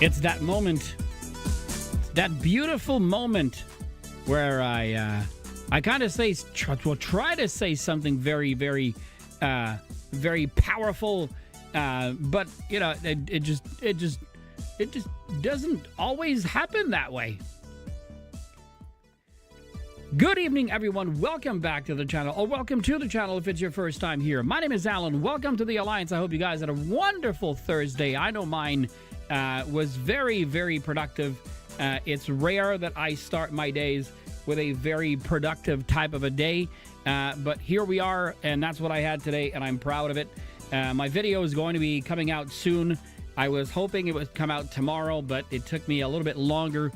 It's that moment, that beautiful moment where I kind of try to say something very, very, very powerful, but you know, it just doesn't always happen that way. Good evening, everyone. Welcome back to the channel, or welcome to the channel if it's your first time here. My name is Alan. Welcome to the Alliance. I hope you guys had a wonderful Thursday. I know mine was very, very productive. It's rare that I start my days with a very productive type of a day, but here we are, and that's what I had today, and I'm proud of it. My video is going to be coming out soon. I was hoping it would come out tomorrow, but it took me a little bit longer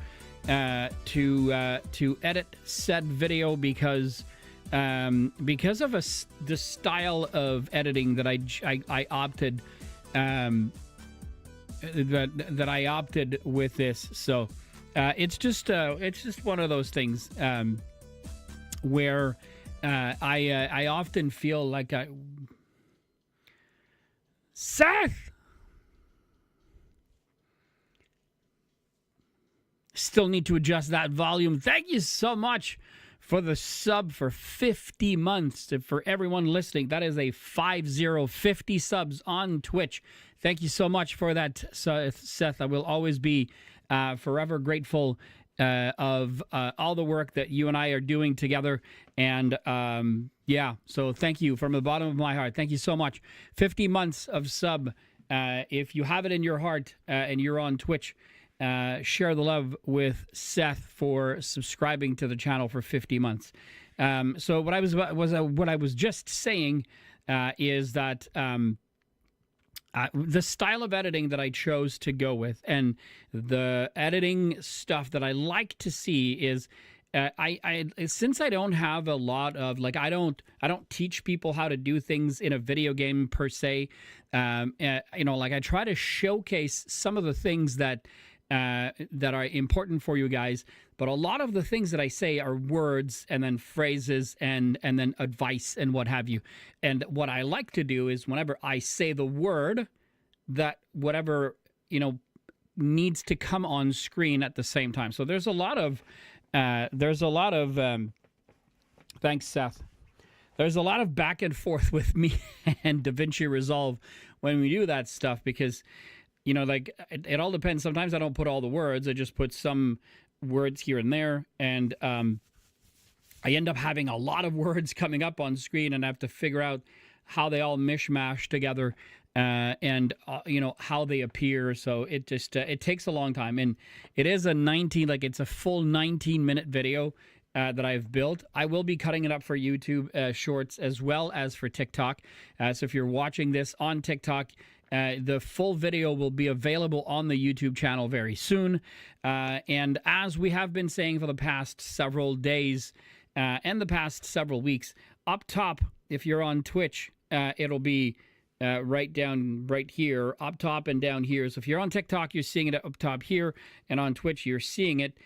to edit said video because of the style of editing that I opted that I opted with this. So it's just one of those things where I often feel like Seth. Still need to adjust that volume. Thank you so much for the sub for 50 months. For everyone listening, that is a 50 subs on Twitch. Thank you so much for that, Seth. I will always be forever grateful of all the work that you and I are doing together. And yeah, so thank you from the bottom of my heart. Thank you so much. 50 months of sub. If you have it in your heart and you're on Twitch, share the love with Seth for subscribing to the channel for 50 months. So what I was just saying is that the style of editing that I chose to go with, and the editing stuff that I like to see is I since I don't have a lot of I don't teach people how to do things in a video game per se. You know, I try to showcase some of the things that are important for you guys, but a lot of the things that I say are words and then phrases and then advice and what have you. And what I like to do is whenever I say the word, that whatever, you know, needs to come on screen at the same time. So there's a lot of thanks, Seth. There's a lot of back and forth with me and DaVinci Resolve when we do that stuff, because you know, it all depends. Sometimes I don't put all the words. I just put some words here and there. And I end up having a lot of words coming up on screen, and I have to figure out how they all mishmash together and, you know, how they appear. So it just, it takes a long time. And it is it's a full 19-minute video that I've built. I will be cutting it up for YouTube shorts as well as for TikTok. So if you're watching this on TikTok, the full video will be available on the YouTube channel very soon. And as we have been saying for the past several days and the past several weeks, up top, if you're on Twitch, it'll be right here, up top and down here. So if you're on TikTok, you're seeing it up top here, and on Twitch, you're seeing it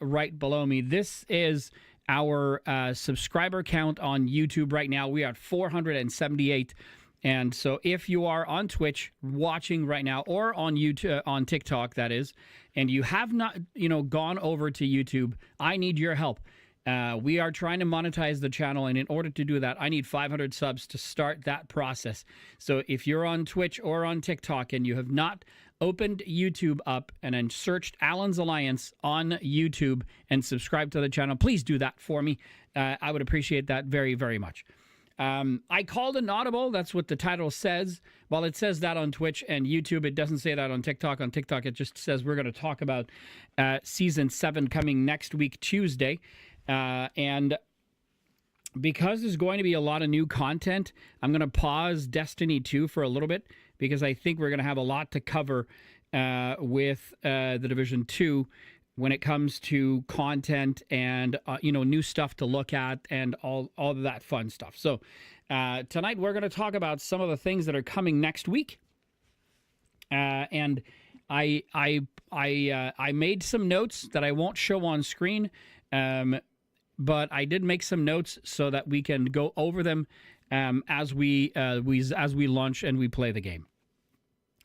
right below me. This is our subscriber count on YouTube right now. We are at 478. And so if you are on Twitch watching right now, or on YouTube, on TikTok, that is, and you have not, you know, gone over to YouTube, I need your help. We are trying to monetize the channel, and in order to do that, I need 500 subs to start that process. So if you're on Twitch or on TikTok and you have not opened YouTube up and then searched Alan's Alliance on YouTube and subscribed to the channel, please do that for me. I would appreciate that very, very much. I called an audible. That's what the title says. Well, it says that on Twitch and YouTube. It doesn't say that on TikTok. On TikTok, it just says we're going to talk about Season 7 coming next week, Tuesday. And because there's going to be a lot of new content, I'm going to pause Destiny 2 for a little bit, because I think we're going to have a lot to cover with The Division 2 when it comes to content and, you know, new stuff to look at and all of that fun stuff. So tonight we're going to talk about some of the things that are coming next week. And I made some notes that I won't show on screen, but I did make some notes so that we can go over them as we launch and we play the game.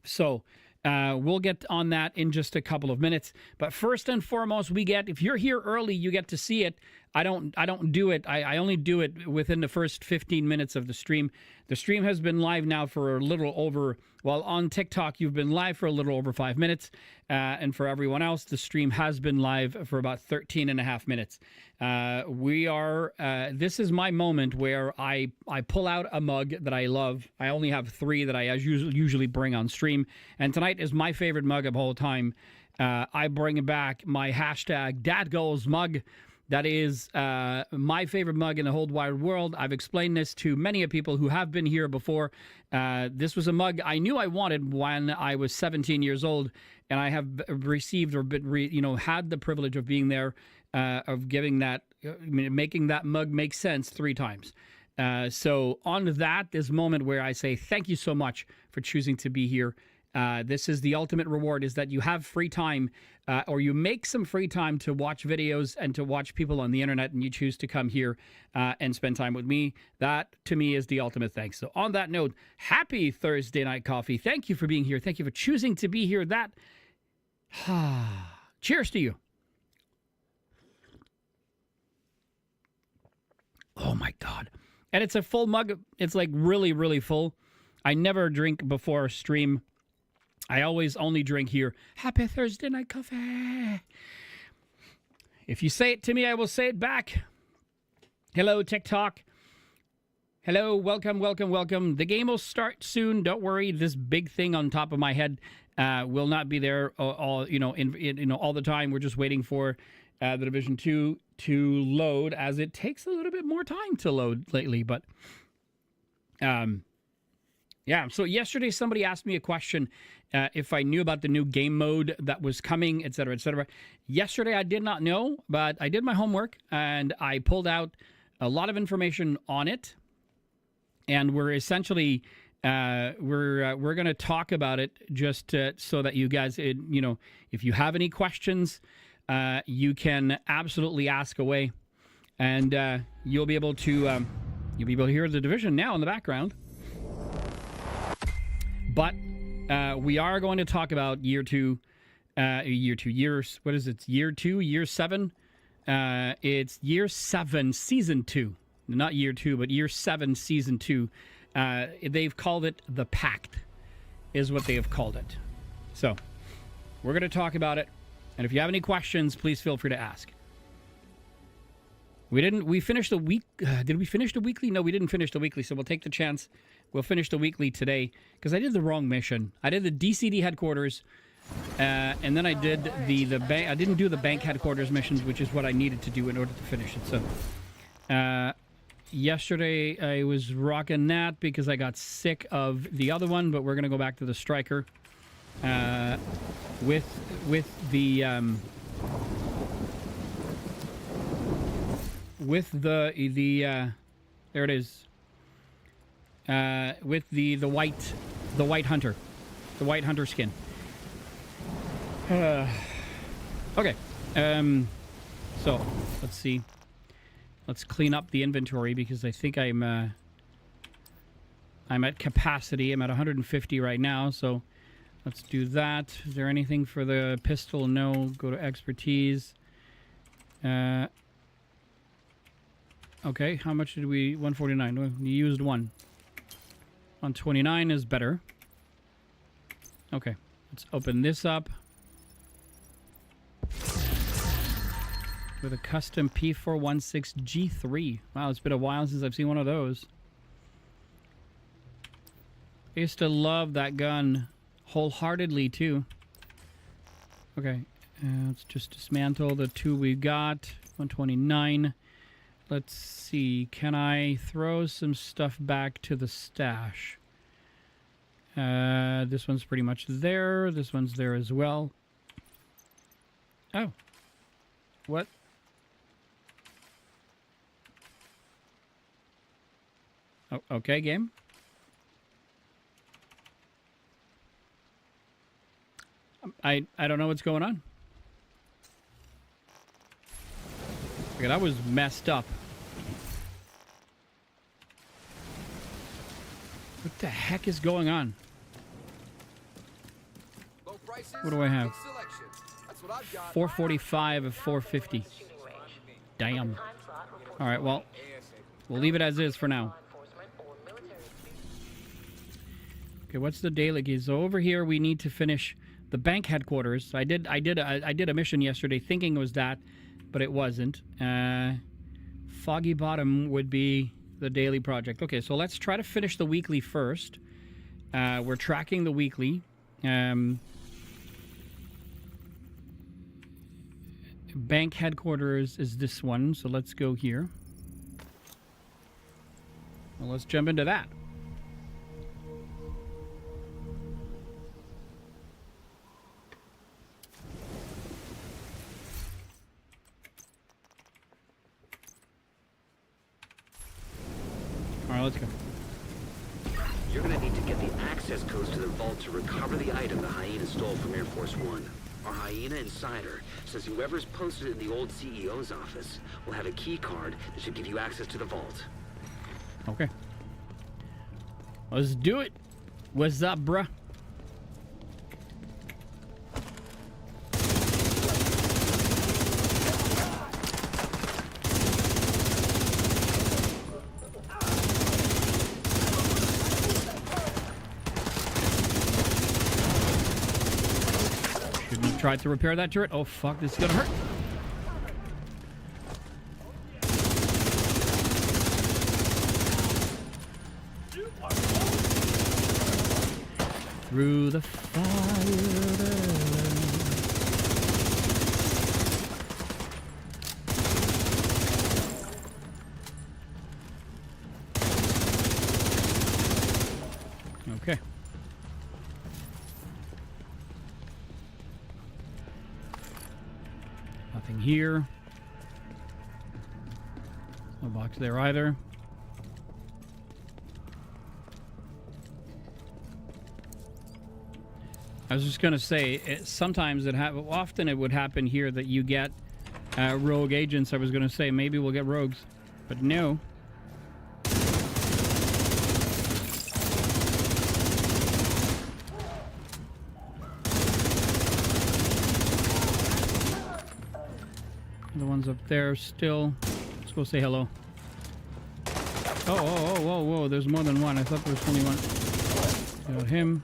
So We'll get on that in just a couple of minutes. But first and foremost, if you're here early, you get to see it. I don't do it. I only do it within the first 15 minutes of the stream. The stream has been live now for a little over, well, on TikTok, you've been live for a little over 5 minutes. And for everyone else, the stream has been live for about 13 and a half minutes. This is my moment where I pull out a mug that I love. I only have 3 that I usually bring on stream. And tonight is my favorite mug of all time. I bring back my hashtag #DadGoals mug. That is my favorite mug in the whole wide world. I've explained this to many of people who have been here before. This was a mug I knew I wanted when I was 17 years old, and I have received or been, had the privilege of being there, of giving that, making that mug make sense 3 times. So on this moment where I say thank you so much for choosing to be here. This is the ultimate reward, is that you have free time, or you make some free time to watch videos and to watch people on the internet, and you choose to come here and spend time with me. That, to me, is the ultimate thanks. So on that note, happy Thursday Night Coffee. Thank you for being here. Thank you for choosing to be here. Cheers to you. Oh, my God. And it's a full mug. It's like really, really full. I never drink before a stream. I always only drink here. Happy Thursday Night Coffee. If you say it to me, I will say it back. Hello, TikTok. Hello, welcome, welcome, welcome. The game will start soon. Don't worry. This big thing on top of my head will not be there all the time. We're just waiting for the Division 2 to load, as it takes a little bit more time to load lately. But yeah, so yesterday somebody asked me a question if I knew about the new game mode that was coming, etc., etc. Yesterday I did not know, but I did my homework and I pulled out a lot of information on it, and we're essentially we're going to talk about it just so that you guys, if you have any questions, you can absolutely ask away, and you'll be able to hear the Division now in the background. But we are going to talk about year 7. It's year 7, season 2. Not year 2, but year 7, season 2. They've called it the Pact, is what they have called it. So we're going to talk about it. And if you have any questions, please feel free to ask. We finished the week. Did we finish the weekly? No, we didn't finish the weekly. So we'll take the chance. We'll finish the weekly today, because I did the wrong mission. I did the DCD headquarters, and then I did the bank. I didn't do the bank headquarters missions, which is what I needed to do in order to finish it. So yesterday I was rocking that because I got sick of the other one, but we're gonna go back to the striker with the there it is. With the white hunter skin. Okay. So let's see. Let's clean up the inventory, because I think I'm at capacity. I'm at 150 right now. So let's do that. Is there anything for the pistol? No. Go to expertise. Okay. How much did we? 149. We used 1. 129 is better. Okay, let's open this up with a custom P416G3. Wow, it's been a while since I've seen one of those. I used to love that gun wholeheartedly too. Okay, let's just dismantle the 2 we got. 129. Let's see, can I throw some stuff back to the stash? This one's pretty much there. This one's there as well. Oh. What? Oh, okay, game. I don't know what's going on. Okay, that was messed up. What the heck is going on? What do I have? 445 of 450. Damn. All right, well, we'll leave it as is for now. Okay, what's the daily key? So over here, we need to finish the bank headquarters. I did a mission yesterday thinking it was that, but it wasn't. Foggy Bottom would be the daily project. Okay, so let's try to finish the weekly first. We're tracking the weekly. Bank headquarters is this one, so let's go here. Well, let's jump into that. All right, let's go. You're gonna need to get the access codes to the vault to recover the item the hyena stole from Air Force One. Our hyena insider says whoever's posted it in the old CEO's office will have a key card that should give you access to the vault. Okay. Let's do it. What's up, bruh? Tried to repair that turret. Oh, fuck. This is gonna hurt. Through the fire. Okay. Nothing here. No box there either. I was just going to say, sometimes often it would happen here that you get rogue agents. I was going to say maybe we'll get rogues, but no. The ones up there still. Let's go say hello. Whoa. There's more than one. I thought there was only one. Got him.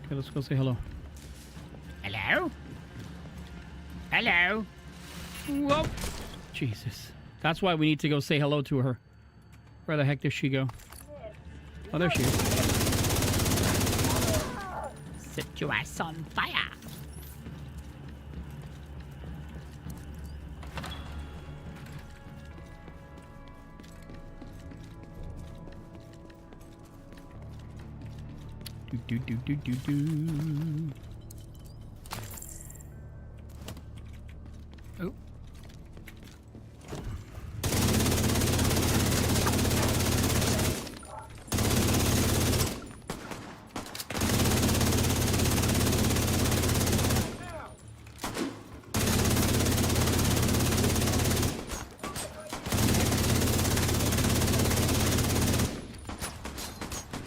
Okay, let's go say hello. Hello? Hello? Whoa. Jesus. That's why we need to go say hello to her. Where the heck does she go? Oh, there she is. Set your ass on fire. Do. Oh.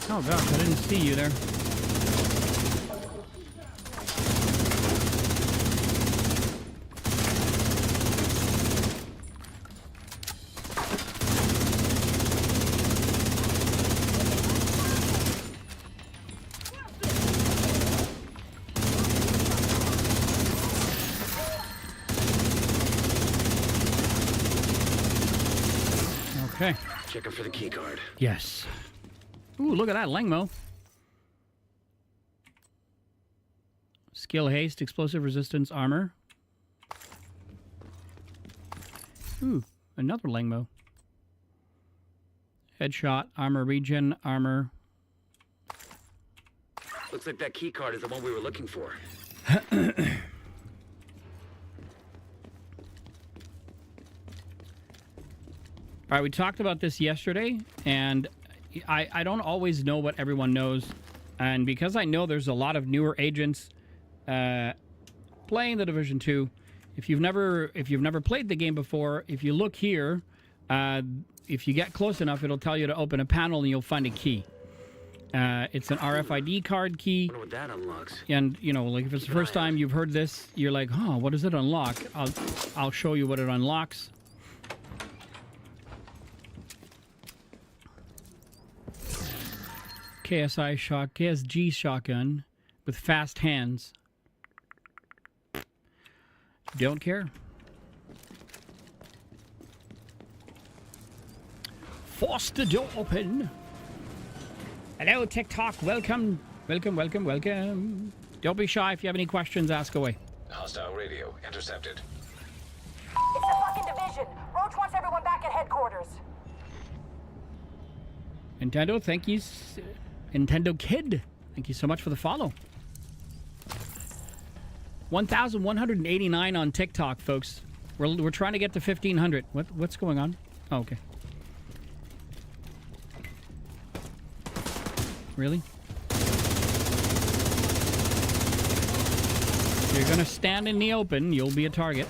Oh gosh, I didn't see you there. Okay. Checking for the key card. Yes. Ooh, look at that, Langmo. Skill haste, explosive resistance, armor. Ooh, another Langmo. Headshot, armor regen, armor. Looks like that key card is the one we were looking for. All right, we talked about this yesterday, and I don't always know what everyone knows. And because I know there's a lot of newer agents playing the Division 2, if you've never played the game before, if you look here, if you get close enough, it'll tell you to open a panel and you'll find a key. It's an RFID card key. Wonder what that unlocks. And, you know, like if it's the first time you've heard this, you're like, huh, what does it unlock? I'll show you what it unlocks. KSG shotgun with fast hands. Don't care. Force the door open. Hello, TikTok. Welcome. Welcome. Don't be shy. If you have any questions, ask away. Hostile radio intercepted. It's a fucking division. Roach wants everyone back at headquarters. Nintendo, thank you. Nintendo Kid, thank you so much for the follow. 1,189 on TikTok, folks. We're trying to get to 1,500. What's going on? Oh, okay. Really? If you're gonna stand in the open, you'll be a target.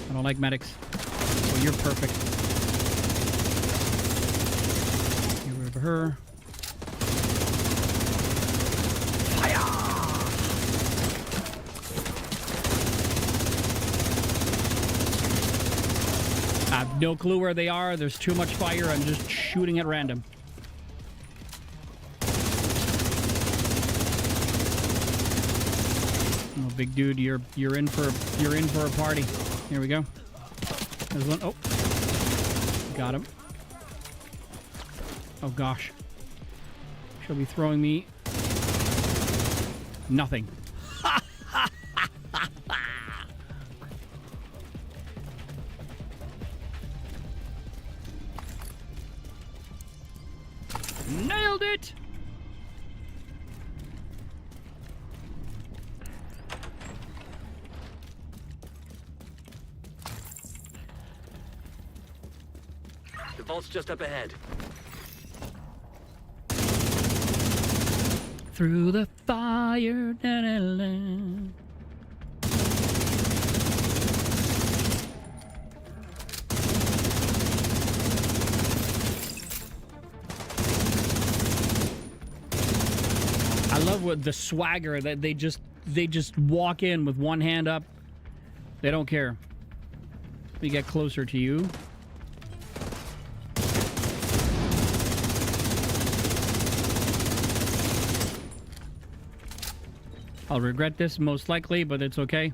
I don't like medics. Well, you're perfect. Get rid of her. I have no clue where they are. There's too much fire. I'm just shooting at random. Oh, big dude, you're in for a party. Here we go. There's one. Oh, got him. Oh gosh, she'll be throwing me nothing. Nailed it! The vault's just up ahead. Through the fire. Da, da, da. I love what the swagger that they just walk in with one hand up. They don't care. Let me get closer to you. I'll regret this most likely, but it's okay.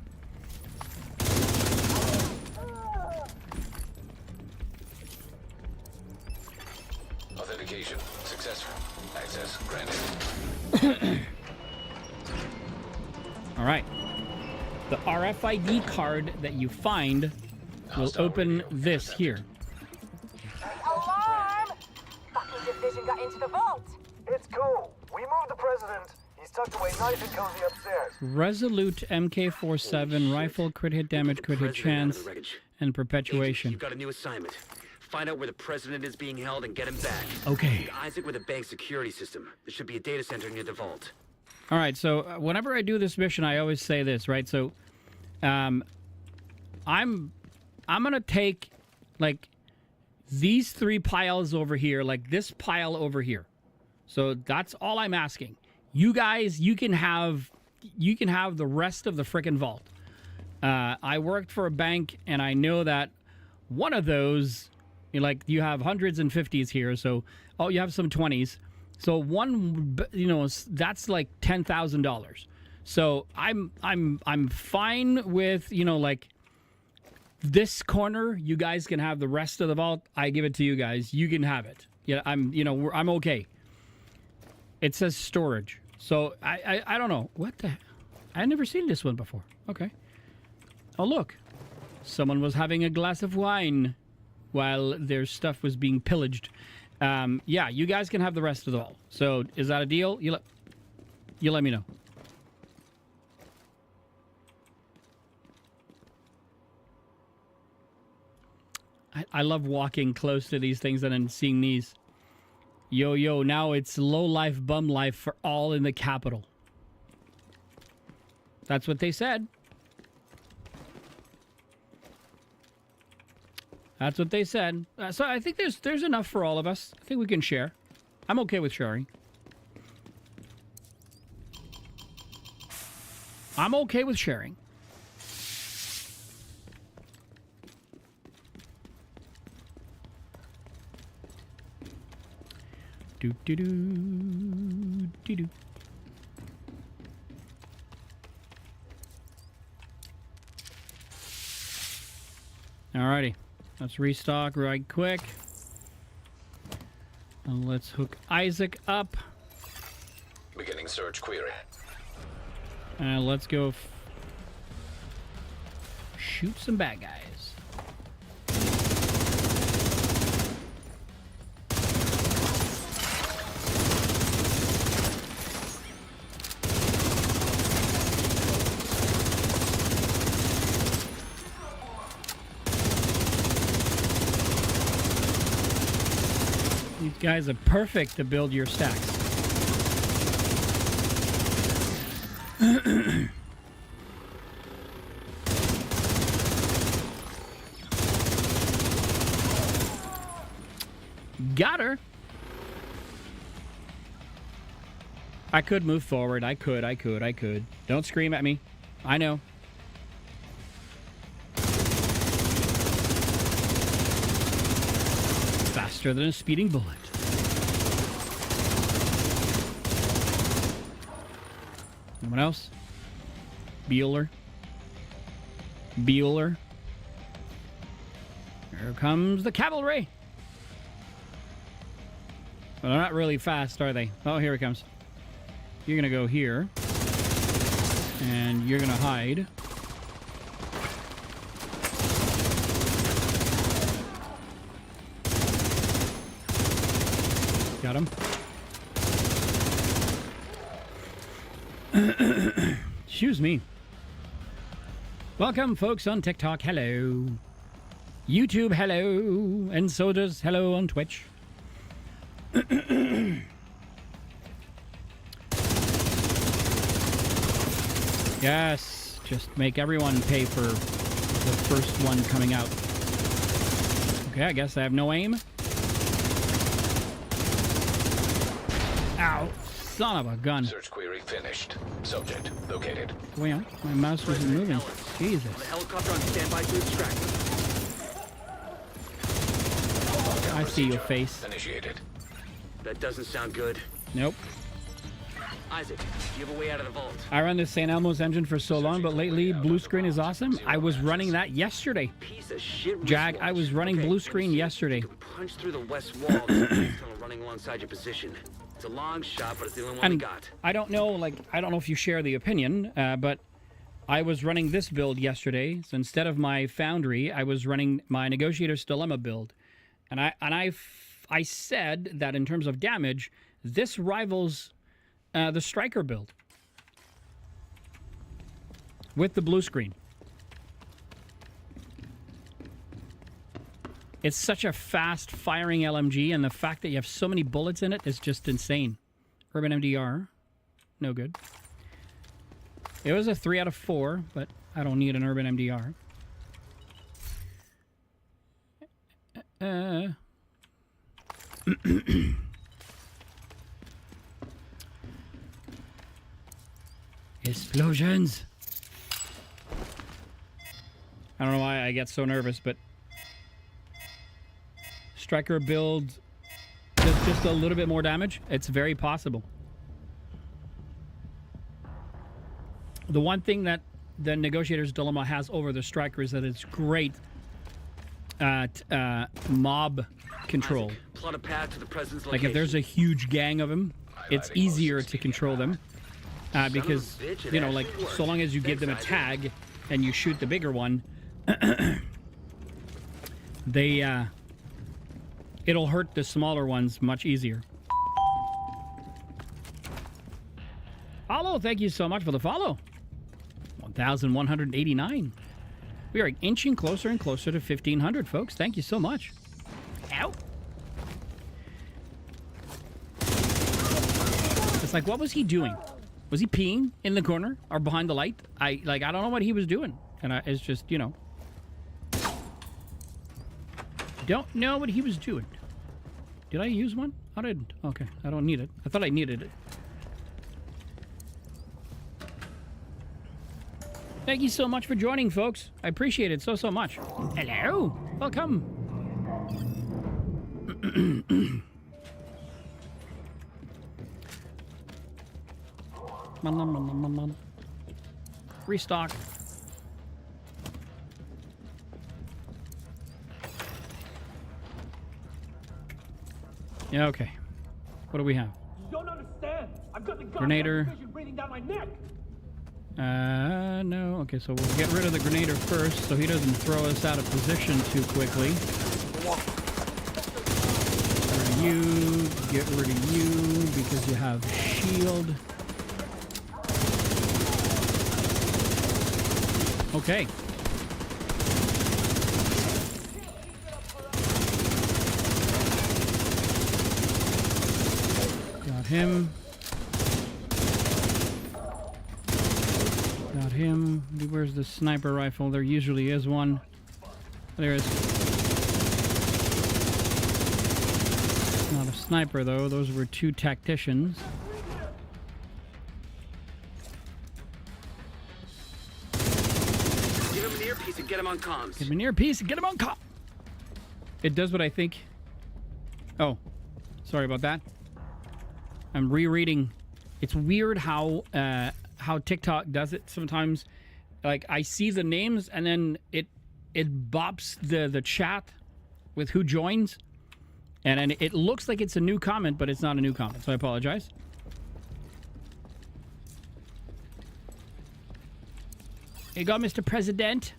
Authentication successful. Access granted. All right. The RFID card that you find will Hostile open radio this here. Alarm! Fucking division got into the vault. It's cool. We moved the president. He's tucked away nice and cozy upstairs. Resolute MK47 rifle, crit hit damage, crit hit chance, and perpetuation. You've got a new assignment. Find out where the president is being held and get him back. Okay. Meet Isaac with a bank security system. There should be a data center near the vault. All right, so whenever I do this mission, I always say this, right? So, I'm gonna take like these three piles over here, like this pile over here. So that's all I'm asking. You guys, you can have the rest of the frickin' vault. I worked for a bank, and I know that one of those, you have hundreds and 50s here. So, you have some 20s. So one, that's like $10,000. So I'm fine with, this corner. You guys can have the rest of the vault. I give it to you guys. You can have it. Yeah, I'm okay. It says storage. So I don't know what the. I never seen this one before. Okay. Oh look, someone was having a glass of wine while their stuff was being pillaged. Yeah, you guys can have the rest of the vault. So is that a deal? You let me know. I love walking close to these things and then seeing these. Yo, now it's low life, bum life for all in the capital. That's what they said. That's what they said. So I think there's enough for all of us. I think we can share. I'm okay with sharing. I'm okay with sharing. Do do do do do. Alrighty, let's restock right quick. And let's hook Isaac up. Beginning search query. And let's go shoot some bad guys. These guys are perfect to build your stacks. Got her. I could move forward. I could. Don't scream at me. I know. Faster than a speeding bullet. Anyone else? Bueller. Here comes the cavalry. Well, they're not really fast, are they? Oh, here it comes. You're gonna go here. And you're gonna hide. Got him. Excuse me. Welcome, folks, on TikTok. Hello. YouTube, hello. And so does hello on Twitch. Yes. Just make everyone pay for the first one coming out. Okay, I guess I have no aim. Ow. Son of a gun. Search query finished. Subject located. Wait, my mouse wasn't moving. Jesus. The helicopter on standby to extract. I see your face. Initiated. That doesn't sound good. Nope. Isaac, you have a way out of the vault. I run this St. Elmo's engine for so long, but lately blue screen is awesome. I was running that yesterday. Piece of shit. Jag, I was running blue screen yesterday. You can punch through the west wall. There's a tunnel running alongside your position. It's a long shot, but it's the only one we And got. I don't know if you share the opinion, but I was running this build yesterday. So instead of my Foundry, I was running my Negotiator's Dilemma build. And I said that in terms of damage, this rivals the Striker build with the blue screen. It's such a fast firing LMG, and the fact that you have so many bullets in it is just insane. Urban MDR, no good. It was a 3 out of 4, but I don't need an Urban MDR. Explosions. I don't know why I get so nervous, but Striker build does just a little bit more damage. It's very possible. The one thing that the Negotiator's Dilemma has over the Striker is that it's great at mob control. Isaac, plot a path to the president's Like location. if there's a huge gang of them, it's easier to control them. Because, you know, like, so long as you give them a tag and you shoot the bigger one, it'll hurt the smaller ones much easier. Follow, thank you so much for the follow. 1,189. We are inching closer and closer to 1,500, folks. Thank you so much. Ow. It's like, what was he doing? Was he peeing in the corner or behind the light? I don't know what he was doing. And it's just, you know. Don't know what he was doing. Did I use one? How did... Okay, I don't need it. I thought I needed it. Thank you so much for joining, folks. I appreciate it so much. Hello. Welcome. Restock. Yeah, okay. What do we have? You don't understand. I've got the Grenader. vision breathing down my neck. No. Okay, so we'll get rid of the grenader first so he doesn't throw us out of position too quickly. Get rid of you because you have shield. Okay. Got him. Got him. Where's the sniper rifle? There usually is one. There is. Not a sniper though. Those were two tacticians. Give him an earpiece and get him on comms. Give him an earpiece and get him on cop. It does what I think. Oh, sorry about that. I'm rereading. It's weird how TikTok does it sometimes. Like I see the names and then it bops the chat with who joins, and it looks like it's a new comment, but it's not a new comment. So I apologize. Here you go, Mr. President.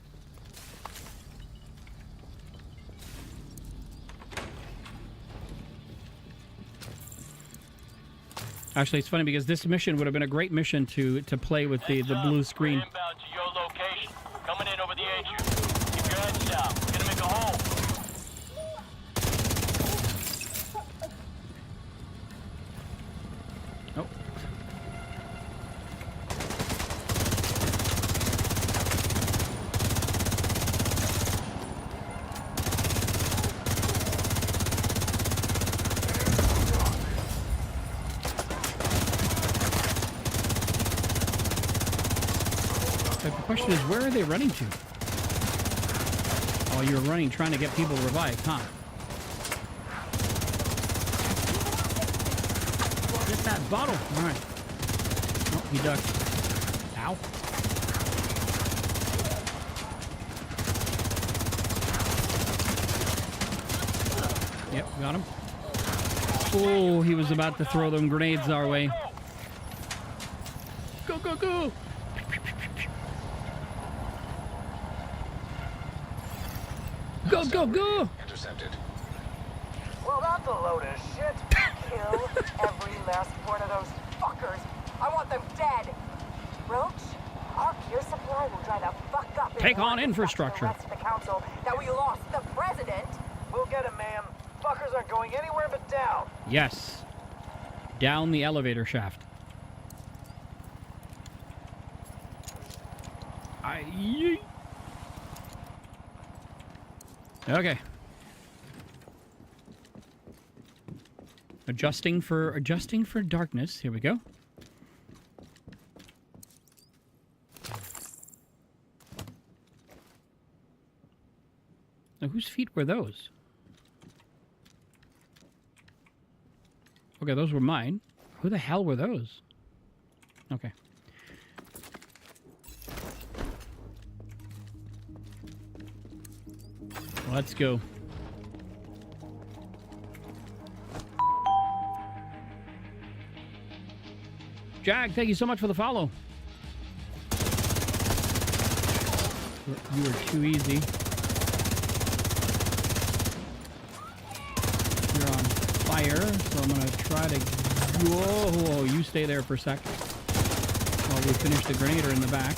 Actually, it's funny because this mission would have been a great mission to play with the blue screen. Inbound to your location. Coming in over the HU. Keep your heads down. Gonna make a hole. Oh. The question is, where are they running to? Oh, you're running, trying to get people revived, huh? Get that bottle. All right. Oh, he ducked. Ow. Yep, got him. Oh, he was about to throw them grenades our way. Go, go, go! Go, go, go! Intercepted. Well, that's a load of shit. Kill every last one of those fuckers. I want them dead. Roach, our gear supply will dry the fuck up. if Take we on want to infrastructure. tell the rest of the council that we lost the president. We'll get him, ma'am. Fuckers aren't going anywhere but down. Yes. Down the elevator shaft. Yeet. Okay. Adjusting for darkness. Here we go. Now, whose feet were those? Okay, those were mine. Who the hell were those? Okay. Let's go. Jag, thank you so much for the follow. You were too easy. You're on fire, so I'm gonna try to... Whoa, you stay there for a sec. While we finish the grenader in the back.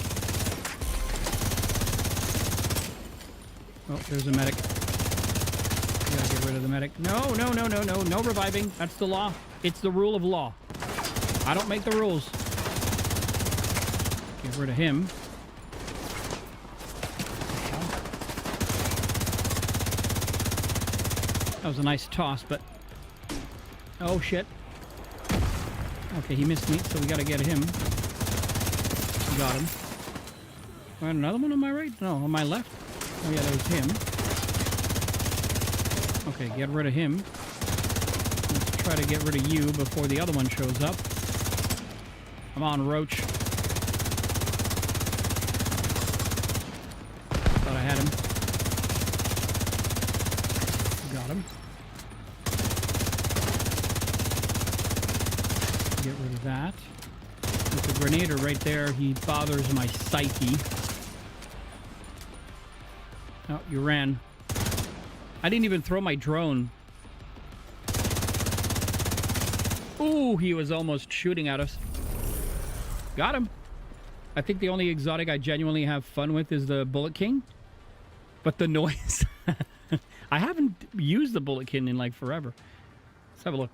Oh, there's a medic. We gotta get rid of the medic. No, no, no, no, no. No reviving. That's the law. It's the rule of law. I don't make the rules. Get rid of him. That was a nice toss, but Oh, shit. Okay, he missed me, so we gotta get him. Got him. Right, another one on my right? No, on my left. Oh, yeah, there's him. Okay, get rid of him. Let's try to get rid of you before the other one shows up. Come on, Roach. Thought I had him. Got him. Get rid of that. With the grenader right there, he bothers my psyche. Oh, you ran. I didn't even throw my drone. Ooh, he was almost shooting at us. Got him. I think the only exotic I genuinely have fun with is the Bullet King. But the noise... I haven't used the Bullet King in like forever. Let's have a look.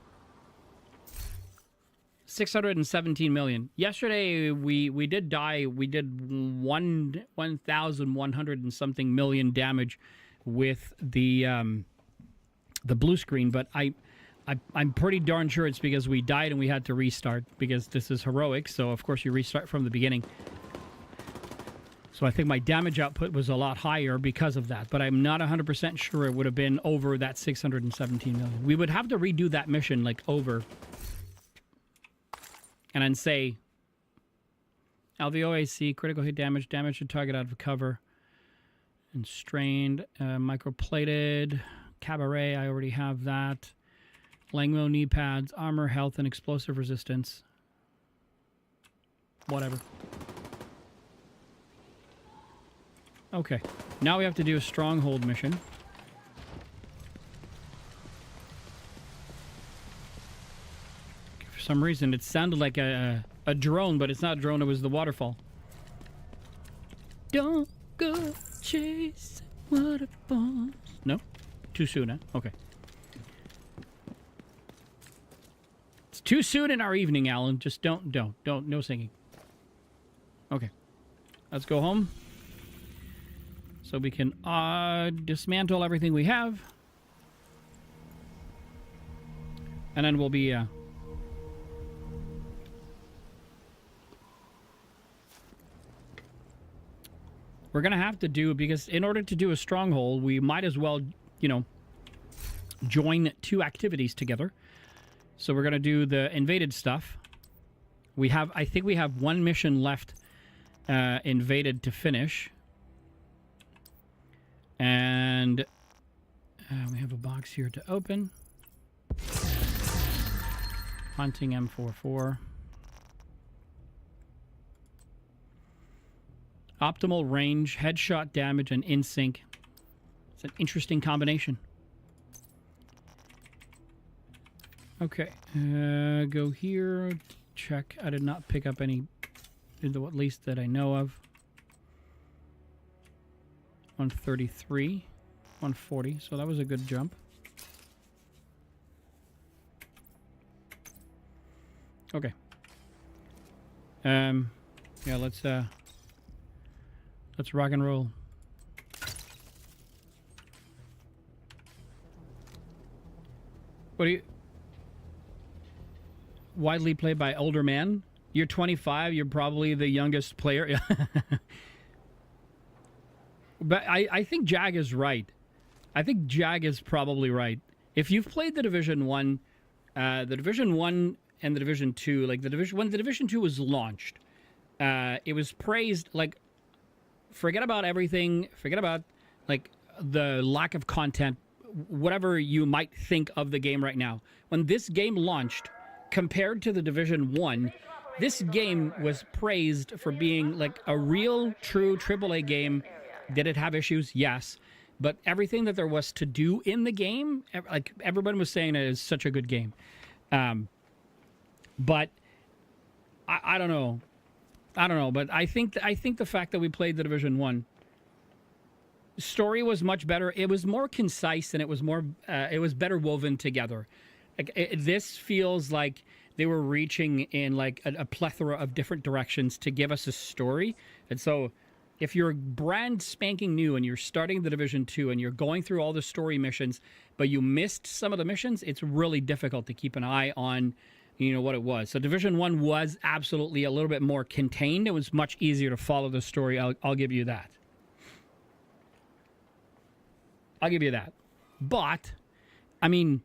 617 million. Yesterday we did die. We did 1,100 and something million damage with the blue screen, but I'm pretty darn sure it's because we died and we had to restart because this is heroic. So of course you restart from the beginning. So I think my damage output was a lot higher because of that, but I'm not 100% sure it would have been over that 617 million. We would have to redo that mission like over. And then say, LVOAC, critical hit damage, damage to target out of cover, and strained, microplated, cabaret, I already have that. Langmo knee pads, armor, health, and explosive resistance. Whatever. Okay, now we have to do a stronghold mission. For some reason, it sounded like a drone, but it's not a drone, it was the waterfall. Don't go chase waterfalls. No? Too soon, huh? Okay. It's too soon in our evening, Alan. Just don't, no singing. Okay. Let's go home. So we can dismantle everything we have. And then we'll be... we're going to have to do... Because in order to do a stronghold, we might as well, you know, join two activities together. So we're going to do the invaded stuff. We have... I think we have one mission left invaded to finish. And we have a box here to open. Hunting M44. Optimal range, headshot damage, and in sync. It's an interesting combination. Okay, go here. Check. I did not pick up any, at least that I know of. 133, 140, so that was a good jump. Okay. Yeah, let's rock and roll. What do you... Widely played by older men? You're 25, you're probably the youngest player. But I think Jag is right. I think Jag is probably right. If you've played the Division 1, the Division 1 and the Division 2, like when the Division 2 was launched, it was praised, like, forget about everything, forget about, like, the lack of content, whatever you might think of the game right now. When this game launched, compared to the Division 1, this game was praised for being, like, a real, true AAA game. Did it have issues? Yes. But everything that there was to do in the game, like everyone was saying, it is such a good game. But I don't know. I don't know. But I think the fact that we played the Division 1 story was much better. It was more concise and it was more. It was better woven together. Like this feels like they were reaching in like a plethora of different directions to give us a story, and so. if you're brand spanking new and you're starting the Division 2 and you're going through all the story missions, but you missed some of the missions, it's really difficult to keep an eye on, what it was. So Division 1 was absolutely a little bit more contained. It was much easier to follow the story. I'll give you that. I'll give you that. But, I mean,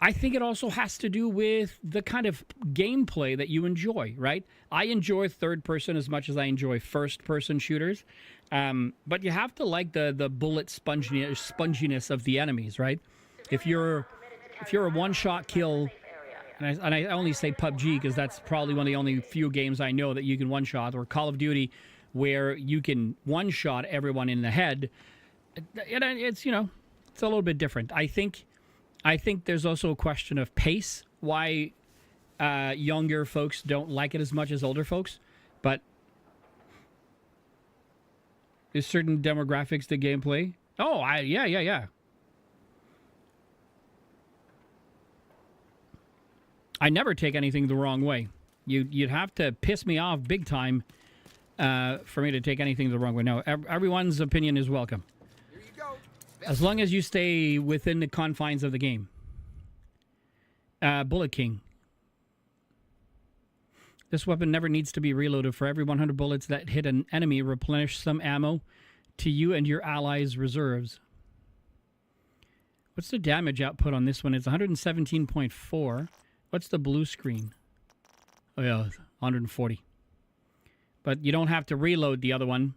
I think it also has to do with the kind of gameplay that you enjoy, right? I enjoy third person as much as I enjoy first person shooters. But you have to like the bullet sponginess of the enemies, right? If you're a one-shot kill, and I only say PUBG because that's probably one of the only few games I know that you can one-shot, or Call of Duty where you can one-shot everyone in the head. It's, it's a little bit different. I think there's also a question of pace, why younger folks don't like it as much as older folks. But there's certain demographics to gameplay. Oh, yeah. I never take anything the wrong way. You'd have to piss me off big time for me to take anything the wrong way. No, everyone's opinion is welcome. As long as you stay within the confines of the game. Bullet King. This weapon never needs to be reloaded. For every 100 bullets that hit an enemy, replenish some ammo to you and your allies' reserves. What's the damage output on this one? It's 117.4. What's the blue screen? Oh, yeah, 140. But you don't have to reload the other one.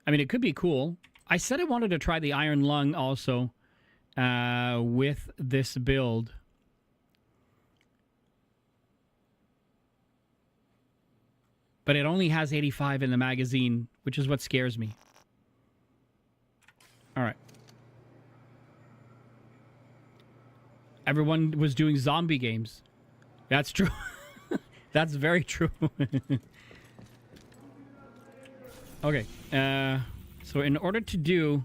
I mean, it could be cool. I said I wanted to try the Iron Lung also with this build. But it only has 85 in the magazine, which is what scares me. All right. Everyone was doing zombie games. That's true. That's very true. Okay. So in order to do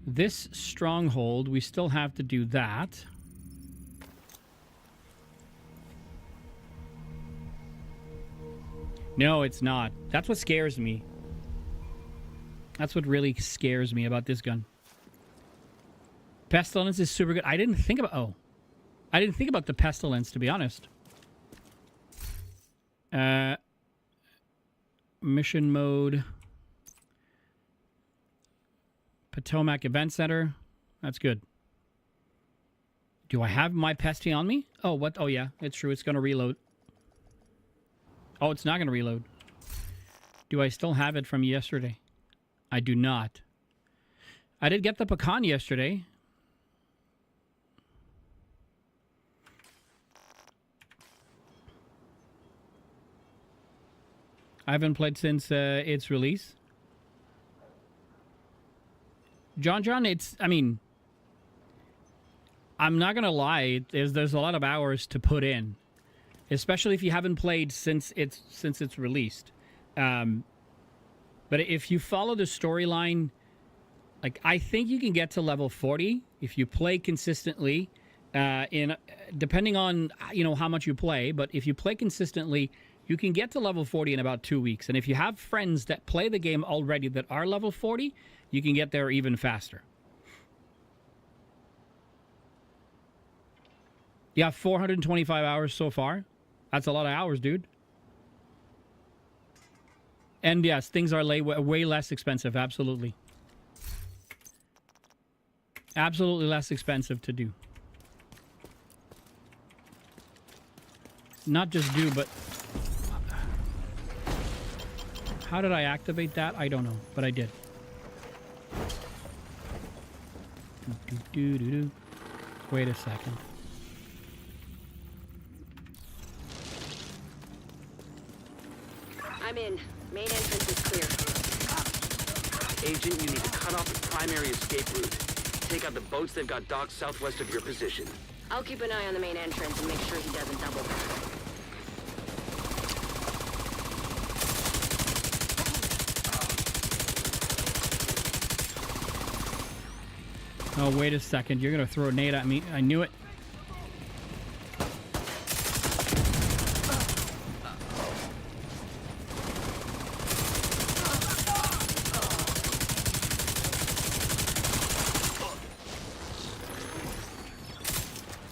this stronghold, we still have to do that. No, it's not. That's what scares me. That's what really scares me about this gun. Pestilence is super good. I didn't think about the Pestilence, to be honest. Mission mode. Potomac Event Center. That's good. Do I have my Pesty on me? Oh, what? Oh, yeah. It's true. It's going to reload. Oh, it's not going to reload. Do I still have it from yesterday? I do not. I did get the pecan yesterday. I haven't played since its release. John, I'm not going to lie, there's a lot of hours to put in, especially if you haven't played since it's released. But if you follow the storyline, like, I think you can get to level 40 if you play consistently, depending on, how much you play, but if you play consistently, you can get to level 40 in about 2 weeks. And if you have friends that play the game already that are level 40, you can get there even faster. You have 425 hours so far. That's a lot of hours, dude. And yes, things are way less expensive. Absolutely. Absolutely less expensive to do. Not just do, but... How did I activate that? I don't know, but I did. Wait a second. I'm in. Main entrance is clear. Agent, you need to cut off the primary escape route. Take out the boats that got docked southwest of your position. I'll keep an eye on the main entrance and make sure he doesn't double back. Oh, wait a second. You're going to throw a nade at me. I knew it.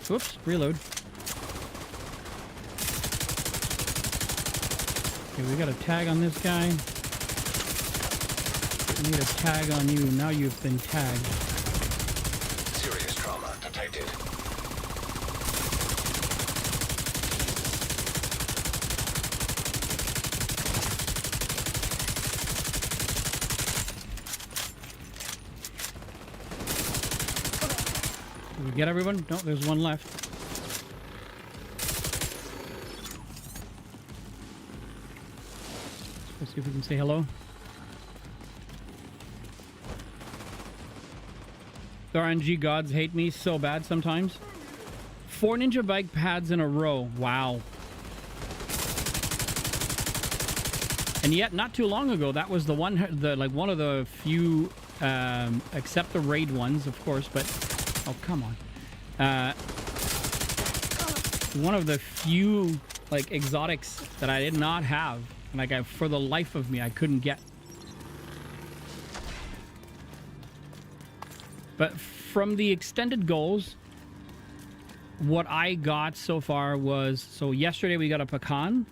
Whoops, reload. Okay, we got a tag on this guy. We need a tag on you. Now you've been tagged. Serious trauma detected. Did we get everyone? No, there's one left. Let's see if we can say hello. The RNG gods hate me so bad sometimes. 4 ninja bike pads in a row. Wow. And yet, not too long ago, that was one of the few, except the raid ones, of course, but oh, come on. One of the few, like, exotics that I did not have. Like, for the life of me, I couldn't get. But from the extended goals, what I got so far was... So, yesterday we got a pecan.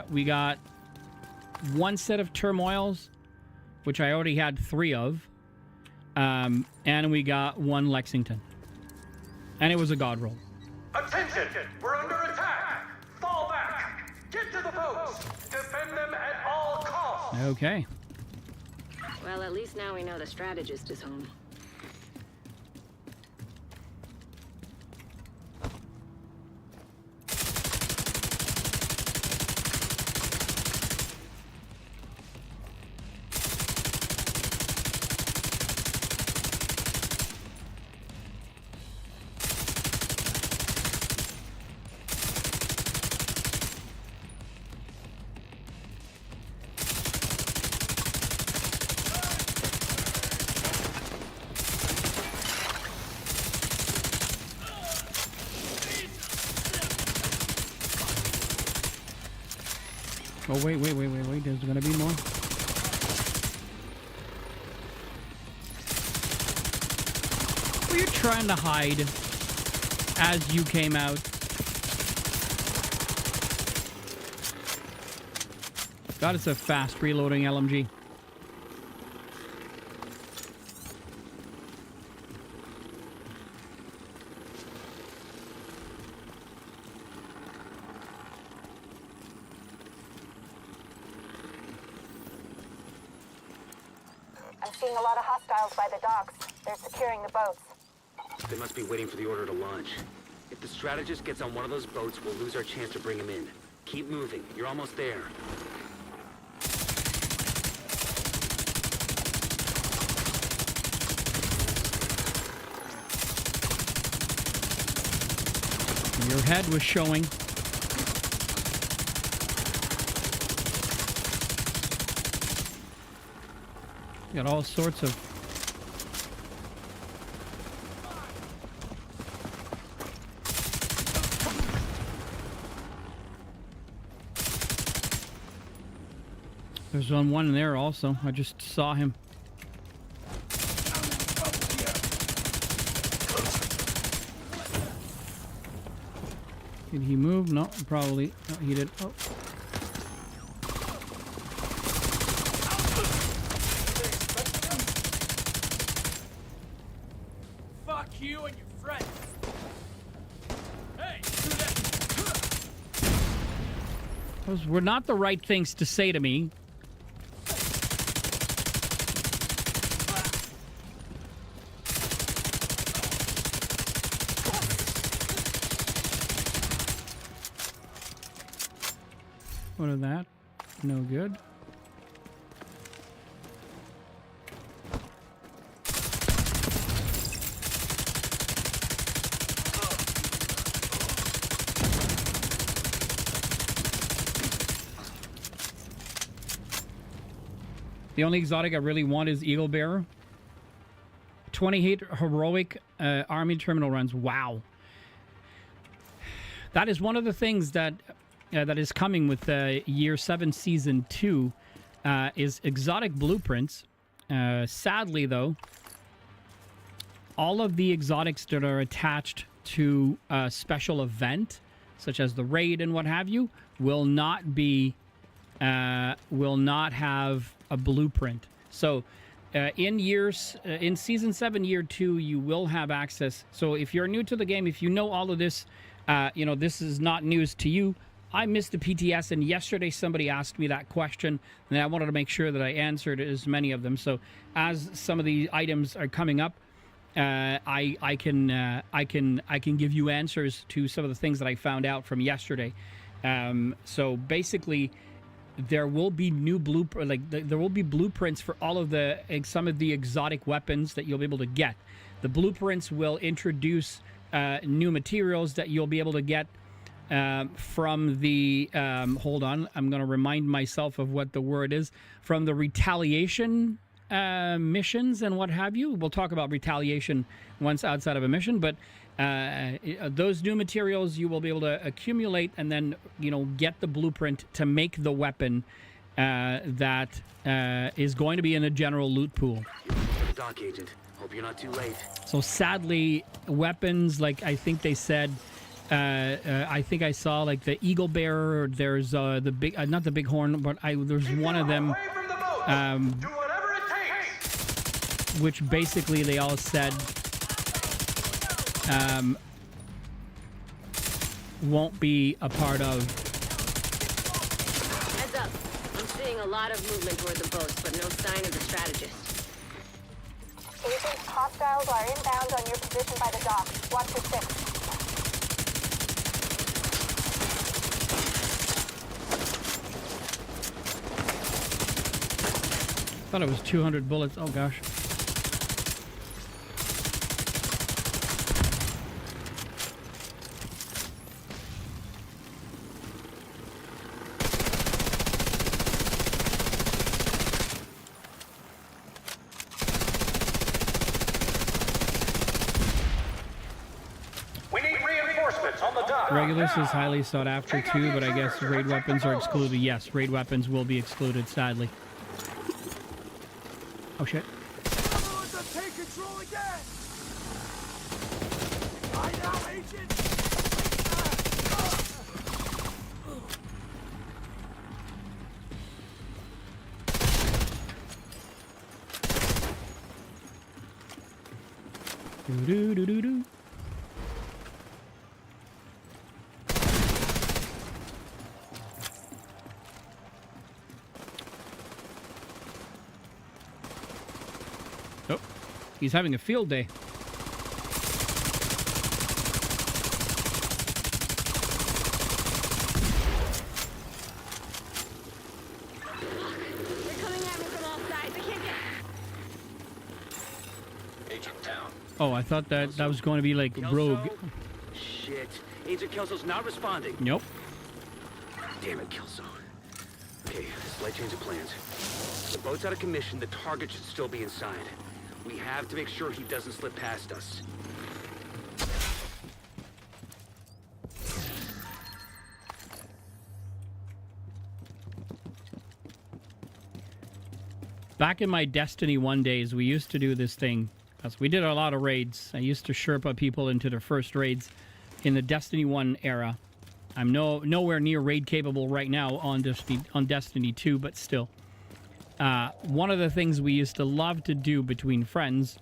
We got 1 set of turmoils, which I already had 3 of. And we got 1 Lexington. And it was a god roll. Attention! We're under attack! Fall back! Get to the boats! Defend them at all costs! Okay. Well, at least now we know the strategist is home. Oh, wait. There's gonna be more. Were you trying to hide as you came out? God, it's a fast reloading LMG. I'm seeing a lot of hostiles by the docks. They're securing the boats. They must be waiting for the order to launch. If the strategist gets on one of those boats, we'll lose our chance to bring him in. Keep moving. You're almost there. Your head was showing. Got all sorts of... There's one in there also. I just saw him. Did he move? No, probably. No, he did. Oh. Fuck you and your friends. Hey, do that. Those were not the right things to say to me. What of that? No good. The only exotic I really want is Eagle Bearer. 28 heroic army terminal runs. Wow. That is one of the things that that is coming with Year 7 Season 2 is exotic blueprints. Sadly, though, all of the exotics that are attached to a special event, such as the raid and what have you, will not have a blueprint. So in season 7 year 2, you will have access. So if you're new to the game, if you know all of this, this is not news to you. I missed the PTS, and yesterday somebody asked me that question, and I wanted to make sure that I answered as many of them. So as some of the items are coming up, I can give you answers to some of the things that I found out from yesterday. So basically, there will be there will be blueprints for all of some of the exotic weapons that you'll be able to get. The blueprints will introduce new materials that you'll be able to get from the hold on, I'm going to remind myself of what the word is, from the retaliation missions and what have you. We'll talk about retaliation once outside of a mission, but those new materials you will be able to accumulate and then get the blueprint to make the weapon that is going to be in a general loot pool. Doc agent, hope you're not too late. So sadly, weapons like I think they said, I think I saw like the eagle bearer. There's the big, not the bighorn, but there's one of them, Do whatever it takes. which basically they all said won't be a part of. Heads up. I'm seeing a lot of movement toward the boats, but no sign of the strategist. Agents, hostiles are inbound on your position by the dock. Watch your six. Thought it was 200 bullets. Oh gosh. We need reinforcements on the dock. Regulus is highly sought after too, but I guess raid weapons are excluded. Yes, raid weapons will be excluded, sadly. Oh shit. Everyone to take control again. I now, agent. Do do do do. Oh, he's having a field day. They're coming at me from all sides. I can't get... Agent down. Oh, I thought that was going to be like rogue. Shit. Agent Kelso's not responding. Nope. Damn it, Kelso. Okay, slight change of plans. The boat's out of commission. The target should still be inside. We have to make sure he doesn't slip past us. Back in my Destiny 1 days, we used to do this thing. We did a lot of raids. I used to Sherpa people into their first raids in the Destiny 1 era. I'm nowhere near raid capable right now on Destiny 2, but still. One of the things we used to love to do between friends,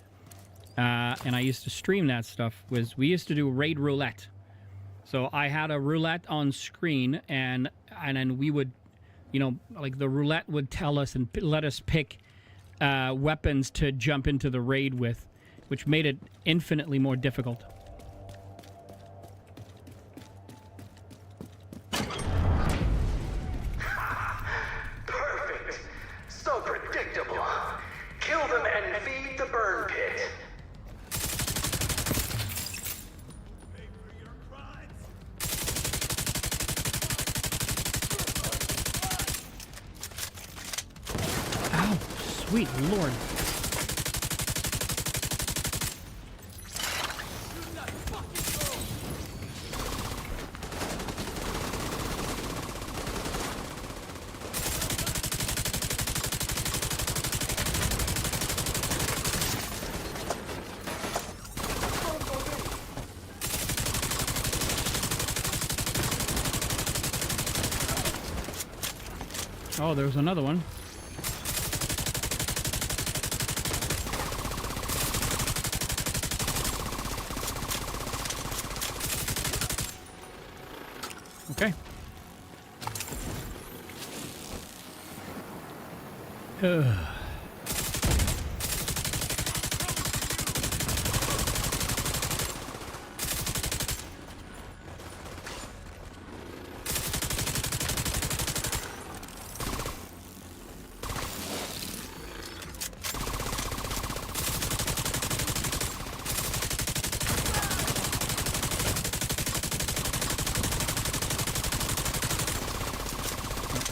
and I used to stream that stuff, was we used to do raid roulette. So I had a roulette on screen, and then we would, like the roulette would tell us and let us pick weapons to jump into the raid with, which made it infinitely more difficult. Perfect. So predictable. Kill them and feed the burn pit. Ow, sweet lord. Oh, there's another one. Okay.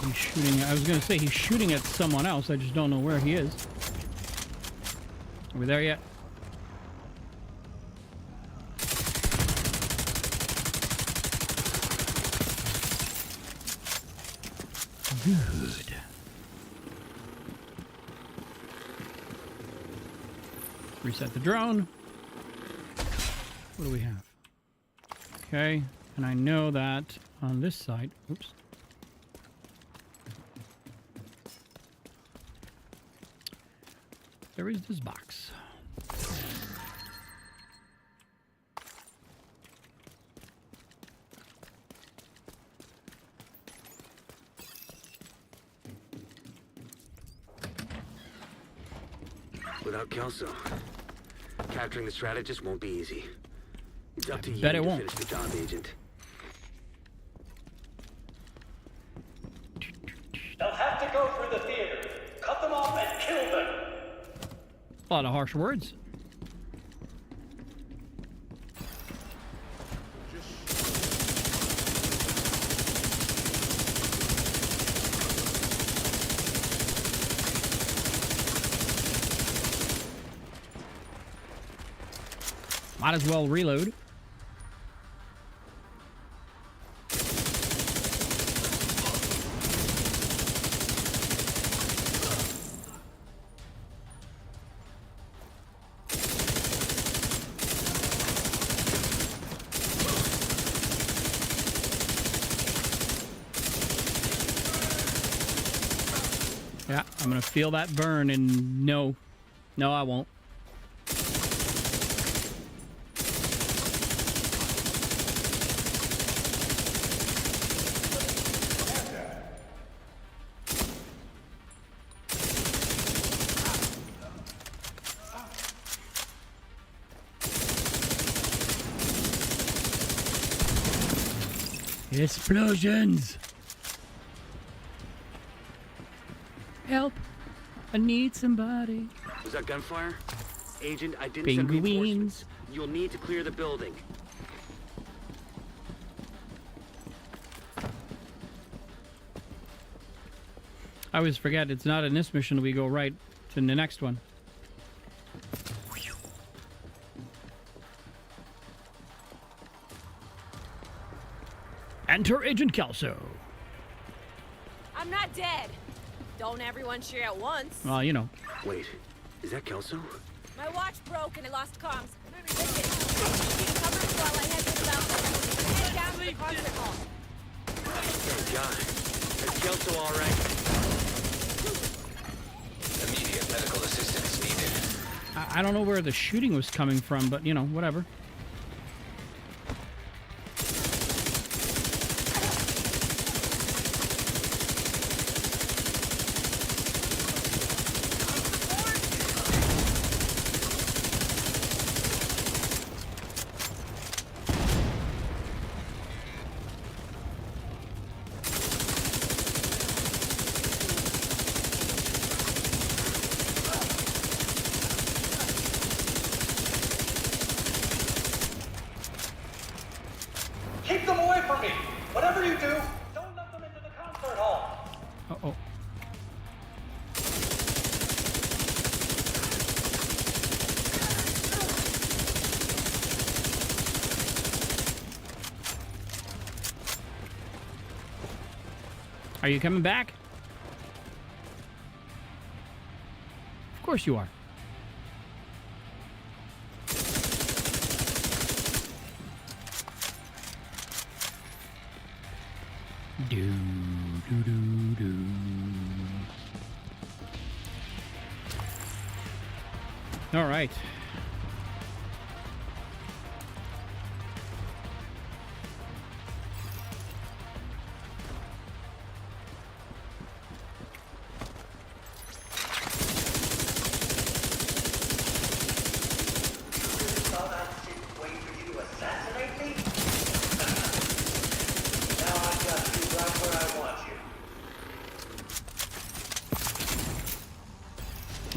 He's shooting. I was going to say he's shooting at someone else. I just don't know where he is. Are we there yet? Good. Reset the drone. What do we have? Okay, and I know that on this side. Oops. There is this box. Without Kelso, capturing the strategist won't be easy. It's up to you bet it to won't. finish the job, Agent. They'll have to go through the theater. Cut them off and kill them. A lot of harsh words. Might as well reload. Yeah, I'm gonna feel that burn, and no, I won't. Explosions! Help! I need somebody. Was that gunfire? Agent, I didn't send Penguins. reinforcements. You'll need to clear the building. I always forget it's not in this mission we go right. It's in the next one. Enter Agent Kelso. I'm not dead. Don't everyone cheer at once. Well, you know. Wait, is that Kelso? My watch broke and I lost comms. Listen, keep covered while I head to the balcony. Head down to the concert hall. Oh, God. Is Kelso all right? Immediate medical assistance needed. I don't know where the shooting was coming from, but, you know, whatever. Keep them away from me. Whatever you do, don't let them into the concert hall. Uh-oh. Are you coming back? Of course you are. Do, do, do, do. All right. Saw that shit wait for you to assassinate me? Now I've got you right where I want you.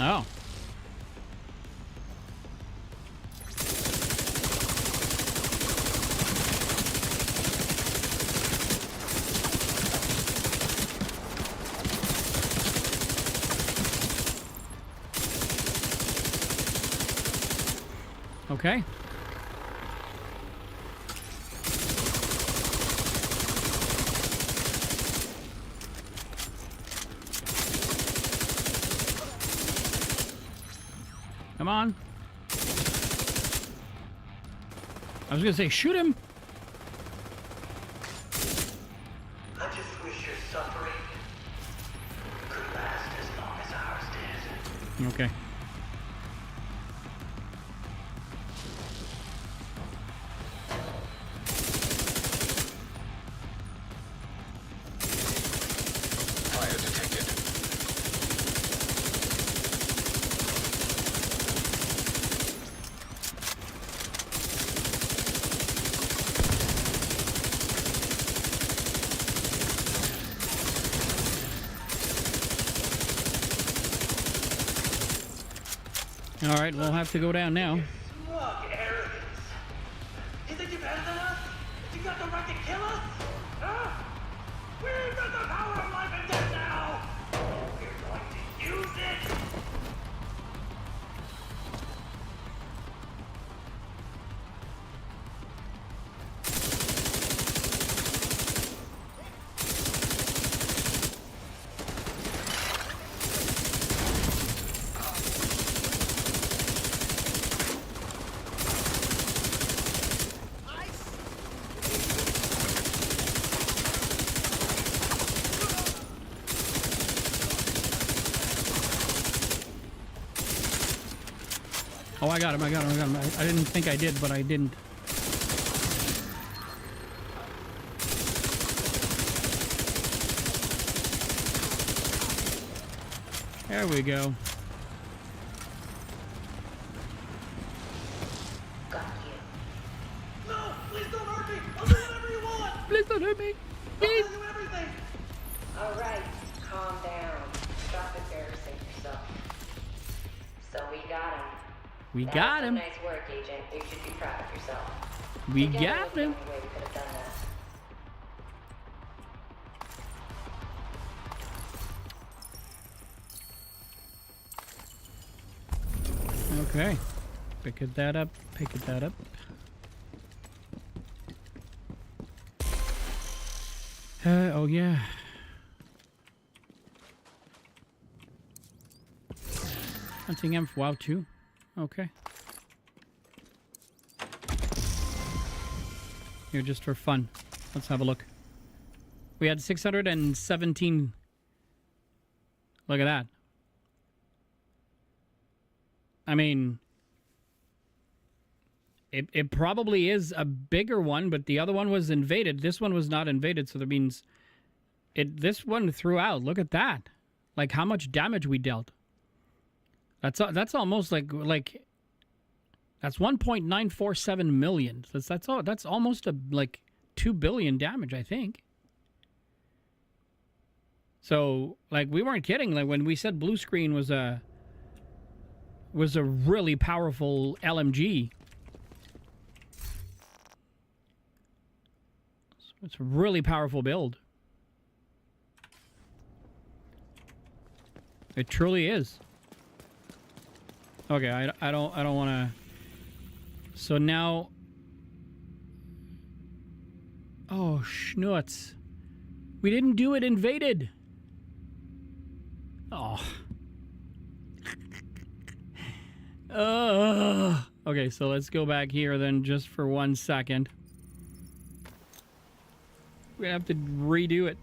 Oh. Okay. Come on. I was gonna say, shoot him. I just wish your suffering could last as long as ours did. Okay. Fire detected. All right, we'll have to go down now. Smug arrogance. You think you're better than us? You got the right to kill us? Huh? We've got the power of life and death now! We're going to use it! Oh, I got him. I didn't think I did, but I didn't. There we go. No! Please don't hurt me! I'll do whatever you want! Please don't hurt me. I'll Please. tell you everything! All right, calm down. Stop embarrassing yourself. So we got him. We That got was some him. Nice work, Agent. You should be proud of yourself. We Together got was the him. only way we could have done that. Okay. Pick that up. Pick that up. Oh yeah. Hunting him for WoW 2. Okay. Here, just for fun. Let's have a look. We had 617. Look at that. I mean, it probably is a bigger one, but the other one was invaded. This one was not invaded, so that means this one threw out. Look at that. Like how much damage we dealt. That's almost like that's 1.947 million. That's almost like 2 billion damage, I think. So, like, we weren't kidding. Like when we said blue screen was a really powerful LMG. It's a really powerful build. It truly is. Okay, I don't want to. So now. Oh, schnutz. We didn't do it invaded. Oh. Okay, so let's go back here then just for 1 second. We have to redo it.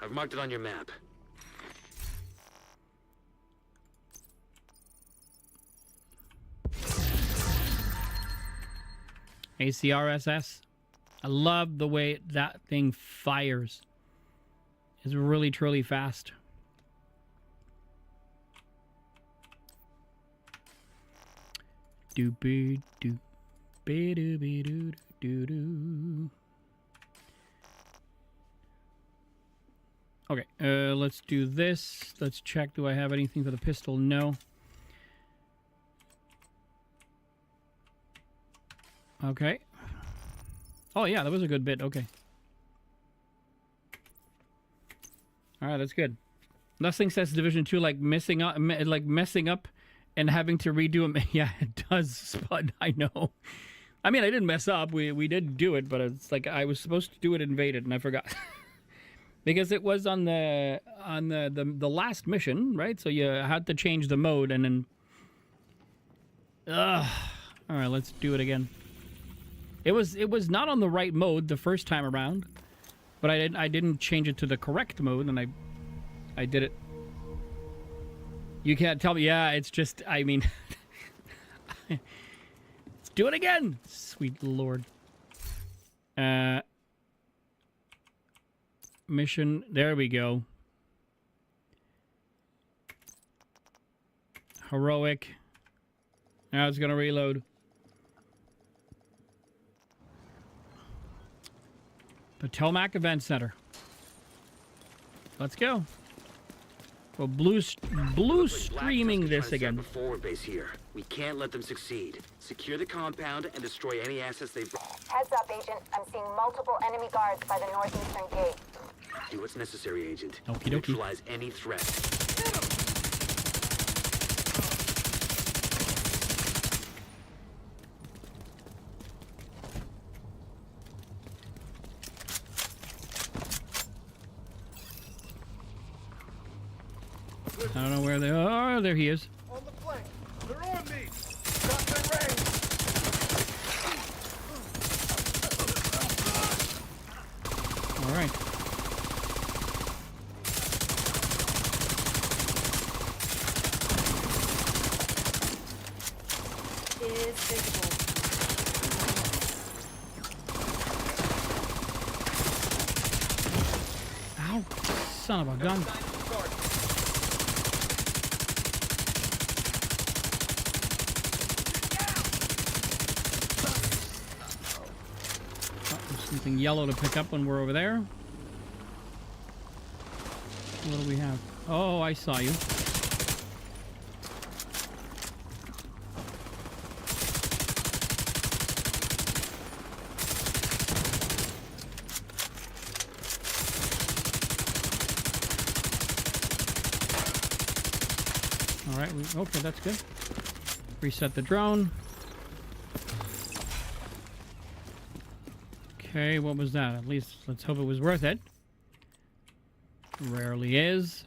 I've marked it on your map. ACRSS. I love the way that thing fires. It's really, truly fast. Doobie-doo. Be-doo-be-doo-doo-doo. Okay, let's do this. Let's check. Do I have anything for the pistol? No. Okay. Oh, yeah, that was a good bit. Okay. All right, that's good. Nothing says Division 2 like messing up and having to redo it. Yeah, it does, Spud. I know. I mean, I didn't mess up. We did do it, but it's like I was supposed to do it invaded, and I forgot. Because it was on the last mission, right? So you had to change the mode, and then. All right, let's do it again. It was not on the right mode the first time around, but I didn't change it to the correct mode, and I did it. You can't tell me. Yeah, it's just. I mean, let's do it again. Sweet Lord. Mission. There we go. Heroic. Now it's gonna reload. Potomac Event Center. Let's go. Well, blue streaming this again. A forward base here. We can't let them succeed. Secure the compound and destroy any assets they brought. Heads up, Agent. I'm seeing multiple enemy guards by the northeastern gate. Do what's necessary, Agent. Okie dokie. Neutralize any threat. I don't know where they are. Oh, there he is. On the flank. They're on me. Got their range. All right. Is visible. Ow! Son of a gun. Something yellow to pick up when we're over there. What do we have? Oh, I saw you. All right. Okay, that's good. Reset the drone. Okay, what was that? At least let's hope it was worth it. Rarely is.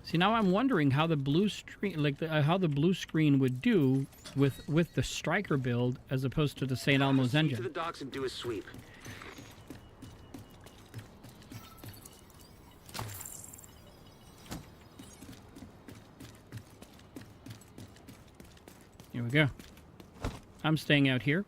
See, now I'm wondering how the blue screen, like how the blue screen would do with the Striker build as opposed to the St. Elmo's To the engine. docks and do a sweep. Here we go. I'm staying out here.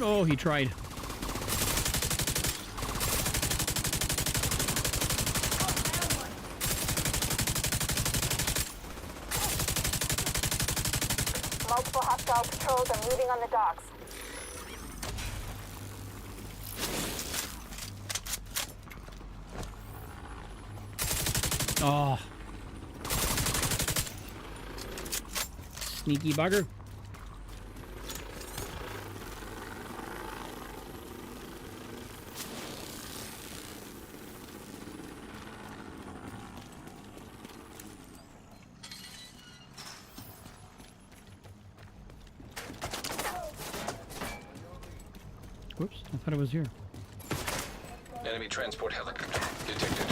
Oh, he tried. Multiple hostile patrols are moving on the docks. Oh. Sneaky bugger. Whoops, I thought it was here. Enemy transport helicopter detected.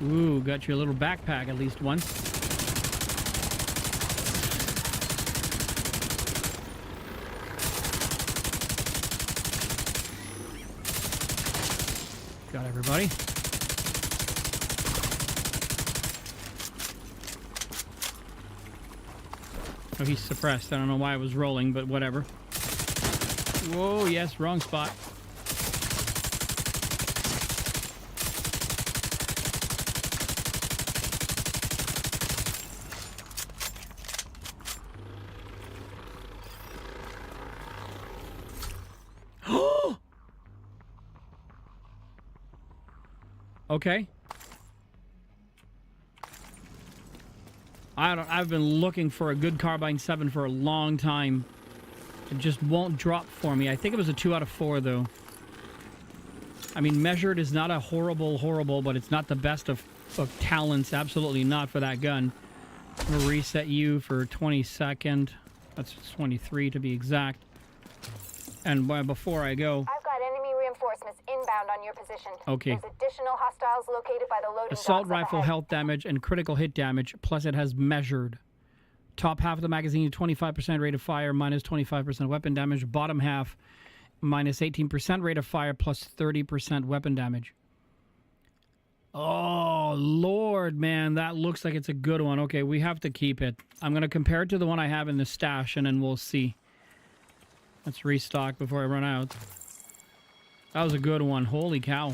Ooh, got your little backpack at least once. Got everybody. Oh, he's suppressed. I don't know why I was rolling, but whatever. Whoa, yes, wrong spot. Okay. I've been looking for a good carbine 7 for a long time. It just won't drop for me. I think it was a 2 out of 4 though. I mean, measured is not a horrible, but it's not the best of talents. Absolutely not for that gun. I'm gonna reset you for 22nd. That's 23 to be exact. And before I go, I've got enemy reinforcements inbound on your position. Okay. There's additional hostiles located by the loading assault docks up rifle ahead. health damage and critical hit damage, plus it has measured. Top half of the magazine, 25% rate of fire, minus 25% weapon damage. Bottom half, minus 18% rate of fire, plus 30% weapon damage. Oh, Lord, man, that looks like it's a good one. Okay, we have to keep it. I'm going to compare it to the one I have in the stash, and then we'll see. Let's restock before I run out. That was a good one. Holy cow.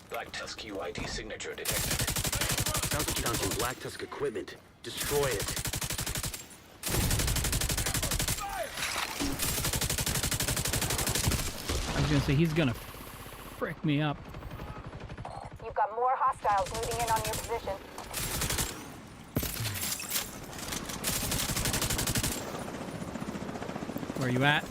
Black Tusk UID signature detected. Sounds like you found some Black Tusk equipment. Destroy it. I was going to say, he's going to frick me up. You've got more hostiles moving in on your position. Where are you at?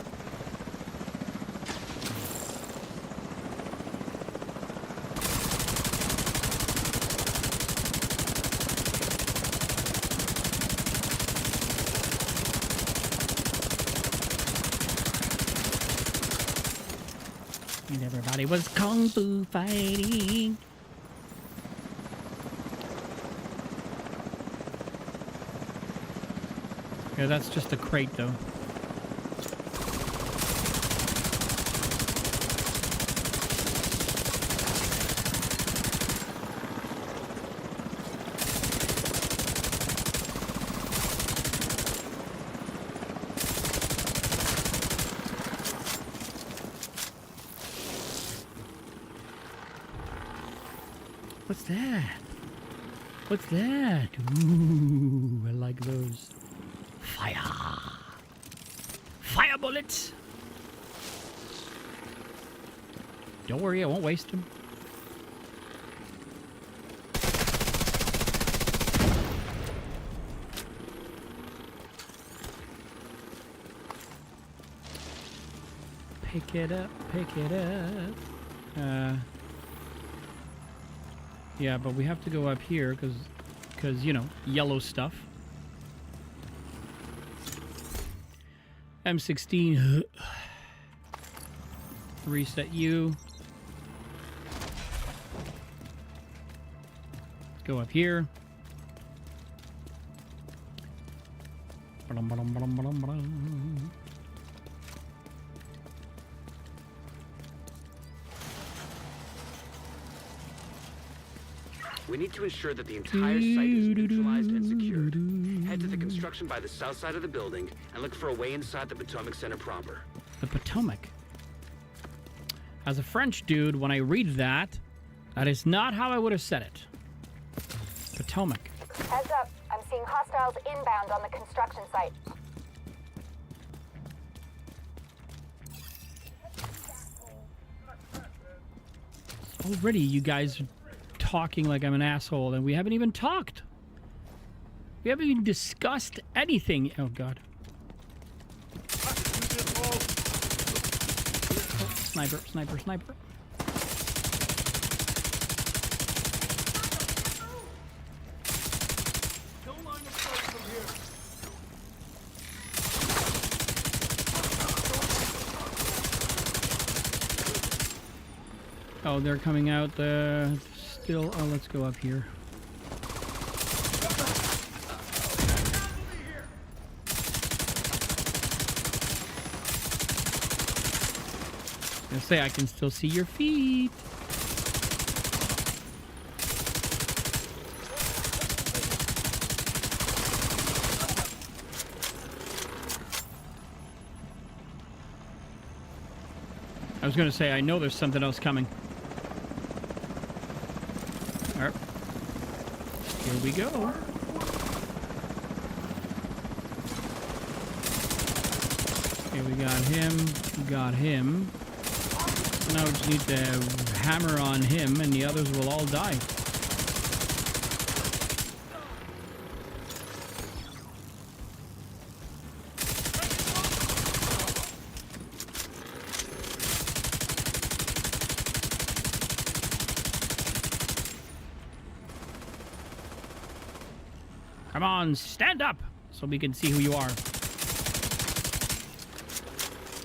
And everybody was kung fu fighting. Yeah, that's just a crate, though. What's that? What's that? Ooh, I like those. Fire! Fire bullets! Don't worry, I won't waste them. Pick it up, pick it up. Yeah, but we have to go up here because you know, yellow stuff. M16. Reset you. Let's go up here. We need to ensure that the entire site is neutralized and secured. Head to the construction by the south side of the building and look for a way inside the Potomac Center proper. The Potomac. As a French dude, when I read that, that is not how I would have said it. Potomac. Heads up, I'm seeing hostiles inbound on the construction site. Already, you guys are talking like I'm an asshole, and we haven't even talked. We haven't even discussed anything. Oh, God. Sniper, sniper, sniper. Oh, they're coming out still. Oh, let's go up here. I say I can still see your feet. I was going to say, I know there's something else coming. All right. Here we go. Okay, we got him. We got him. Now we just need to hammer on him, and the others will all die. Come on, stand up so we can see who you are.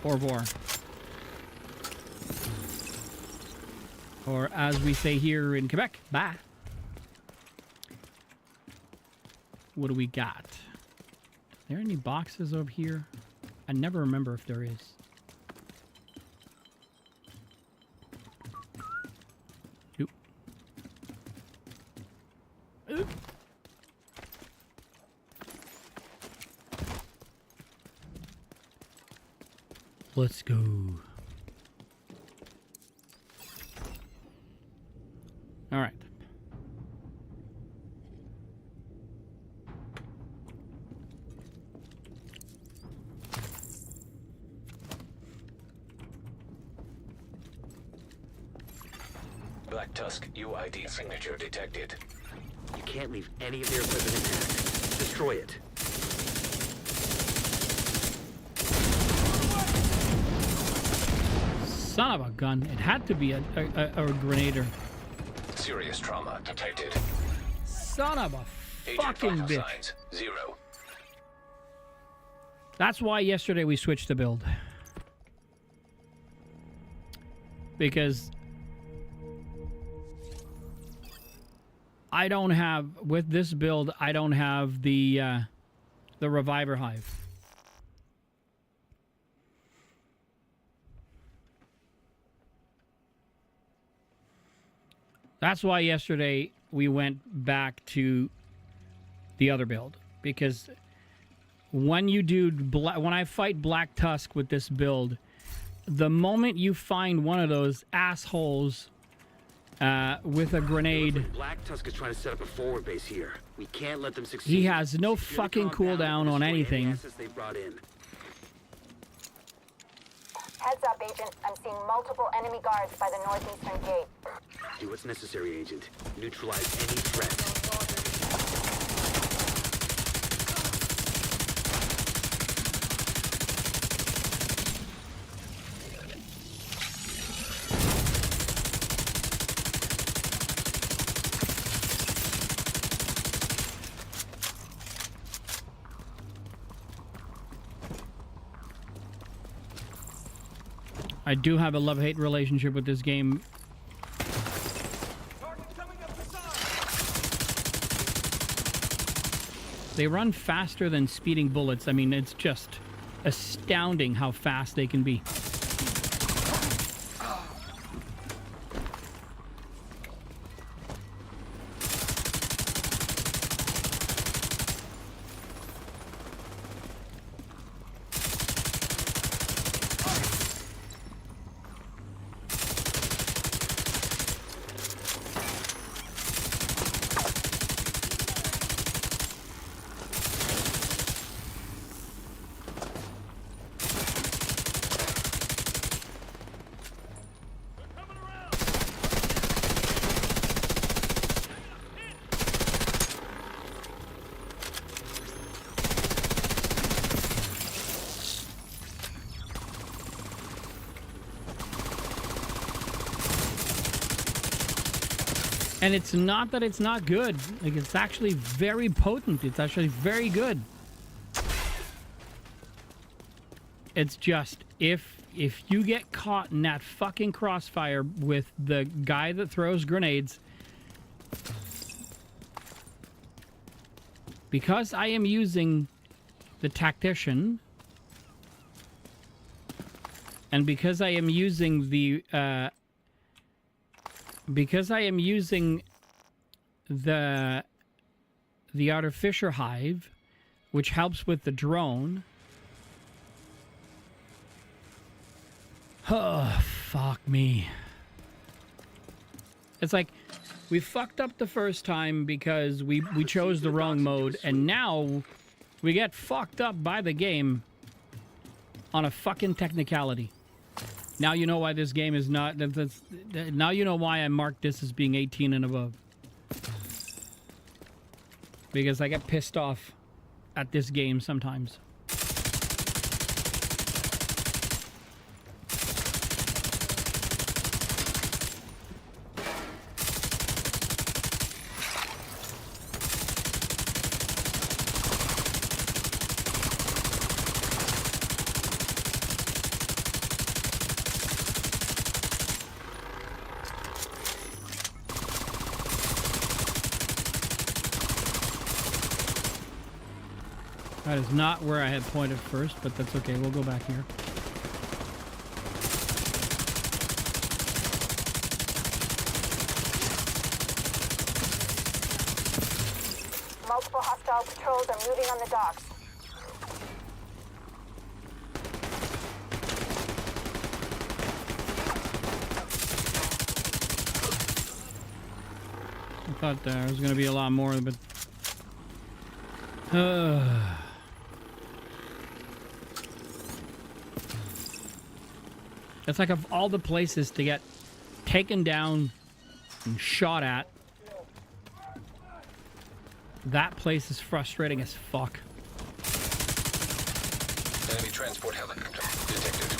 Au revoir. Or as we say here in Quebec, bye. What do we got? Are there any boxes over here? I never remember if there is. Oop. Oop. Let's go. All right. Black Tusk UID signature detected. You can't leave any of their equipment intact. Destroy it. Son of a gun. It had to be a grenader. Serious trauma detected. Son of a Agent fucking vital bitch. signs 0. That's why yesterday we switched the build. Because I don't have, with this build, I don't have the Reviver Hive. That's why yesterday we went back to the other build, because when you do when I fight Black Tusk with this build, the moment you find one of those assholes with a grenade, Black Tusk is trying to set up a forward base here. We can't let them succeed. he has no Secure the fucking compound cooldown and on destroy any anything. assets they brought in. Heads up, Agent. I'm seeing multiple enemy guards by the northeastern gate. Do what's necessary, Agent. Neutralize any threat. I do have a love-hate relationship with this game. They run faster than speeding bullets. I mean, it's just astounding how fast they can be. And it's not that it's not good. Like, it's actually very potent. It's actually very good. It's just, if you get caught in that fucking crossfire with the guy that throws grenades, because I am using the tactician, and because I am using the artificer hive, which helps with the drone. Oh, fuck me. It's like, we fucked up the first time because we chose the wrong mode, and now we get fucked up by the game on a fucking technicality. Now you know why this game is not... now you know why I marked this as being 18 and above. Because I get pissed off at this game sometimes. That is not where I had pointed first, but that's okay. We'll go back here. Multiple hostile patrols are moving on the docks. I thought there was going to be a lot more, but... It's like, of all the places to get taken down and shot at, that place is frustrating as fuck. Enemy transport helicopter detected.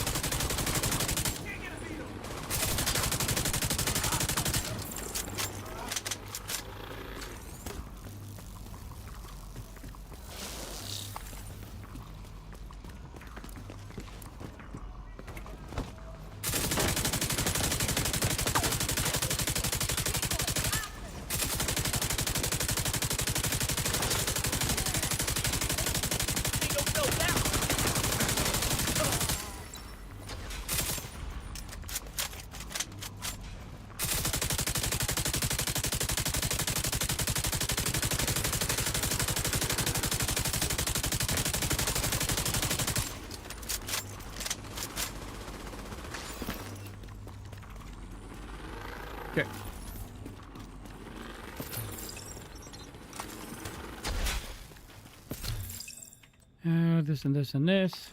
Okay. This and this and this.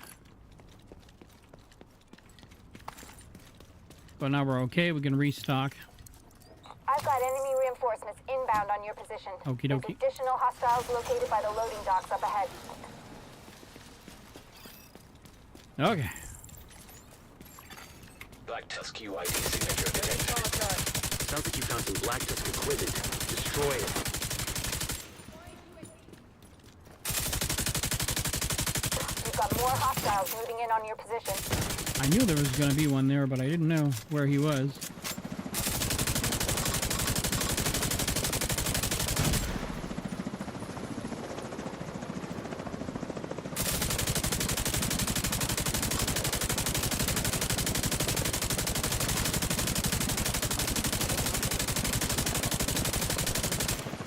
But now we're okay. We can restock. I've got enemy reinforcements inbound on your position. Okie dokie. There's additional hostiles located by the loading docks up ahead. Okay. Black Tusk UID signature detected. Sounds like you found some Black Tusk equipment. Destroy it. You've got more hostiles moving in on your position. I knew there was going to be one there, but I didn't know where he was.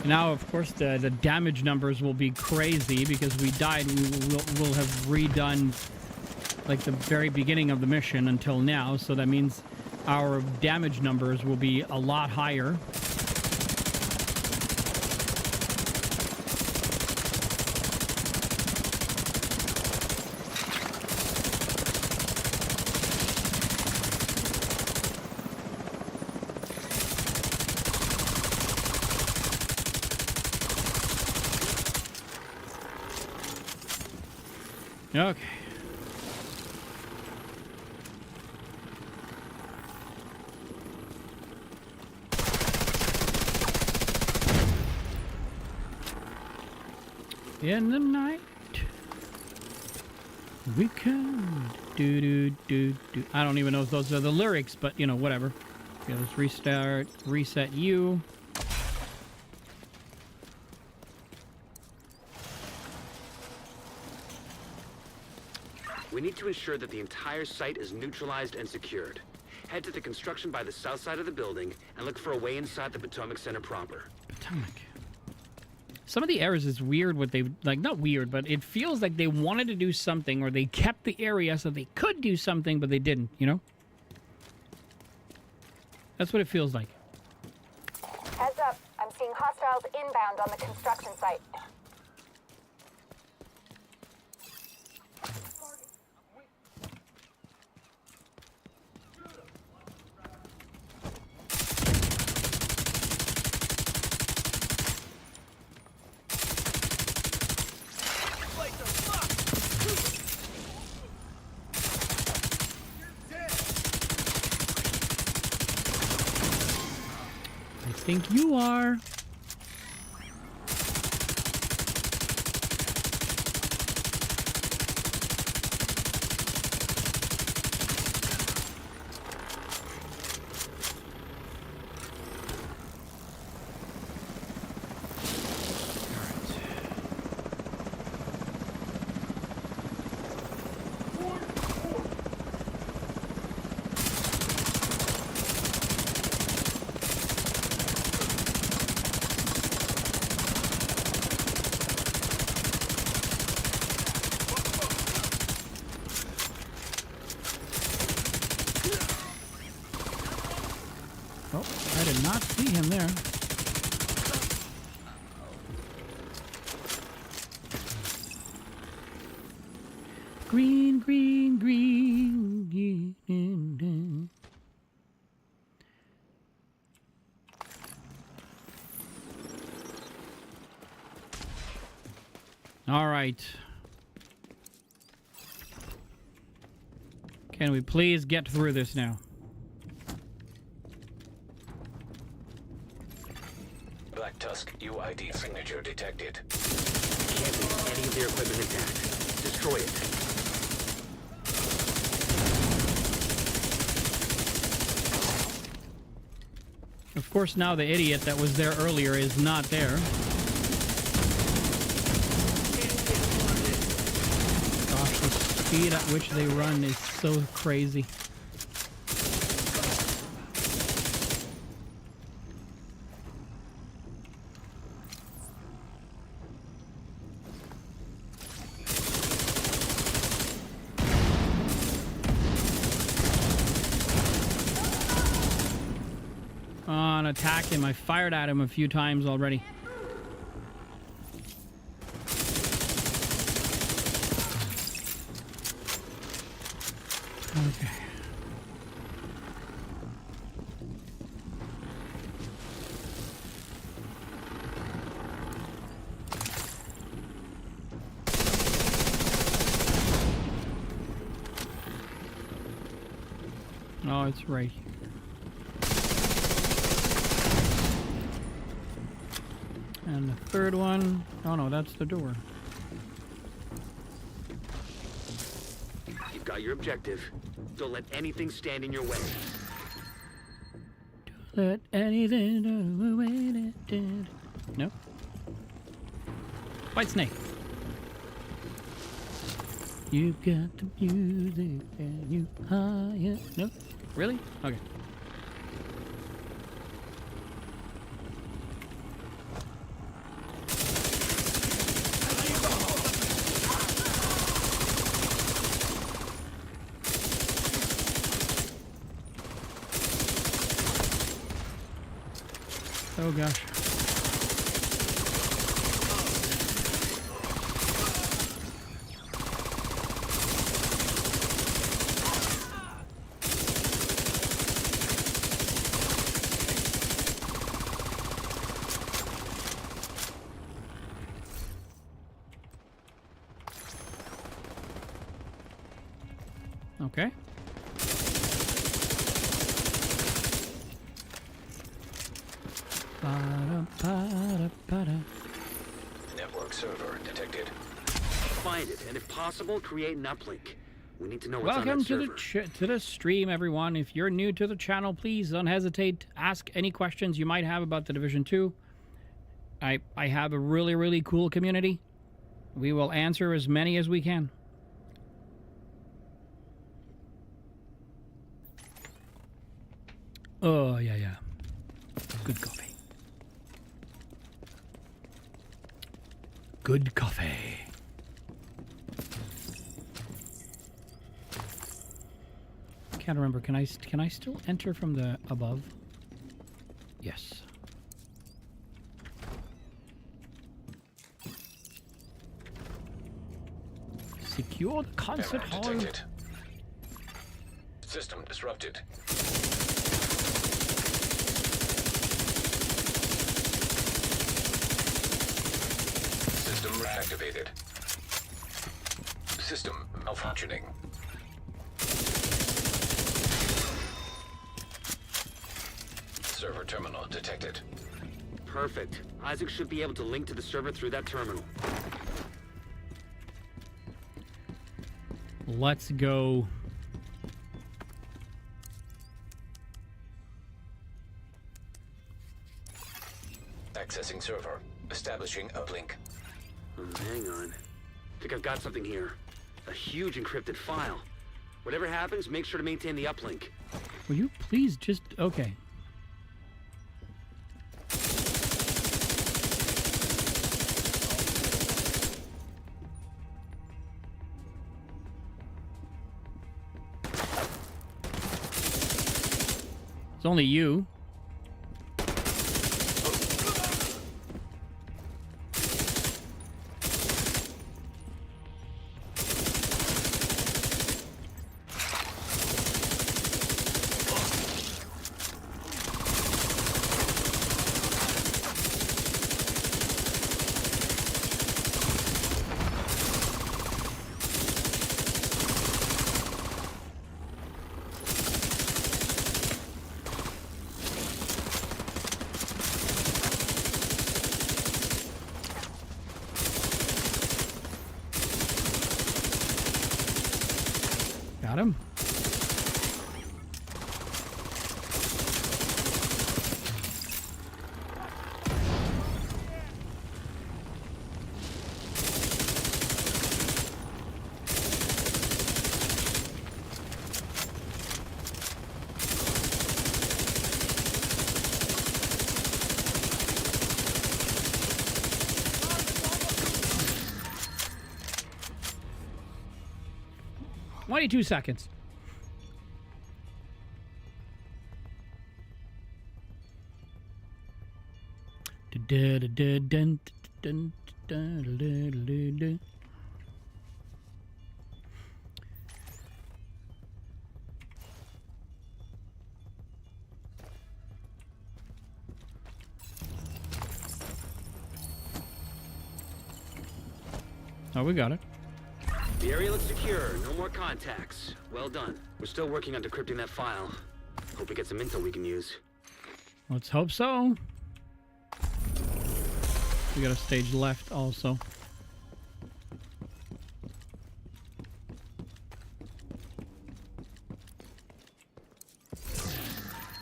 Now, of course, the damage numbers will be crazy because we died. We'll have redone like the very beginning of the mission until now, so that means our damage numbers will be a lot higher. Okay. In the night, we could do. I don't even know if those are the lyrics, but you know, whatever. Okay, let's restart, reset you. We need to ensure that the entire site is neutralized and secured. Head to the construction by the south side of the building and look for a way inside the Potomac Center proper. Potomac. Some of the errors is weird what they, like, not weird, but it feels like they wanted to do something or they kept the area so they could do something, but they didn't, you know? That's what it feels like. Heads up. I'm seeing hostiles inbound on the construction site. I think you are. Oh, I did not see him there. Green, green, green. All right. Can we please get through this now? Black Tusk UID signature detected. Can't leave any of their equipment intact. Destroy it. Of course, now the idiot that was there earlier is not there. Gosh, the speed at which they run is so crazy. On attack him. I fired at him a few times already. Okay. Oh, it's right here. And the third one, oh no, that's the door. You've got your objective. Don't let anything stand in your way. Let anything Nope. White Snake. You got the music and you higher. Nope. Really? Okay. Oh gosh. Okay. Network server detected. Find it, and if possible, create an uplink. We need to know what's on Welcome that to server. to the stream, everyone. If you're new to the channel, please don't hesitate. Ask any questions you might have about the Division 2. I have a really, really cool community. We will answer as many as we can. Oh, yeah, yeah. Good coffee. Good coffee. Can't remember. Can I still enter from the above? Yes. Secure the concert Error hall. detected. System disrupted. System reactivated. System malfunctioning. Server terminal detected. Perfect. Isaac should be able to link to the server through that terminal. Let's go. Accessing server. Establishing uplink. Hang on. Think I've got something here. A huge encrypted file. Whatever happens, make sure to maintain the uplink. Will you please just... Okay. It's only you. Got him. Twenty-two seconds. Oh, we got it. The area looks secure. No more contacts. Well done. We're still working on decrypting that file. Hope we get some info we can use. Let's hope so. We got a stage left also.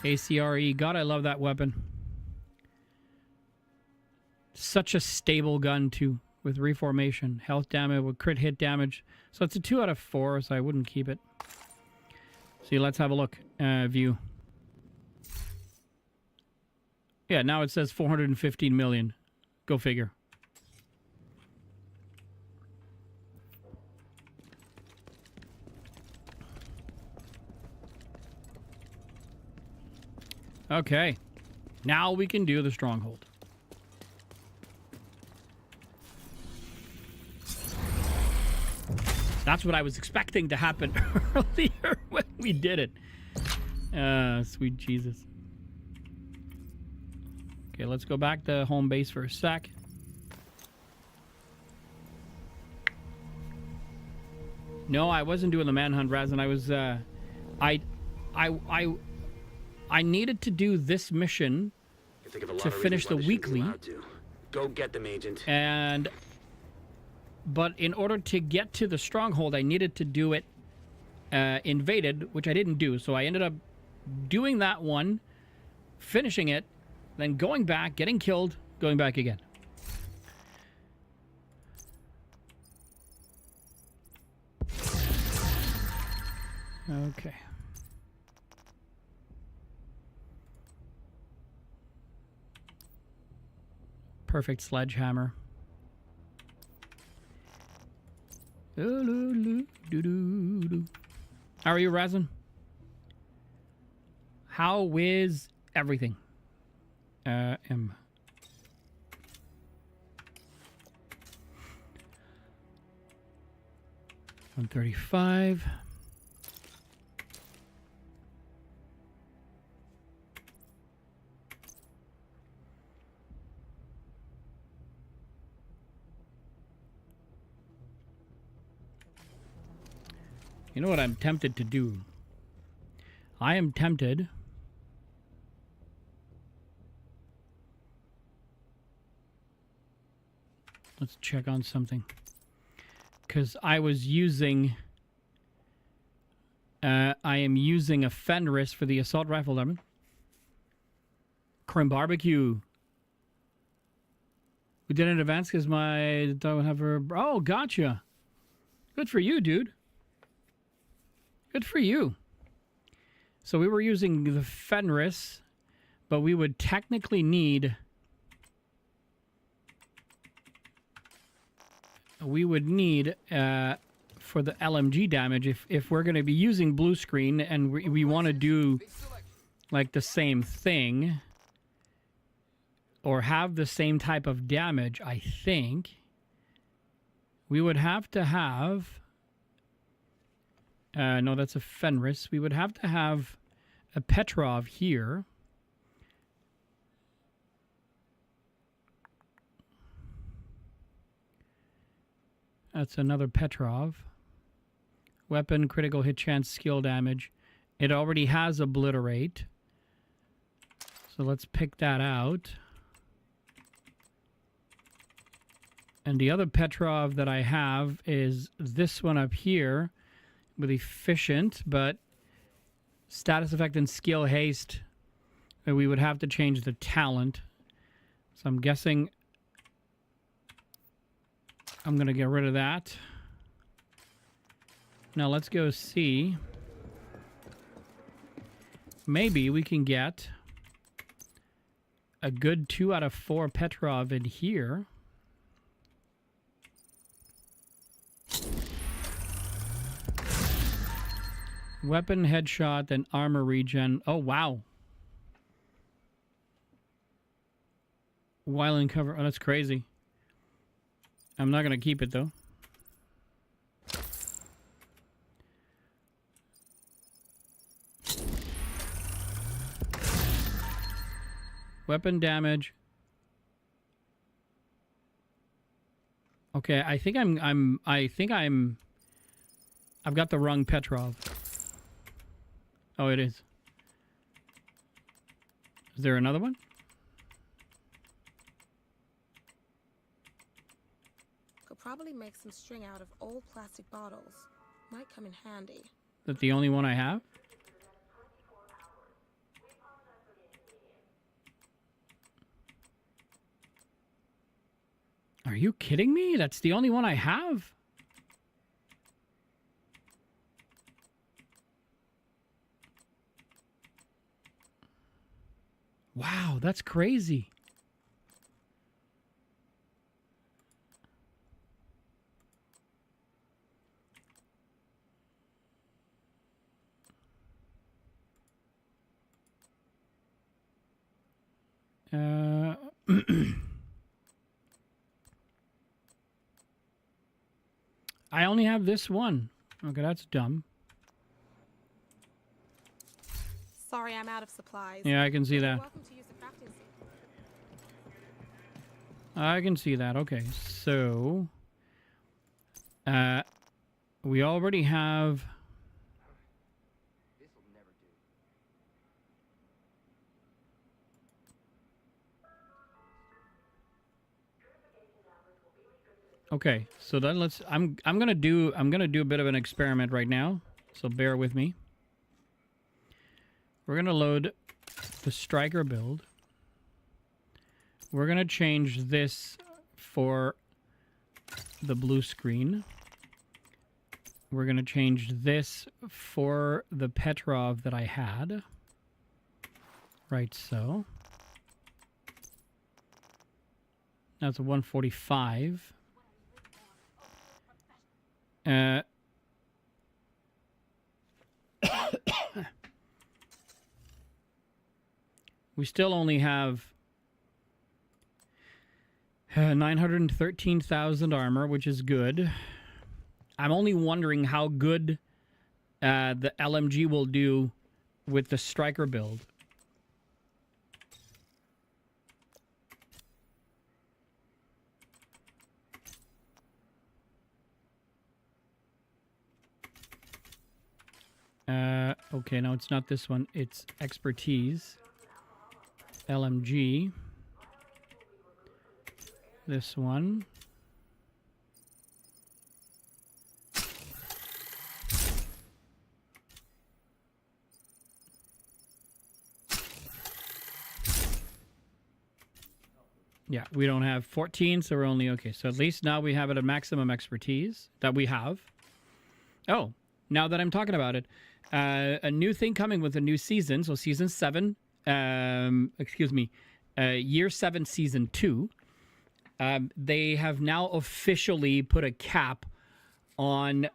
ACRE. God, I love that weapon. Such a stable gun, too, with reformation. Health damage, with crit hit damage. So it's a 2 out of 4, so I wouldn't keep it. See, let's have a look. View. Yeah, now it says 415 million. Go figure. Okay. Now we can do the stronghold. That's what I was expecting to happen earlier when we did it. Sweet Jesus. Okay, let's go back to home base for a sec. No, I wasn't doing the manhunt, Razan. I was, I needed to do this mission Can think of a lot to of finish reasons why the they shouldn't be weekly. allowed to. Go get them, Agent. And But in order to get to the stronghold, I needed to do it invaded, which I didn't do. So I ended up doing that one, finishing it, then going back, getting killed, going back again. Okay. Perfect sledgehammer. How are you, Razin? How is everything? M. 135. You know what I'm tempted to do? I am tempted let's check on something. Because I was using I am using a Fenris for the assault rifle, Lemon. Crim barbecue. We did it in advance because my don't have her. Oh, gotcha. Good for you, dude. Good for you. So we were using the Fenris, but we would technically need. We would need for the LMG damage if we're going to be using blue screen and we want to do like the same thing or have the same type of damage. I think we would have to have no, that's a Fenris. We would have to have a Petrov here. That's another Petrov. Weapon, critical hit chance, skill damage. It already has obliterate. So let's pick that out. And the other Petrov that I have is this one up here with efficient, but status effect and skill haste. We would have to change the talent. So I'm guessing I'm going to get rid of that. Now let's go see. Maybe we can get a good 2 out of 4 Petrov in here. Weapon, headshot, and armor regen. Oh, wow. While in cover. Oh, that's crazy. I'm not going to keep it, though. Weapon damage. Okay, I think I've got the wrong Petrov. Oh, it is. Is there another one? Could probably make some string out of old plastic bottles. Might come in handy. Is that the only one I have? Are you kidding me? That's the only one I have? Wow, that's crazy. I only have this one. Okay, that's dumb. Sorry, I'm out of supplies. Yeah, I can see that. You're welcome to use the crafting suit. I can see that. Okay, so we already have. Okay, so then let's. I'm gonna do a bit of an experiment right now. So bear with me. We're gonna load the striker build. We're gonna change this for the blue screen. We're gonna change this for the Petrov that I had. Right, so. That's a 145. We still only have 913,000 armor, which is good. I'm only wondering how good the LMG will do with the striker build. Okay, no, it's not this one. It's expertise. LMG. This one. Yeah, we don't have 14, so we're only okay. So at least now we have it at maximum expertise that we have. Oh, now that I'm talking about it, a new thing coming with a new season. So season 7, year 7, season 2. They have now officially put a cap on.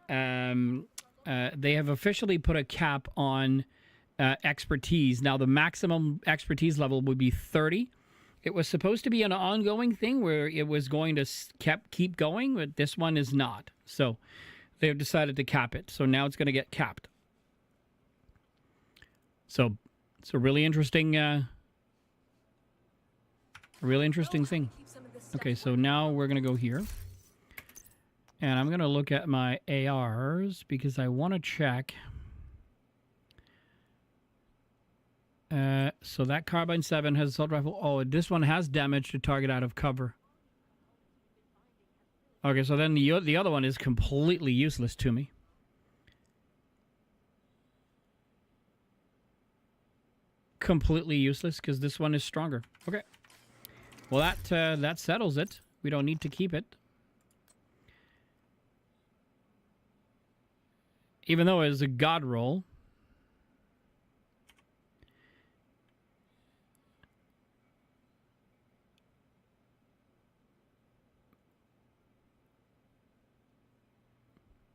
Expertise. Now the maximum expertise level would be 30. It was supposed to be an ongoing thing where it was going to keep going, but this one is not. So they've decided to cap it. So now it's going to get capped. So it's a really interesting thing. Okay, so now we're going to go here. And I'm going to look at my ARs because I want to check. So that carbine 7 has assault rifle. Oh, this one has damage to target out of cover. Okay, so then the other one is completely useless to me. Completely useless because this one is stronger. Okay. Well, that settles it. We don't need to keep it. Even though it is a god roll.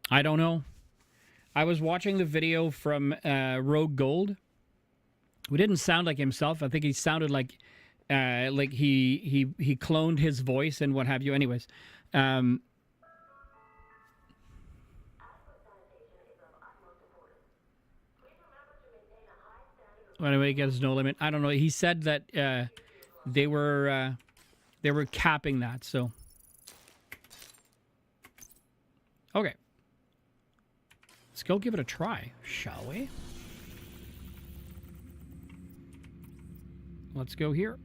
I don't know. I was watching the video from Rogue Gold, who didn't sound like himself. I think he sounded like he cloned his voice and what have you. Anyways, anyway, he gets no limit. I don't know. He said that they were capping that. So okay. Let's go give it a try, shall we? Let's go here.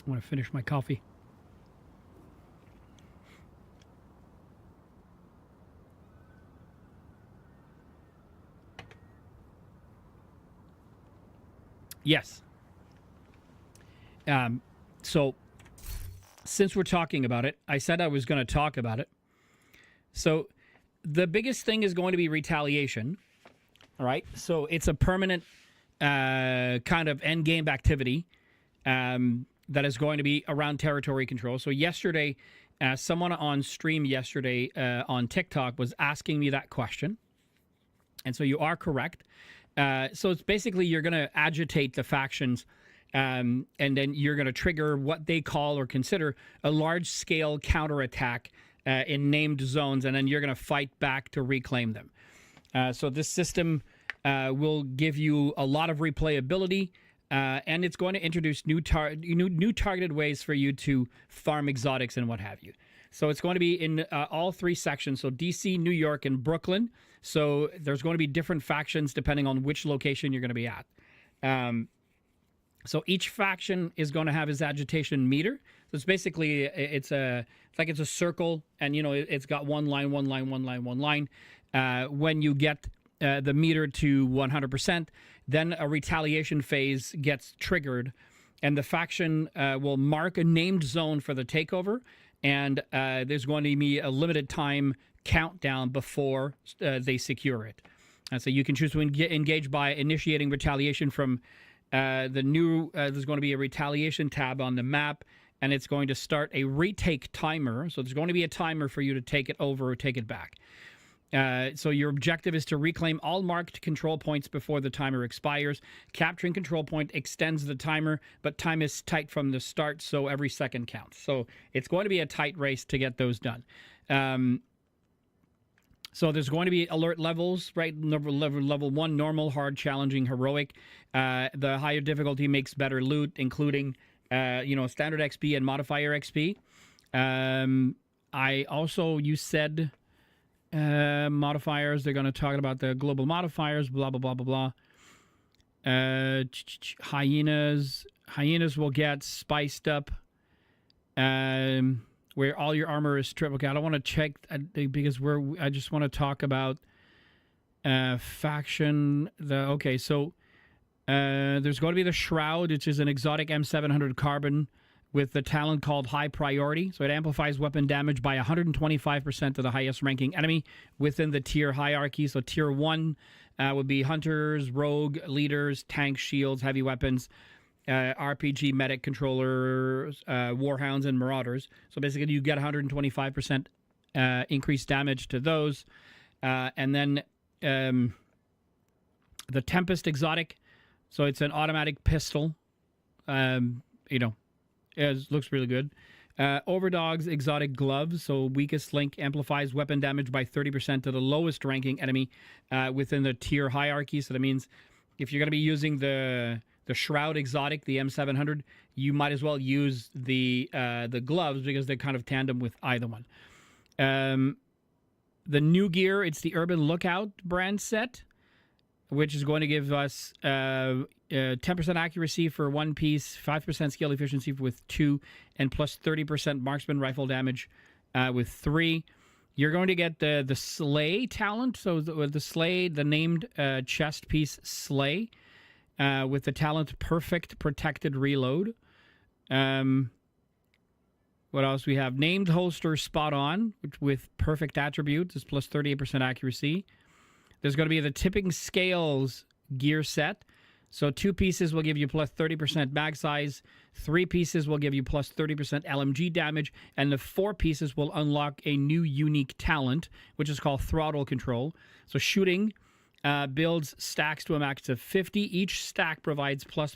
I want to finish my coffee. Yes. So, since we're talking about it, I said I was going to talk about it. So, the biggest thing is going to be retaliation. All right. So, it's a permanent kind of end game activity that is going to be around territory control. So, yesterday, someone on stream yesterday on TikTok was asking me that question. And so, you are correct. So it's basically you're going to agitate the factions and then you're going to trigger what they call or consider a large-scale counterattack in named zones, and then you're going to fight back to reclaim them. So this system will give you a lot of replayability. and it's going to introduce new targeted ways for you to farm exotics and what have you. So it's going to be in all three sections. So DC, New York, and Brooklyn. So there's going to be different factions depending on which location you're going to be at. So each faction is going to have its agitation meter. So it's basically it's like it's a circle, and it's got one line. When you get the meter to 100%, then a retaliation phase gets triggered, and the faction will mark a named zone for the takeover, and there's going to be a limited time countdown before they secure it. So you can choose to engage by initiating retaliation from the new. There's going to be a retaliation tab on the map, and it's going to start a retake timer. So there's going to be a timer for you to take it over or take it back. So your objective is to reclaim all marked control points before the timer expires. Capturing control point extends the timer, but time is tight from the start, so every second counts. So it's going to be a tight race to get those done. So there's going to be alert levels, right? Level 1, normal, hard, challenging, heroic. The higher difficulty makes better loot, including, standard XP and modifier XP. You said modifiers. They're going to talk about the global modifiers, blah, blah, blah, blah, blah. Hyenas will get spiced up. Where all your armor is triple. Okay, I don't want to check because I just want to talk about faction. So there's going to be the Shroud, which is an exotic M700 carbon with the talent called High Priority. So it amplifies weapon damage by 125% to the highest ranking enemy within the tier hierarchy. So tier 1 would be hunters, rogue, leaders, tanks, shields, heavy weapons, RPG, medic, controllers, warhounds, and marauders. So basically you get 125% increased damage to those. And then the Tempest exotic. So it's an automatic pistol. It looks really good. Overdog's exotic gloves. So weakest link amplifies weapon damage by 30% to the lowest ranking enemy within the tier hierarchy. So that means if you're going to be using the Shroud exotic, the M700, you might as well use the gloves because they're kind of tandem with either one. The new gear, it's the Urban Lookout brand set, which is going to give us 10% accuracy for 1 piece, 5% skill efficiency with 2, and plus 30% marksman rifle damage with 3. You're going to get the Slay talent. So the Slay, the named chest piece Slay, with the talent Perfect Protected Reload. What else? We have named holster Spot On with perfect attributes, is plus 38% accuracy. There's going to be the Tipping Scales gear set. So 2 pieces will give you plus 30% mag size, 3 pieces will give you plus 30% LMG damage, and the 4 pieces will unlock a new unique talent, which is called Throttle Control. So shooting builds stacks to a max of 50. Each stack provides plus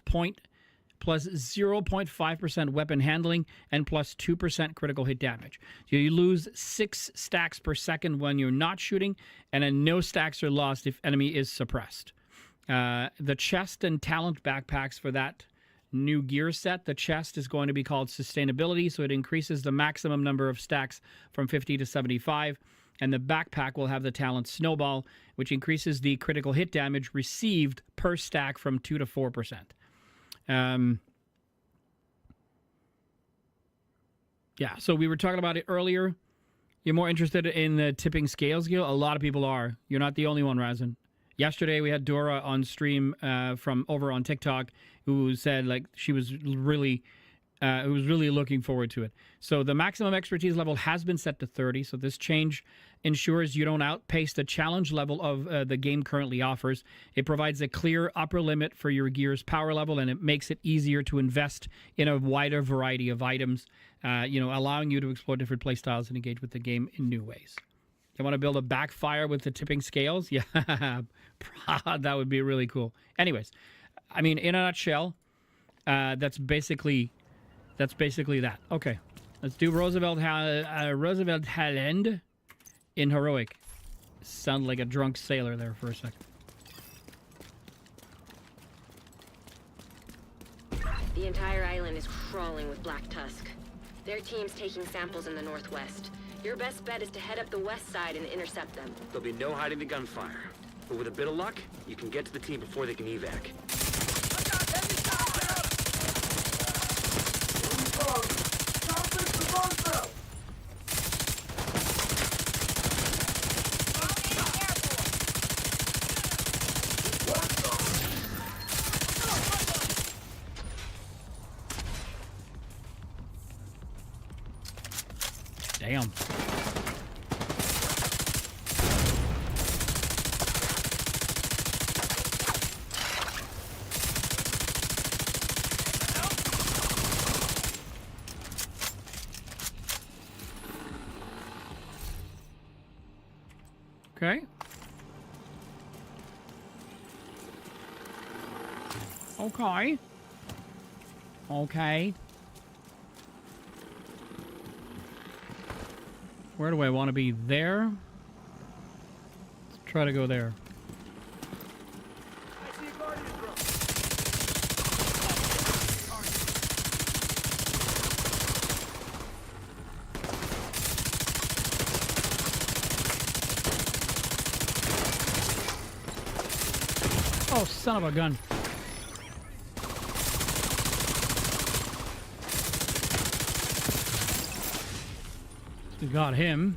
0.5% weapon handling and plus 2% critical hit damage. So you lose 6 stacks per second when you're not shooting, and then no stacks are lost if enemy is suppressed. The chest and talent backpacks for that new gear set. The chest is going to be called Sustainability, so it increases the maximum number of stacks from 50 to 75. And the backpack will have the talent Snowball, which increases the critical hit damage received per stack from 2 to 4%. So we were talking about it earlier. You're more interested in the Tipping Scales gear? A lot of people are. You're not the only one, Razin. Yesterday we had Dora on stream from over on TikTok who said she was really looking forward to it. So the maximum expertise level has been set to 30. So this change ensures you don't outpace the challenge level of the game currently offers. It provides a clear upper limit for your gear's power level, and it makes it easier to invest in a wider variety of items, allowing you to explore different playstyles and engage with the game in new ways. You want to build a backfire with the Tipping Scales? Yeah, that would be really cool. Anyways, I mean, in a nutshell, that's basically that. Okay, let's do Roosevelt Highland in heroic. Sound like a drunk sailor there for a second. The entire island is crawling with Black Tusk. Their team's taking samples in the northwest. Your best bet is to head up the west side and intercept them. There'll be no hiding the gunfire. But with a bit of luck, you can get to the team before they can evac. Damn. Okay. Okay. Okay. Where do I want to be? There? Let's try to go there. Oh, son of a gun. We got him.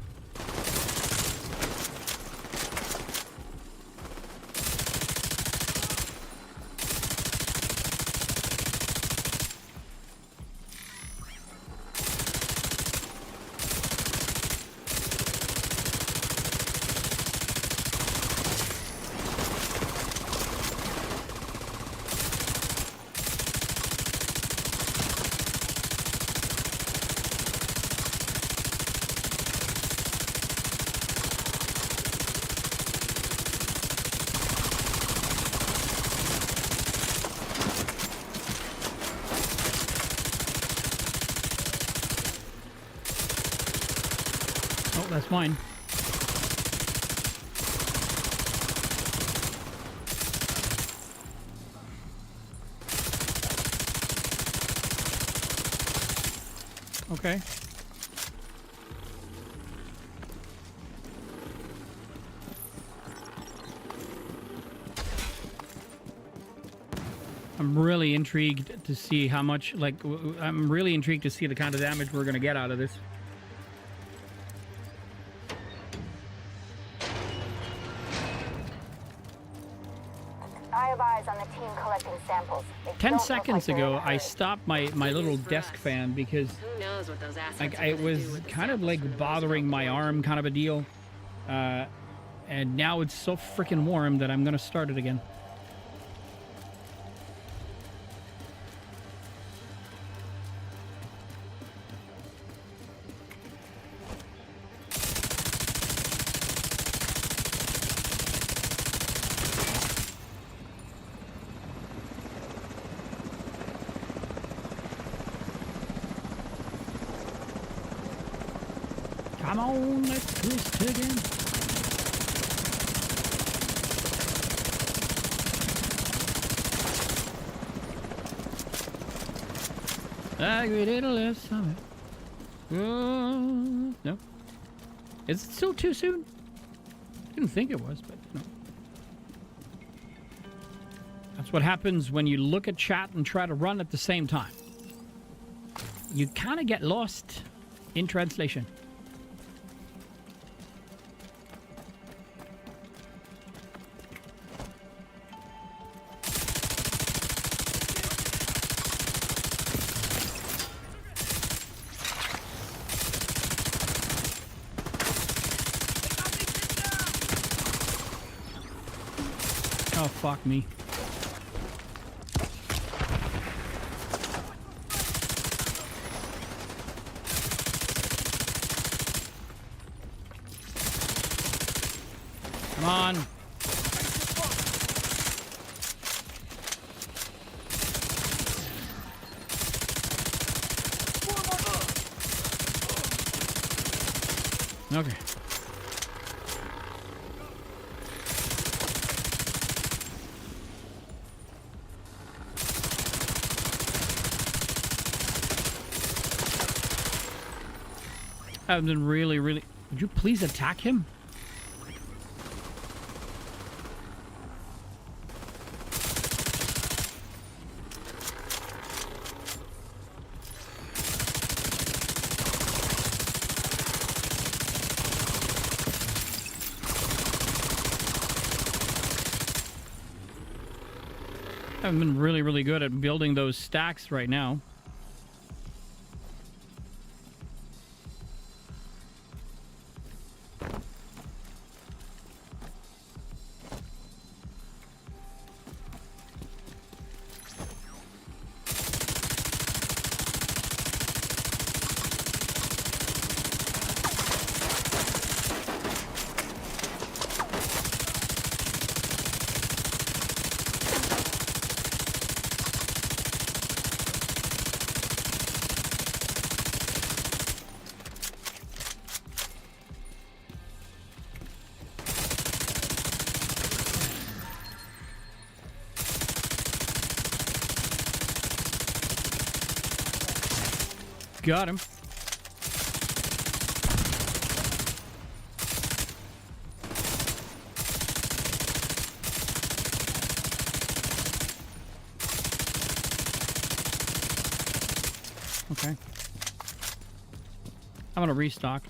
Oh, that's mine. Okay. I'm really intrigued to see how much, like, I'm really intrigued to see the kind of damage we're going to get out of this. I have eyes on the team collecting samples. They 10 don't look seconds like they're in ago, a I hurry. stopped my little desk fan because Who knows what those assets like are it gonna was do with the kind of samples like from the bothering my Roosevelt arm, kind of a deal. And now it's so freaking warm that I'm gonna start it again. Come on, let's twist it again. I greeted a left summit. No. Is it still too soon? Didn't think it was, but no. That's what happens when you look at chat and try to run at the same time. You kind of get lost in translation. Oh, fuck me. Come on. Okay. I've been really, really... Would you please attack him? I've been really, really good at building those stacks right now. Got him. Okay. I'm gonna restock.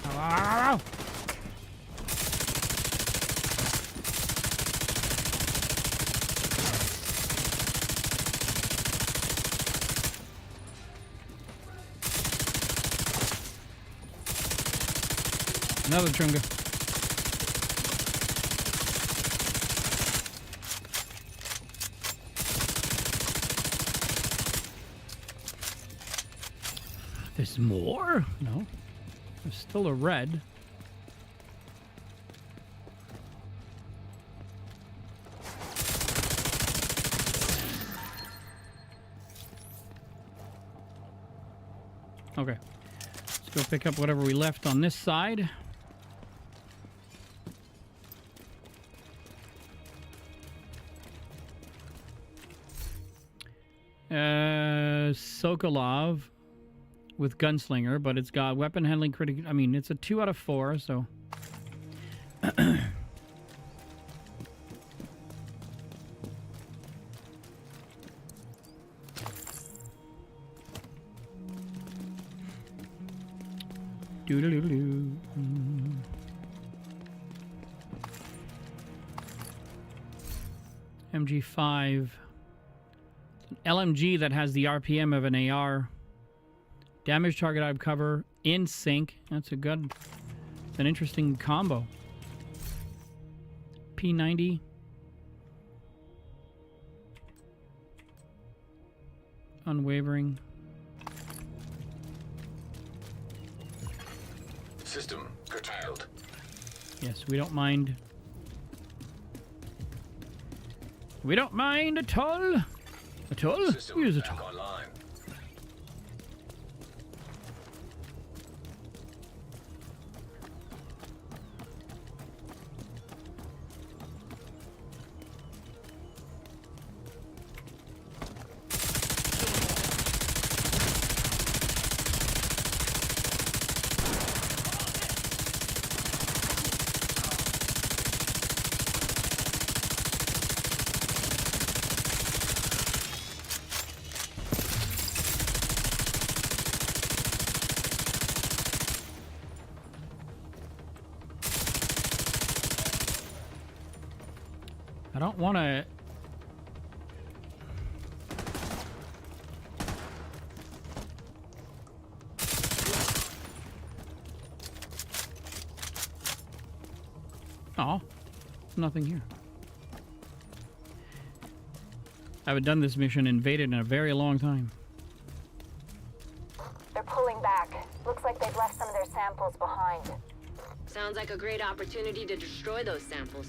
Ow! Another Chunga. There's more? No. There's still a red. Okay. Let's go pick up whatever we left on this side. Sokolov with Gunslinger, but it's got weapon handling critical. I mean, it's a 2 out of 4, so. Doo-doo-doo-doo. MG5. LMG that has the RPM of an AR. Damage target out of cover in sync. That's a good, it's an interesting combo. P90. Unwavering. System curtailed. Yes, we don't mind. We don't mind at all. At all? System Use it back all. online. I don't want to... Oh, nothing here. I haven't done this mission Invaded in a very long time. They're pulling back. Looks like they've left some of their samples behind. Sounds like a great opportunity to destroy those samples.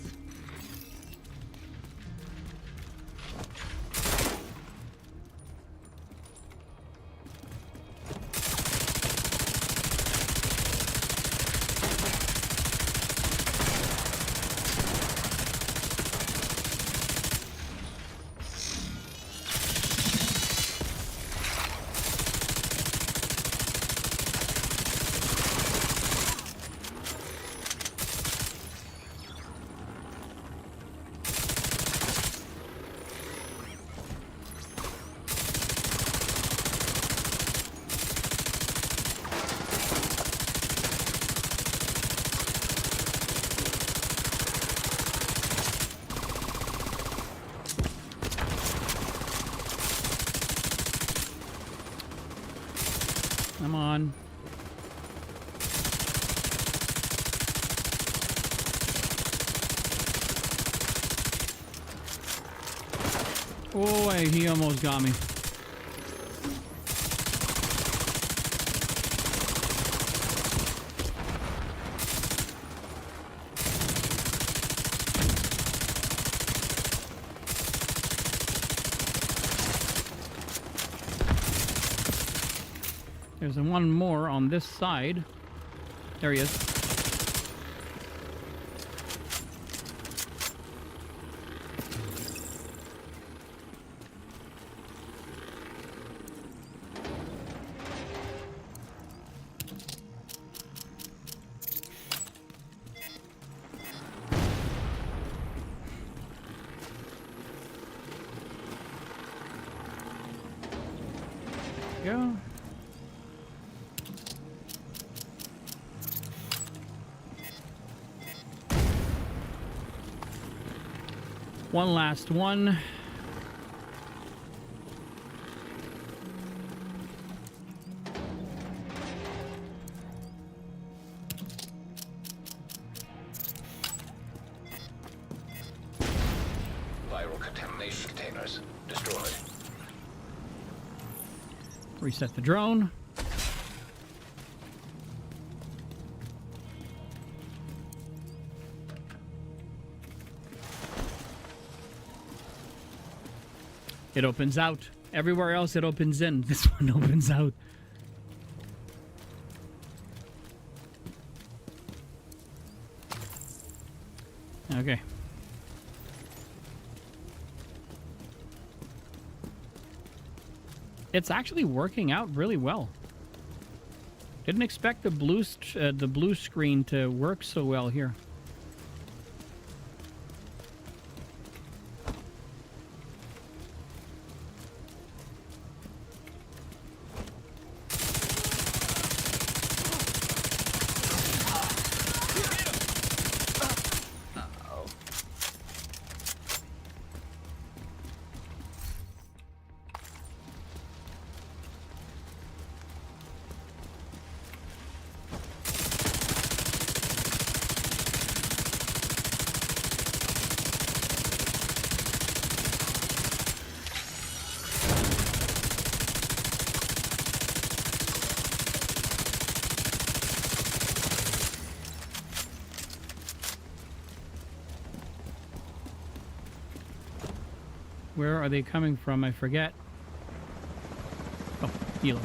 on. Oh, he almost got me. There's one more on this side. There he is. Go. One last one. Viral contamination containers destroyed. Reset the drone. It opens out. Everywhere else it opens in. This one opens out. Okay. It's actually working out really well. Didn't expect the blue screen to work so well here. Where are they coming from? I forget. Oh, Hilo.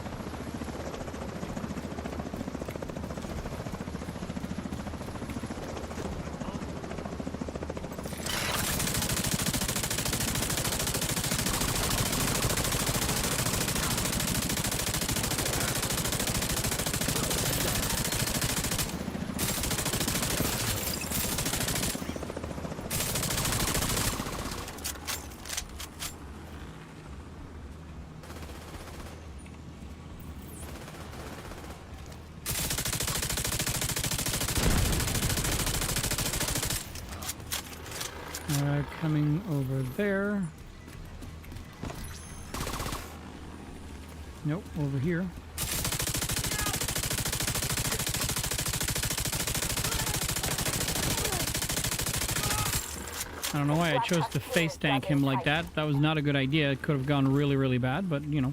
Coming over there. Nope, over here. I don't know why I chose to face tank him like that. That was not a good idea. It could have gone really, really bad, but you know.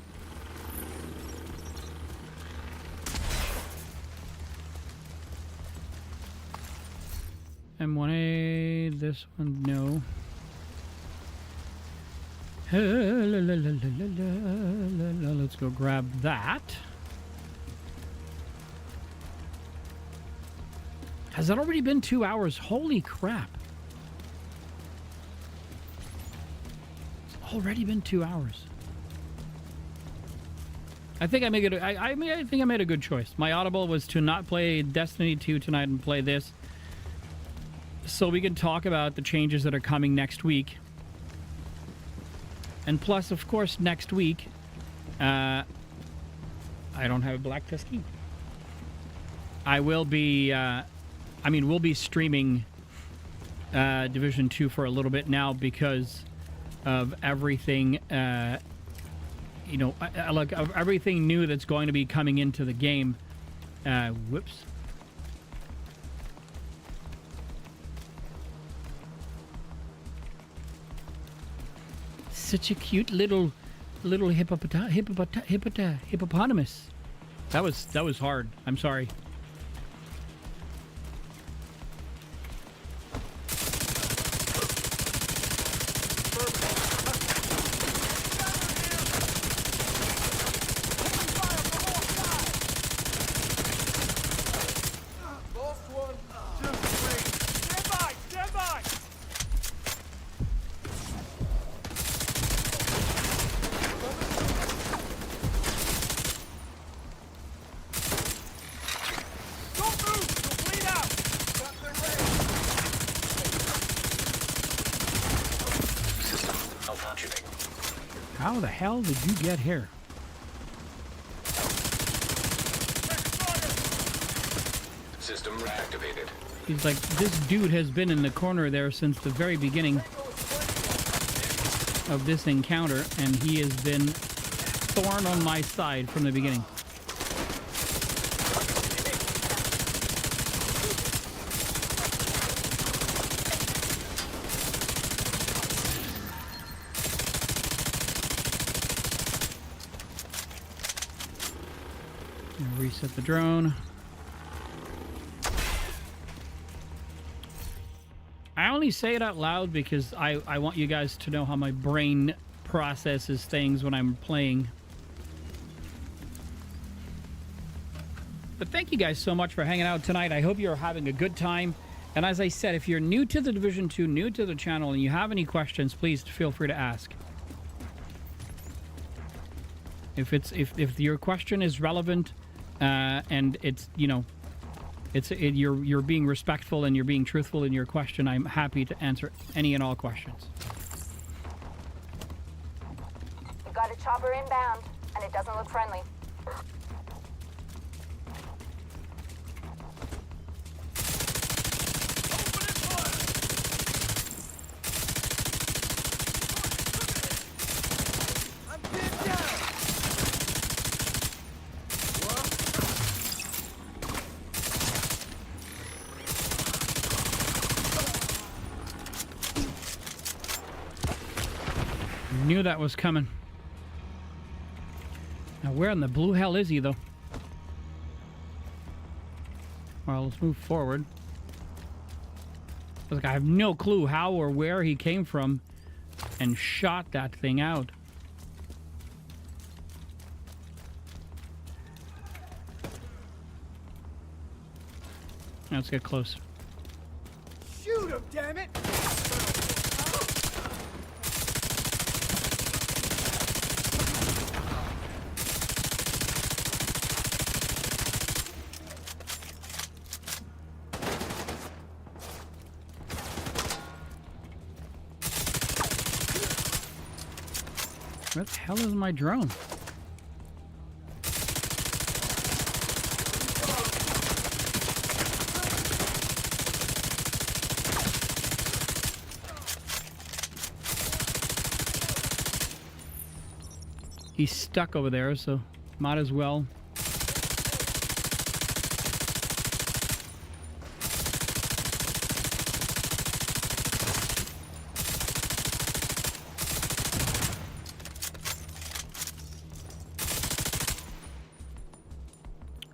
M1A, this one, no. Let's go grab that. Has that already been 2 hours? Holy crap. It's already been 2 hours. I think I made it. I think I made a good choice. My Audible was to not play Destiny 2 tonight and play this, so we can talk about the changes that are coming next week. And plus, of course, next week, I don't have a Black Tusk key. I will be, we'll be streaming Division 2 for a little bit now because of everything you know, like everything new that's going to be coming into the game. Whoops. Such a cute little hippopotamus. That was hard. I'm sorry. How the hell did you get here? System reactivated. He's like, this dude has been in the corner there since the very beginning of this encounter, and he has been thorn on my side from the beginning. Reset the drone. I only say it out loud because I want you guys to know how my brain processes things when I'm playing. But thank you guys so much for hanging out tonight. I hope you're having a good time. And as I said, if you're new to the Division 2, new to the channel, and you have any questions, please feel free to ask. If your question is relevant, and it's, you know, you're being respectful and you're being truthful in your question, I'm happy to answer any and all questions. We got a chopper inbound, and it doesn't look friendly. Knew that was coming. Now where in the blue hell is he though? Well, let's move forward. Like, I have no clue how or where he came from and shot that thing out. Now let's get close. Shoot him, damn it! Where the hell is my drone? He's stuck over there, so might as well.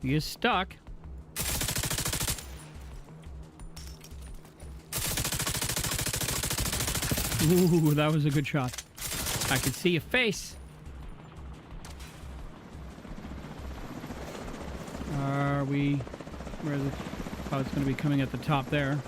He is stuck. Ooh, that was a good shot. I could see a face. Are we... Where is it? Oh, it's going to be coming at the top there.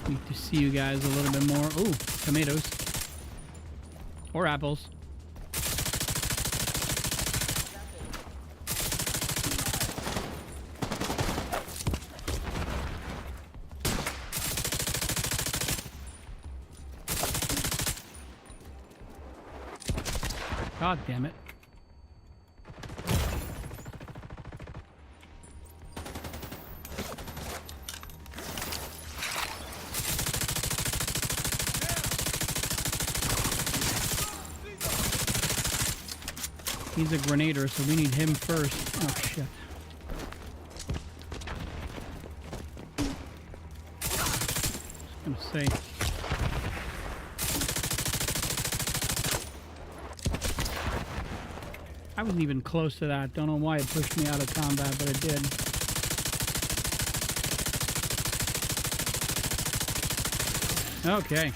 Need to see you guys a little bit more. Ooh, tomatoes. Or apples. God damn it. He's a grenader, so we need him first. Oh, shit. I was gonna say. I wasn't even close to that. Don't know why it pushed me out of combat, but it did. Okay.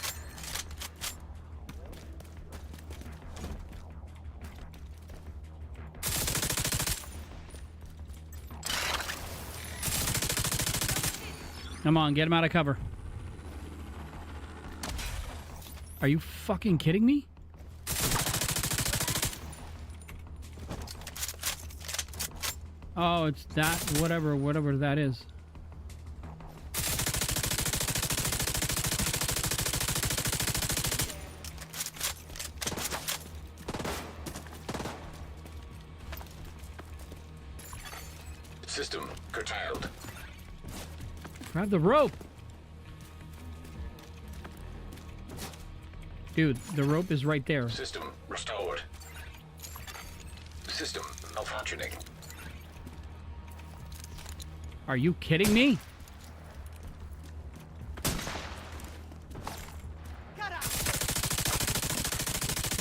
Come on, get him out of cover. Are you fucking kidding me? Oh, it's that, whatever that is. System curtailed. Grab the rope. Dude, the rope is right there. System restored. System malfunctioning. Are you kidding me?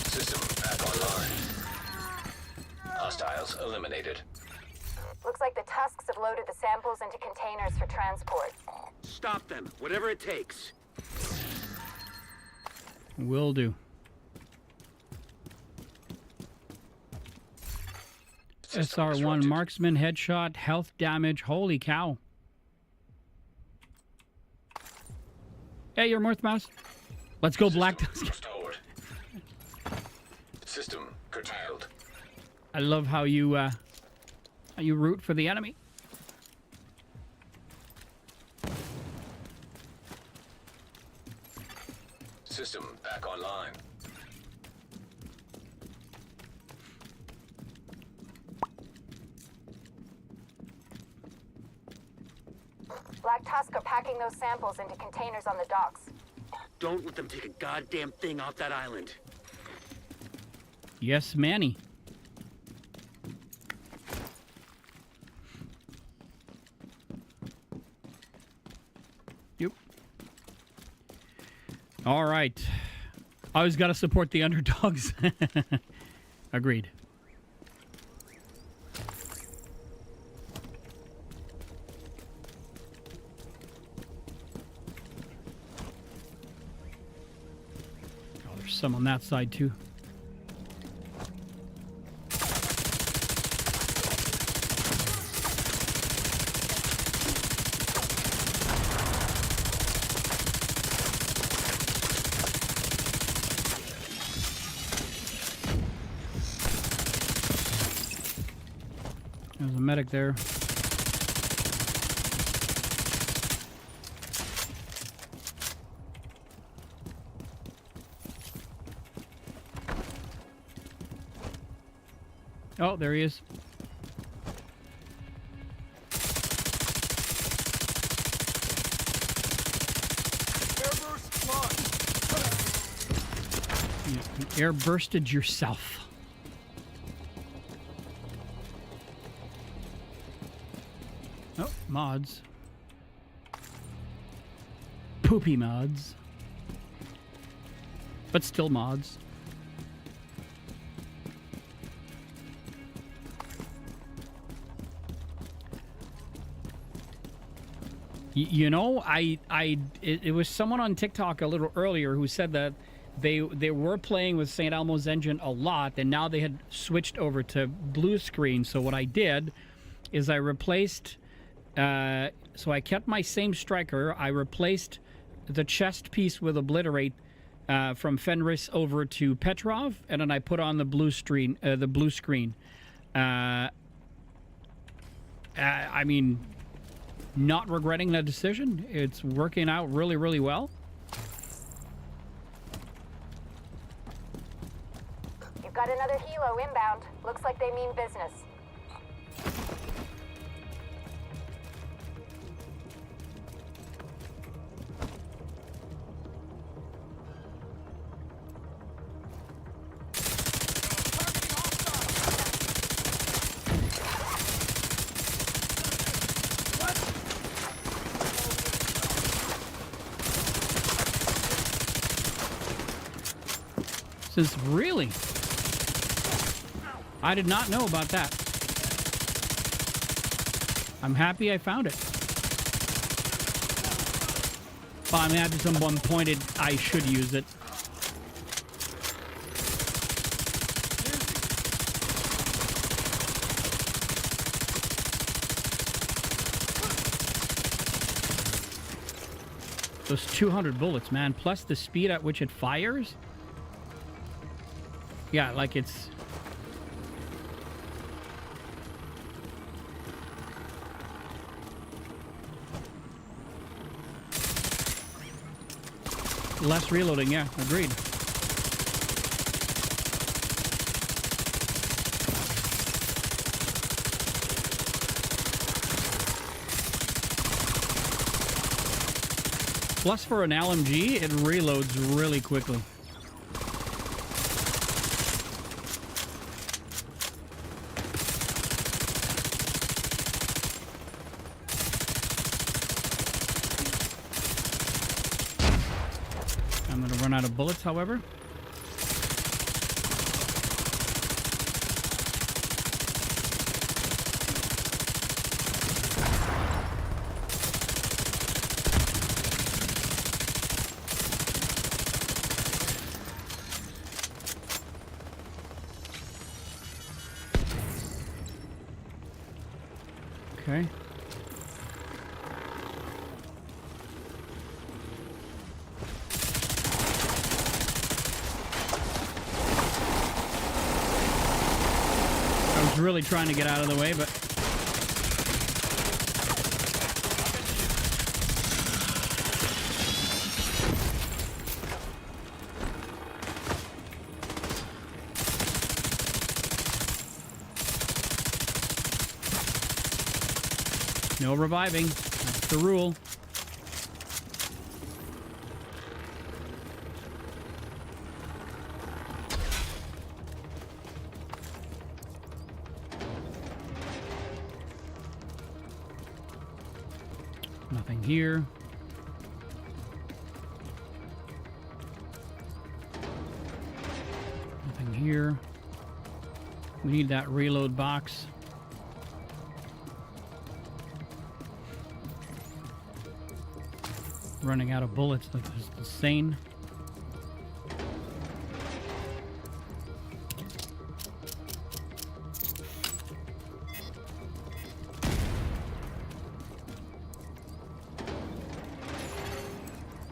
System back online. Hostiles eliminated. Looks like the Tusks have loaded the samples into containers for transport. Stop them, whatever it takes. Will do. SR1 marksman headshot, health damage. Holy cow. Hey, you're North Mouse. Let's go, Black Tusk. Restored. System curtailed. I love how you root for the enemy. System back online. Black Tusk are packing those samples into containers on the docks. Don't let them take a goddamn thing off that island. Yes, Manny. Yep. All right. Always got to support the underdogs. Agreed. Oh, there's some on that side too. There's a medic there. Oh, there he is. You air bursted yourself. Oh, mods. Poopy mods. But still mods. You know, it was someone on TikTok a little earlier who said that they were playing with St. Elmo's engine a lot, and now they had switched over to blue screen. So what I did is I replaced, so I kept my same striker. I replaced the chest piece with Obliterate from Fenris over to Petrov, and then I put on the blue screen. I mean, not regretting that decision. It's working out really, really well. You've Got another helo inbound. Looks like they mean business. Really? I did not know about that. I'm happy I found it. Well, I'm happy someone pointed I should use it. Those 200 bullets, man, plus the speed at which it fires. Yeah, like it's... less reloading, yeah, agreed. Plus for an LMG, it reloads really quickly. I'm gonna run out of bullets, however. Okay. I was really trying to get out of the way, but... no reviving. That's the rule. Nothing here. Nothing here. We need that reload box. Running out of bullets, that is insane.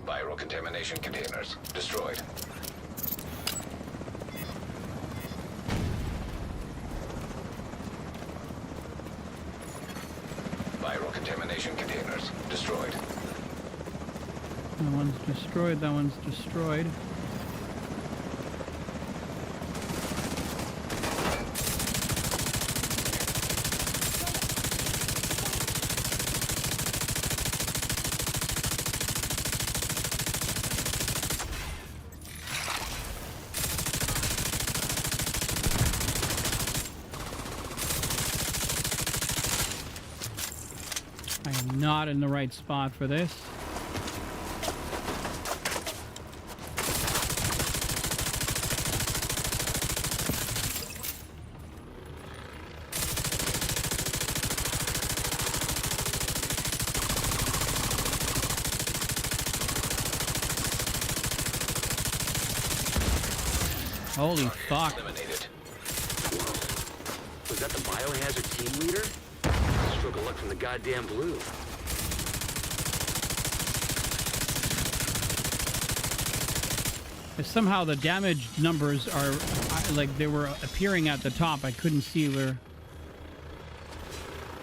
Viral contamination containers destroyed. Viral contamination containers destroyed. That one's destroyed, that one's destroyed. I am not in the right spot for this. Holy fuck. Eliminated. Was that the biohazard team leader? Stroke of luck from the goddamn blue. If somehow the damage numbers are like they were appearing at the top, I couldn't see where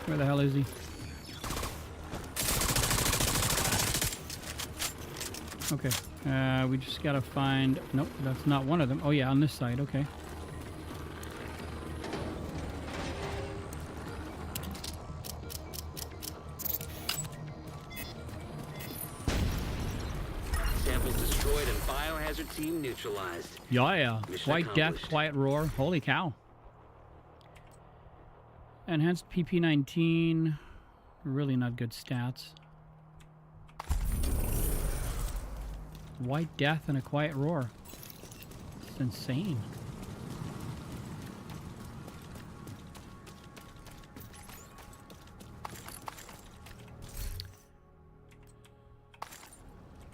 the hell is he? Okay, we just gotta find... Nope, that's not one of them. Oh yeah, on this side, okay. samples destroyed and biohazard team neutralized. Yeah. Mission White Death, accomplished. Quiet Roar. Holy cow. Enhanced PP-19. Really not good stats. White Death and a Quiet Roar. It's insane.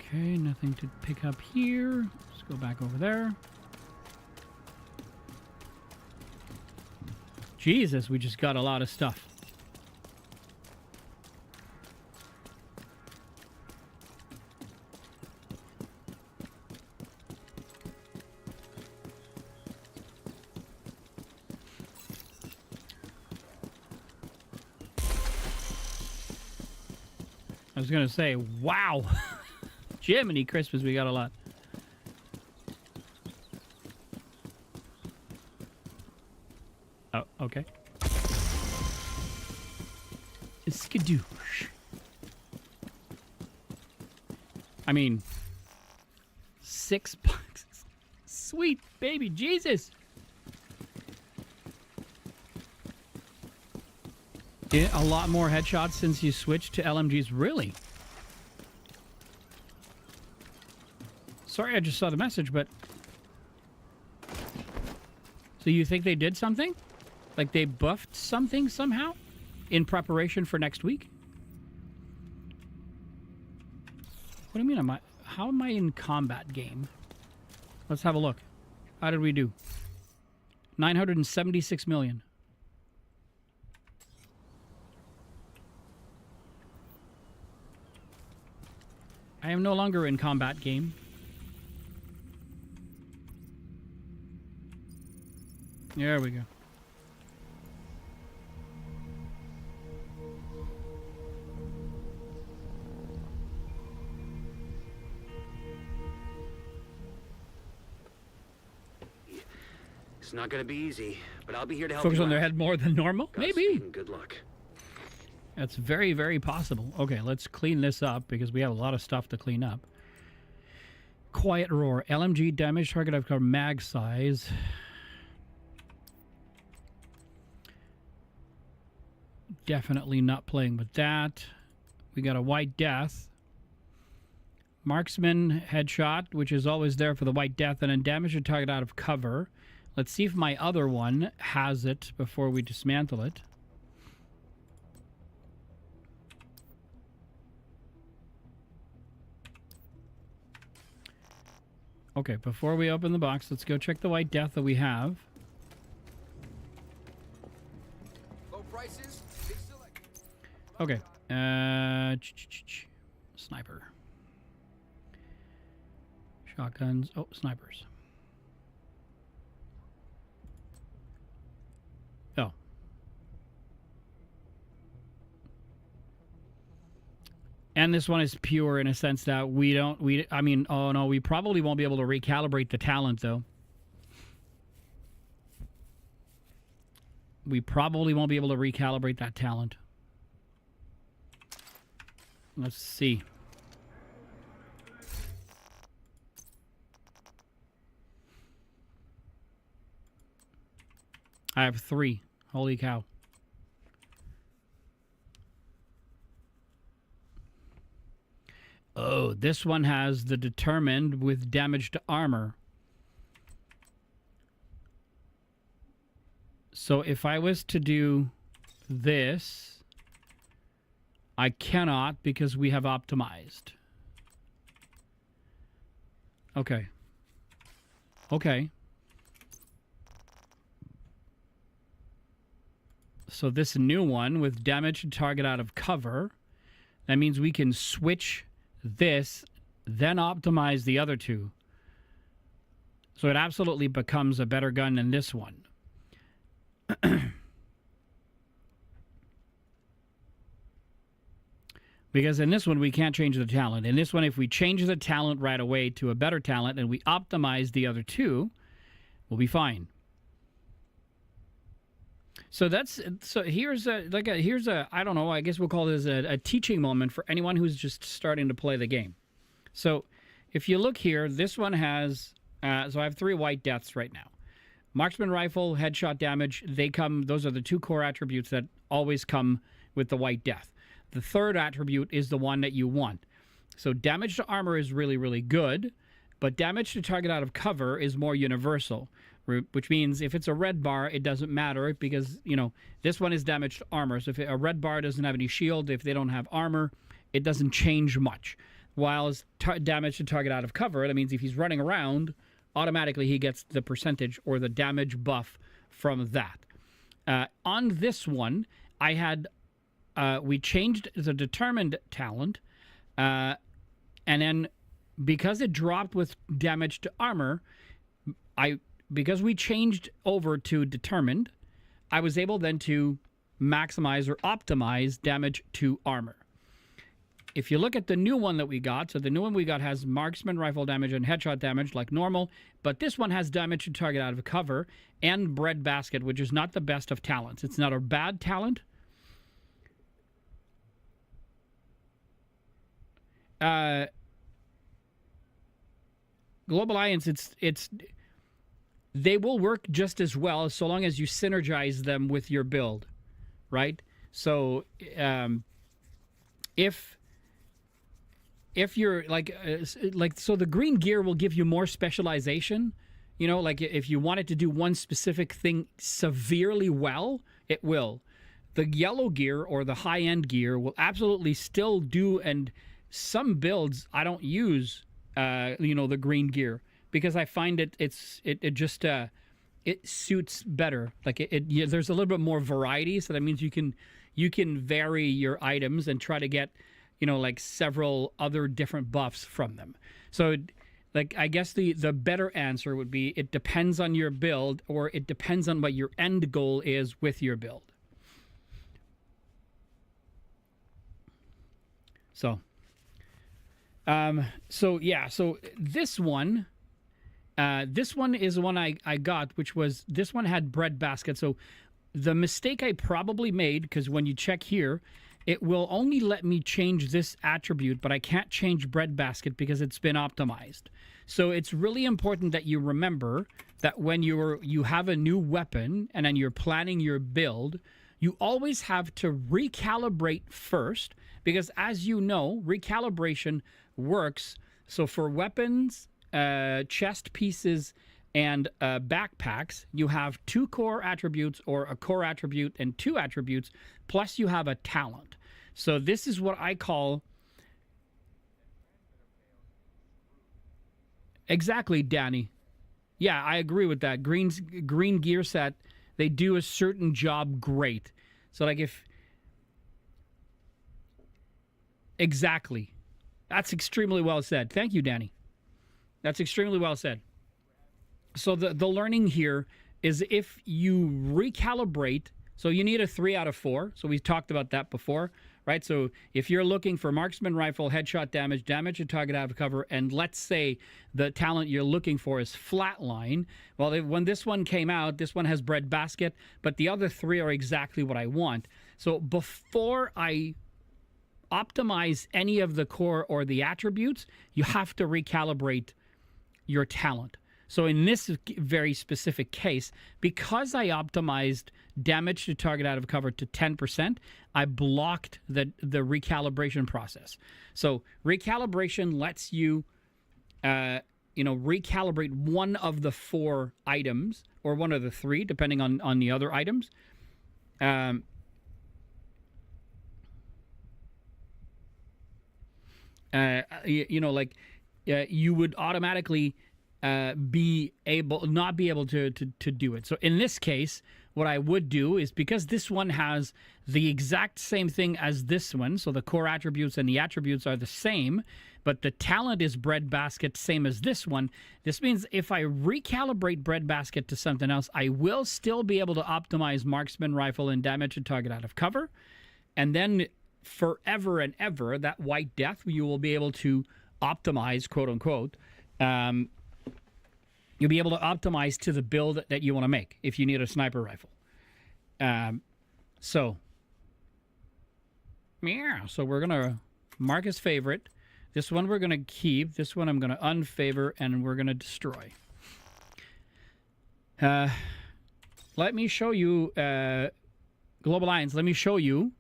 Okay, nothing to pick up here. Let's go back over there. Jesus, we just got a lot of stuff. I was gonna say, wow. Jiminy Christmas, we got a lot. Oh, okay. Skadoosh. I mean, $6. Sweet baby Jesus. Yeah, a lot more headshots since you switched to LMGs. Really? Sorry, I just saw the message, but... So you think they did something? Like they buffed something somehow? In preparation for next week? What do you mean? How am I in combat game? Let's have a look. How did we do? 976 million. I am no longer in combat game. There we go. It's not gonna be easy, but I'll be here to help Focus you on their out. head more than normal? Maybe. Godspeed and good luck. That's very, very possible. Okay, let's clean this up because we have a lot of stuff to clean up. Quiet Roar. LMG damage target I've covered mag size. Definitely not playing with that. We got a White Death. Marksman headshot, which is always there for the White Death, and then damage a target out of cover. Let's see if my other one has it before we dismantle it. Okay, before we open the box, let's go check the White Death that we have. Low prices, big select. Okay. Sniper. Shotguns. Oh, snipers. Oh. And this one is pure in a sense that I mean, oh no, we probably won't be able to recalibrate the talent though. We probably won't be able to recalibrate that talent. Let's see. I have 3. Holy cow. Oh, this one has the determined with damage to armor. So if I was to do this, I cannot because we have optimized. Okay. Okay. So this new one with damage to target out of cover, that means we can switch this, then optimize the other two. So it absolutely becomes a better gun than this one. Because in this one, we can't change the talent. In this one, if we change the talent right away to a better talent and we optimize the other two, we'll be fine. So here's a I don't know, I guess we'll call this a teaching moment for anyone who's just starting to play the game. So if you look here, this one has, so I have 3 white deaths right now. Marksman rifle, headshot damage, those are the 2 core attributes that always come with the white death. The third attribute is the one that you want. So damage to armor is really, really good, but damage to target out of cover is more universal, which means if it's a red bar, it doesn't matter because, this one is damage to armor. So if a red bar doesn't have any shield, if they don't have armor, it doesn't change much. While damage to target out of cover, that means if he's running around, automatically he gets the percentage or the damage buff from that. On this one, we changed the determined talent, and then because it dropped with damage to armor, because we changed over to determined, I was able then to maximize or optimize damage to armor. If you look at the new one that we got, so the new one we got has marksman rifle damage and headshot damage like normal, but this one has damage to target out of cover and breadbasket, which is not the best of talents. It's not a bad talent. Global Alliance, they will work just as well so long as you synergize them with your build, right? So if you're so the green gear will give you more specialization, like if you wanted to do one specific thing severely well, it will. The yellow gear or the high-end gear will absolutely still do, and some builds I don't use the green gear because I find it suits better. Like there's a little bit more variety, so that means you can vary your items and try to get like several other different buffs from them. So I guess the better answer would be it depends on your build, or it depends on what your end goal is with your build. So this one is the one I got, which was, this one had breadbasket. So the mistake I probably made, because when you check here, it will only let me change this attribute, but I can't change breadbasket because it's been optimized. So it's really important that you remember that when you have a new weapon and then you're planning your build, you always have to recalibrate first, because as you know, recalibration works. So for weapons, chest pieces, and backpacks, you have 2 core attributes or a core attribute and 2 attributes, plus you have a talent. So this is what I call... Exactly, Danny. Yeah, I agree with that. Green gear set, they do a certain job great. So like if... Exactly. That's extremely well said. Thank you, Danny. That's extremely well said. So the learning here is if you recalibrate, so you need a 3 out of 4. So we talked about that before, right? So if you're looking for marksman rifle, headshot damage, damage to target out of cover, and let's say the talent you're looking for is flatline, well, when this one came out, this one has breadbasket, but the other 3 are exactly what I want. So before I optimize any of the core or the attributes, you have to recalibrate your talent. So in this very specific case, because I optimized damage to target out of cover to 10%, I blocked the recalibration process. So recalibration lets you, recalibrate one of the 4 items, or one of the 3, depending on the other items. You would automatically not be able to do it. So in this case, what I would do is, because this one has the exact same thing as this one, so the core attributes and the attributes are the same, but the talent is breadbasket, same as this one. This means if I recalibrate breadbasket to something else, I will still be able to optimize marksman rifle and damage to target out of cover. And then forever and ever, that white death, you will be able to optimize, quote unquote, you'll be able to optimize to the build that you want to make if you need a sniper rifle. So we're going to mark as favorite This one we're going to keep. This one I'm going to unfavor, and we're going to destroy. Let me show you, Global Alliance, let me show you.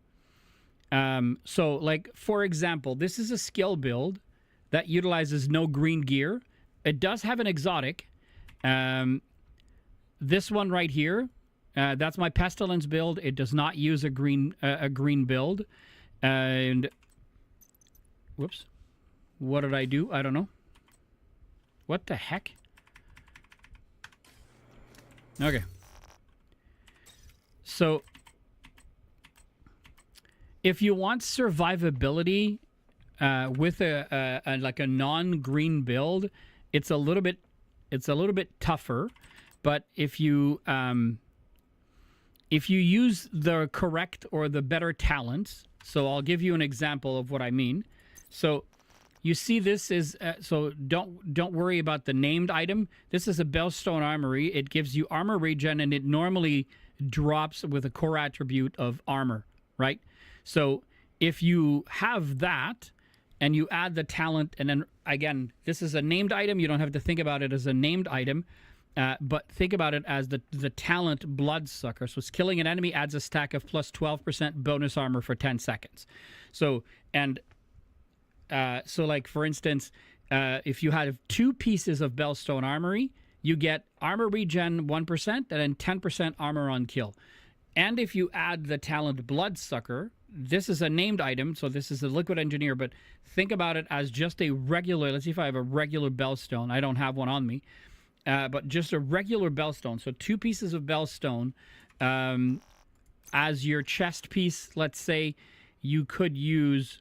So, like, for example, this is a skill build that utilizes no green gear. It does have an exotic. This one right here, that's my Pestilence build. It does not use a green build. And, whoops. What did I do? I don't know. What the heck? Okay. So, if you want survivability with a like a non-green build, it's a little bit tougher. But if you use the correct or the better talents, so I'll give you an example of what I mean. So you see, this is so don't worry about the named item. This is a Bellstone Armory. It gives you armor regen, and it normally drops with a core attribute of armor, right? So if you have that and you add the talent, and then again, this is a named item. You don't have to think about it as a named item, but think about it as the talent Bloodsucker. So it's killing an enemy adds a stack of plus 12% bonus armor for 10 seconds. So, and so like, for instance, if you have 2 pieces of Bellstone Armory, you get armor regen 1% and then 10% armor on kill. And if you add the talent Bloodsucker, this is a named item, so this is a Liquid Engineer, but think about it as just a regular, let's see if I have a regular Bellstone. I don't have one on me, but just a regular Bellstone. So 2 pieces of Bellstone as your chest piece. Let's say you could use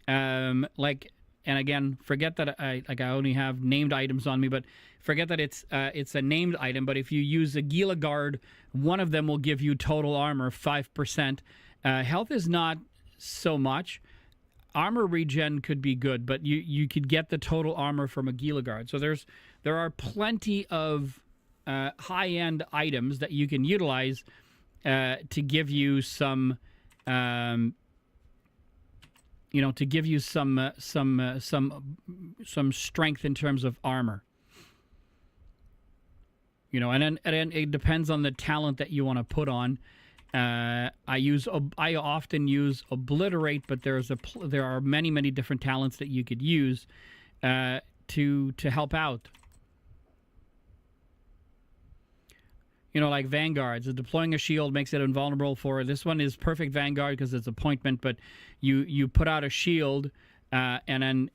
like, and again, forget that I only have named items on me, but forget that it's a named item. But if you use a Gila Guard, one of them will give you total armor 5%. Health is not so much. Armor regen could be good, but you could get the total armor from a Gila Guard. So there are plenty of high-end items that you can utilize to give you some to give you some strength in terms of armor. And then it depends on the talent that you want to put on. I often use Obliterate, but there are many different talents that you could use to help out. Like Vanguards. Deploying a shield makes it invulnerable for... This one is perfect Vanguard because it's appointment, but you put out a shield and then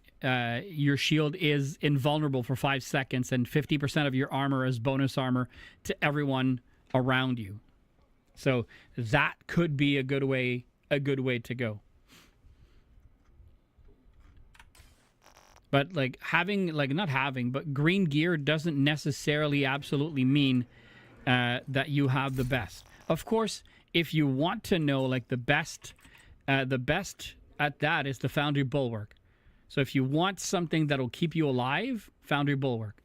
your shield is invulnerable for 5 seconds, and 50% of your armor is bonus armor to everyone around you. So that could be a good way to go. But like but green gear doesn't necessarily absolutely mean that you have the best. Of course, if you want to know like the best at that is the Foundry Bulwark. So if you want something that'll keep you alive, Foundry Bulwark.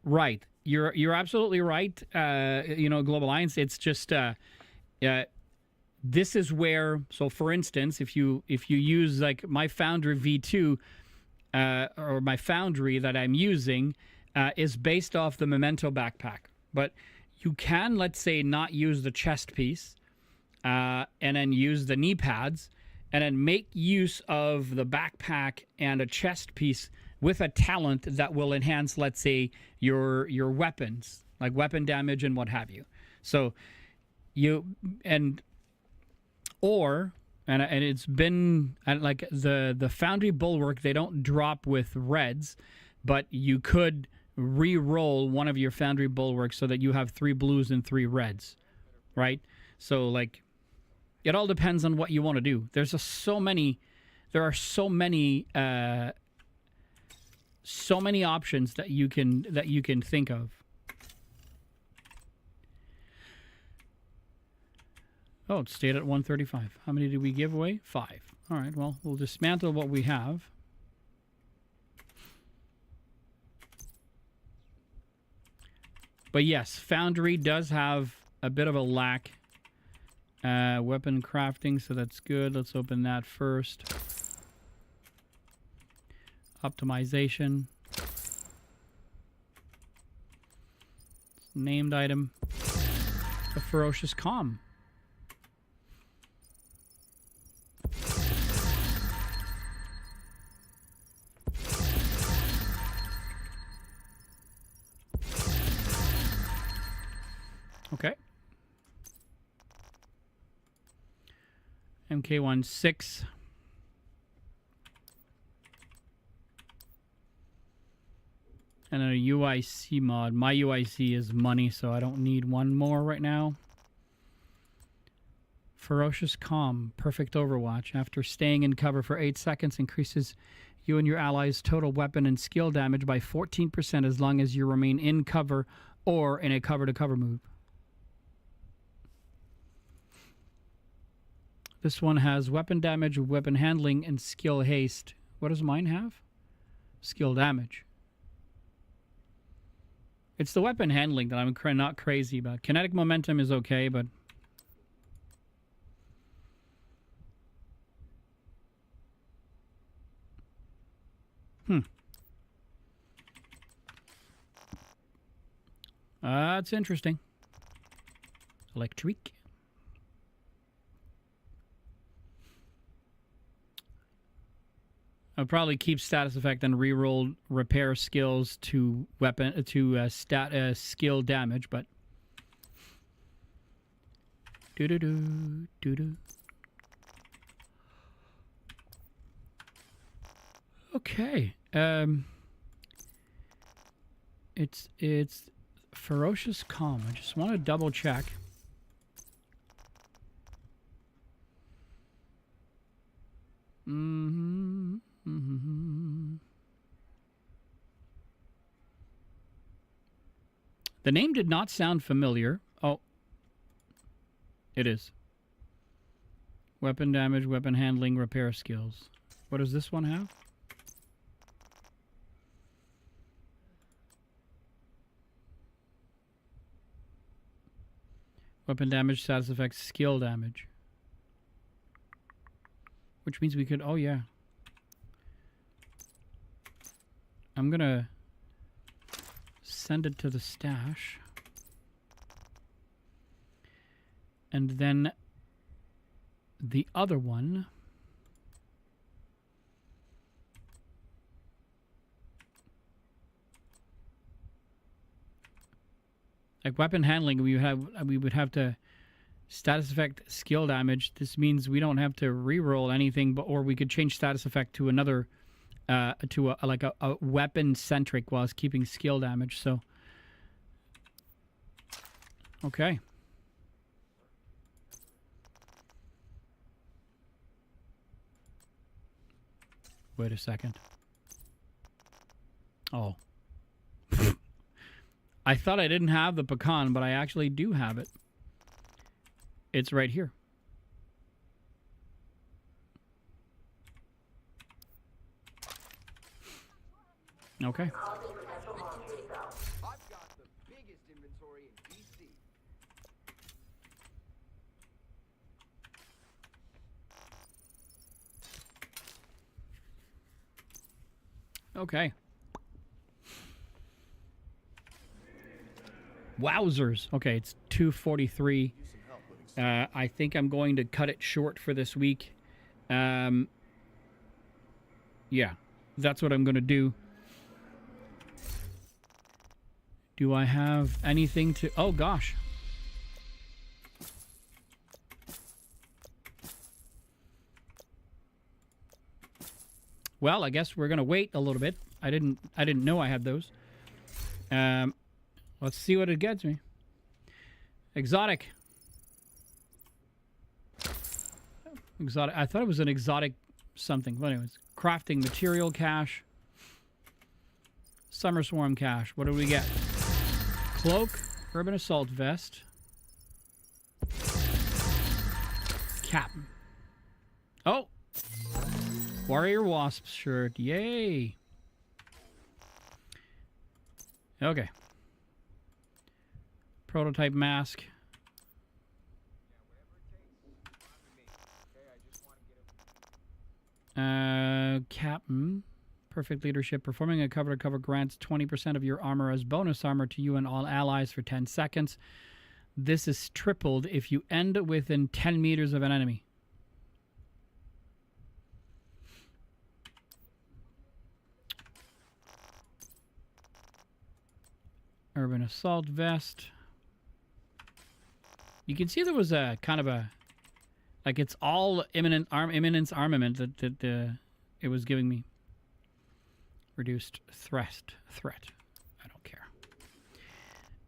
Right. You're absolutely right. Global Alliance, it's just this is where, so for instance, if you use like my Foundry V2 or my Foundry that I'm using is based off the Memento backpack. But you can, let's say, not use the chest piece and then use the knee pads and then make use of the backpack and a chest piece with a talent that will enhance, let's say, your weapons, like weapon damage and what have you. So and it's been like the Foundry Bulwark, they don't drop with reds, but you could re-roll one of your Foundry Bulwarks so that you have 3 blues and 3 reds, right? So like, it all depends on what you want to do. There are so many options that you can think of. Oh, it stayed at 135. How many did we give away? 5. All right, well, we'll dismantle what we have. But yes, Foundry does have a bit of a lack Weapon crafting, so that's good. Let's open that first. Optimization. Named item. A ferocious calm. Okay. MK16. And a UIC mod. My UIC is money, so I don't need one more right now. Ferocious Calm. Perfect Overwatch. After staying in cover for 8 seconds, increases you and your allies' total weapon and skill damage by 14% as long as you remain in cover or in a cover-to-cover move. This one has weapon damage, weapon handling, and skill haste. What does mine have? Skill damage. It's the weapon handling that I'm not crazy about. Kinetic momentum is okay, but... That's interesting. Electric. I'll probably keep status effect and reroll repair skills to weapon skill damage, but okay. It's ferocious calm. I just want to double check. The name did not sound familiar. Oh, it is. Weapon damage, weapon handling, repair skills. What does this one have? Weapon damage, status effects, skill damage. Which means we could... Oh, yeah. I'm gonna send it to the stash. And then the other one... Like weapon handling, we would have to status effect skill damage. This means we don't have to reroll anything, or we could change status effect to another, to a weapon centric whilst keeping skill damage. So, okay. Wait a second. Oh. I thought I didn't have the pecan, but I actually do have it. It's right here. Okay. I've got the biggest inventory in DC. Okay. Wowzers. Okay, it's 2:43. I think I'm going to cut it short for this week. Yeah, that's what I'm going to do. Do I have anything to... Oh, gosh. Well, I guess we're going to wait a little bit. I didn't know I had those. Let's see what it gets me. Exotic. Exotic. I thought it was an exotic something. But anyways, crafting material cache. Summer Swarm cache. What do we get? Cloak. Urban Assault vest. Cap. Oh! Warrior Wasp shirt. Yay! Okay. Prototype mask. Captain. Perfect leadership. Performing a cover-to-cover grants 20% of your armor as bonus armor to you and all allies for 10 seconds. This is tripled if you end within 10 meters of an enemy. Urban assault vest. You can see there was a kind of a, like it's all imminence armament that it was giving me. Reduced threat. I don't care.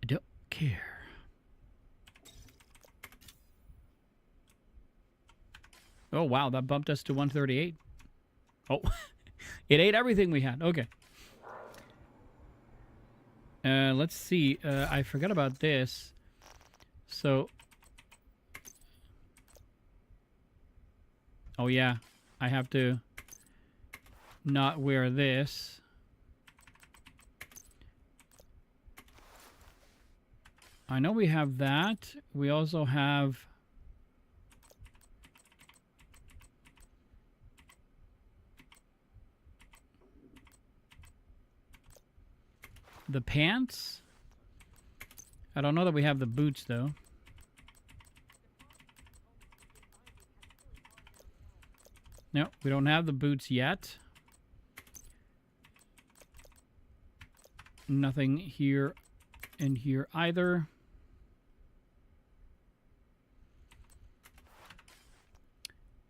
I don't care. Oh wow, that bumped us to 138. Oh, it ate everything we had. Okay. Let's see. I forgot about this. So. Oh yeah, I have to not wear this. I know we have that. We also have the pants. I don't know that we have the boots though. No, we don't have the boots yet. Nothing here and here either.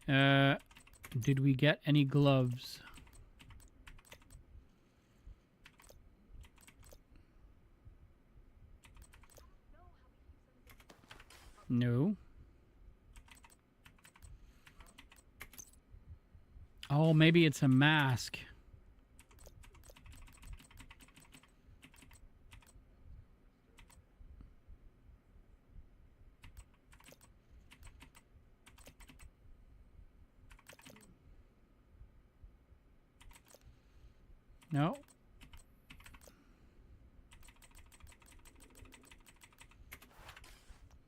Did we get any gloves? No. Oh, maybe it's a mask. No.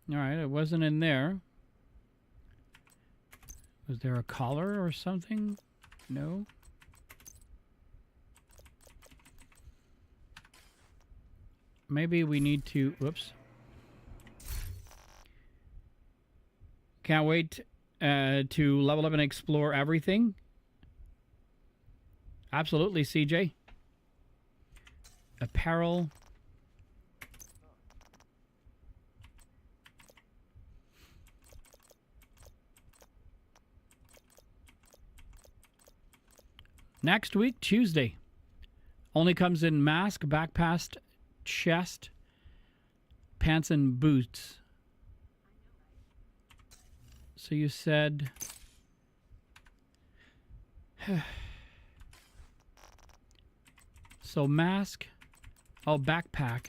All right, it wasn't in there. Was there a collar or something? No. Maybe we need to... Whoops. Can't wait to level up and explore everything. Absolutely, CJ. Apparel. Next week, Tuesday. Only comes in mask, back past, chest, pants, and boots. So you said... So mask. Oh, backpack.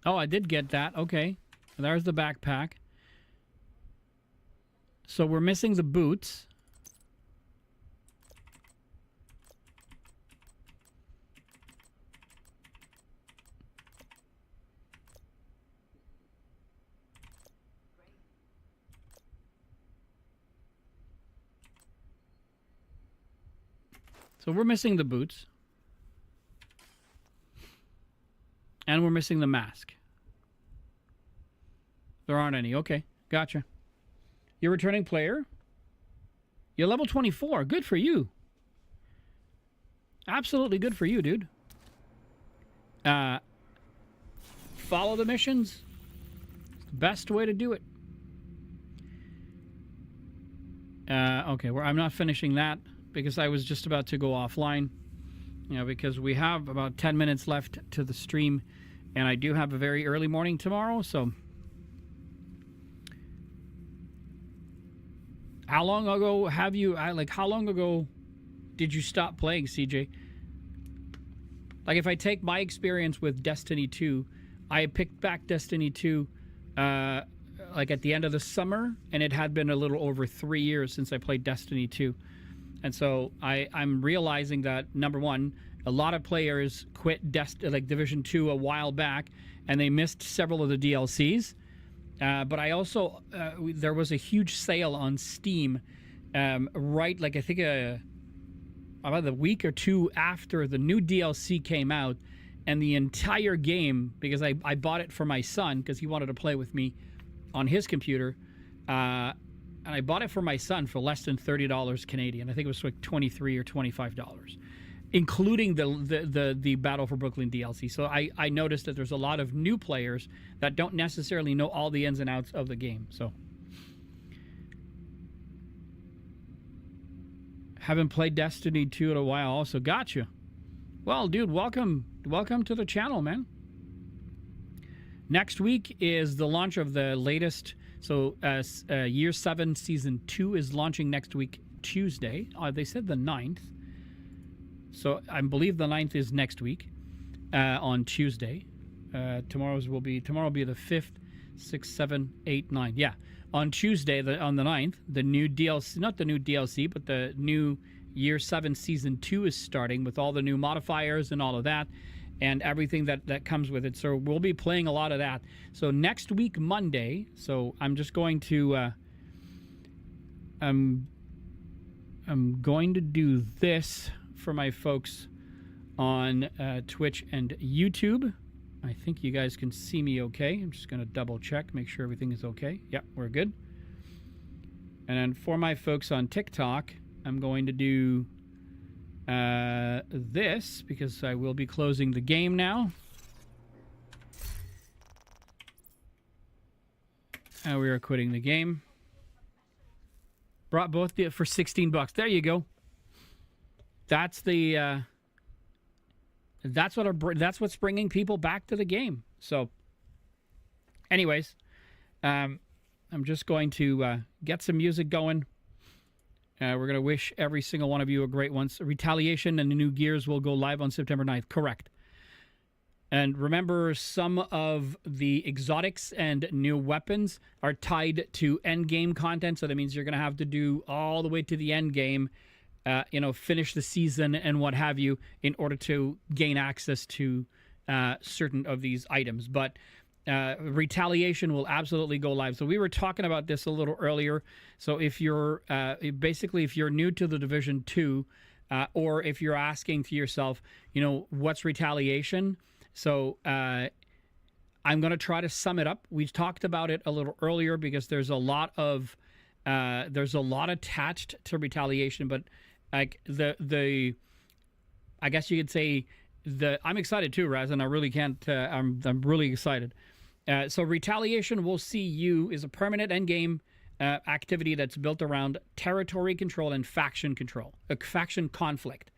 Oh, I did get that. Okay. There's the backpack. So we're missing the boots. So we're missing the boots. And we're missing the mask. There aren't any. Okay, gotcha. You're a returning player? You're level 24. Good for you. Absolutely good for you, dude. Follow the missions. It's the best way to do it. Okay, well, I'm not finishing that because I was just about to go offline. You know, because we have about 10 minutes left to the stream, and I do have a very early morning tomorrow, so... How long ago have you... how long ago did you stop playing, CJ? Like, if I take my experience with Destiny 2, I picked back Destiny 2, like, at the end of the summer, and it had been a little over 3 years since I played Destiny 2. And so I'm realizing that, number one, a lot of players quit Division 2 a while back, and they missed several of the DLCs. But I also there was a huge sale on Steam, right? Like I think about a week or two after the new DLC came out, and the entire game, because I bought it for my son because he wanted to play with me on his computer, and I bought it for my son for less than $30 Canadian. I think it was like $23 or $25, including the Battle for Brooklyn DLC. So I noticed that there's a lot of new players that don't necessarily know all the ins and outs of the game. So haven't played Destiny 2 in a while also. Gotcha. Well, dude, welcome to the channel, man. Next week is the launch of the latest. So Year 7 Season 2 is launching next week, Tuesday. They said the 9th. So I believe the 9th is next week on Tuesday. Tomorrow will be the 5th, 6th, 7th, 8th, 9th. Yeah. On Tuesday, on the 9th, the new DLC, not the new DLC, but the new Year 7 Season 2 is starting with all the new modifiers and all of that, and everything that comes with it. So we'll be playing a lot of that. So next week, Monday, so I'm just going to I'm going to do this for my folks on Twitch and YouTube. I think you guys can see me okay. I'm just going to double check, make sure everything is okay. Yep, we're good. And then for my folks on TikTok, I'm going to do this because I will be closing the game now. We are quitting the game. Brought both for $16. There you go. That's the that's what's bringing people back to the game. So, anyways, I'm just going to get some music going. We're going to wish every single one of you a great one. Retaliation and the new Gears will go live on September 9th. Correct. And remember, some of the exotics and new weapons are tied to end game content. So that means you're going to have to do all the way to the end game, finish the season and what have you in order to gain access to certain of these items. But Retaliation will absolutely go live. So we were talking about this a little earlier. So if you're if you're new to the Division 2, or if you're asking to yourself, what's Retaliation? So I'm going to try to sum it up. We talked about it a little earlier because there's a lot attached to Retaliation, but like I guess you could say I'm excited too, Raz, and I really can't. I'm really excited. So Retaliation will see you is a permanent endgame activity that's built around territory control and faction control, a faction conflict.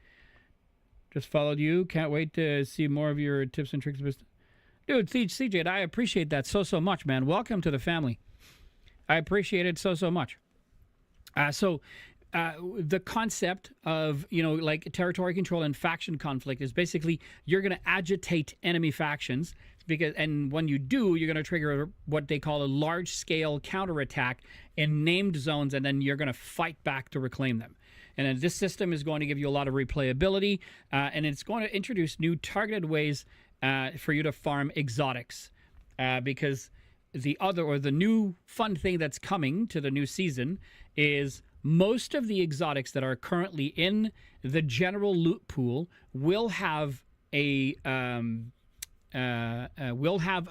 Just followed you. Can't wait to see more of your tips and tricks. Dude, CJ, I appreciate that so much, man. Welcome to the family. I appreciate it so much. The concept of, like territory control and faction conflict is basically you're going to agitate enemy factions and when you do, you're going to trigger what they call a large-scale counterattack in named zones, and then you're going to fight back to reclaim them. And then this system is going to give you a lot of replayability, and it's going to introduce new targeted ways for you to farm exotics, because the new fun thing that's coming to the new season is most of the exotics that are currently in the general loot pool will have a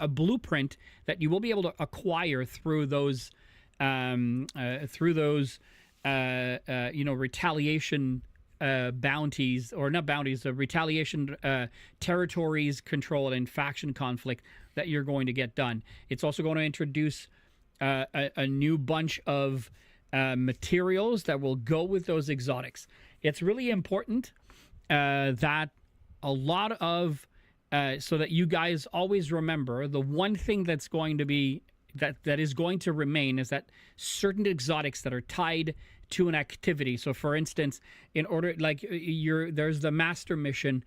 blueprint that you will be able to acquire through those retaliation bounties, or not bounties, retaliation territories control and faction conflict that you're going to get done. It's also going to introduce a new bunch of materials that will go with those exotics. It's really important that a lot of so that you guys always remember the one thing that's going to be that is going to remain is that certain exotics that are tied to an activity. So for instance, in order, like there's the master mission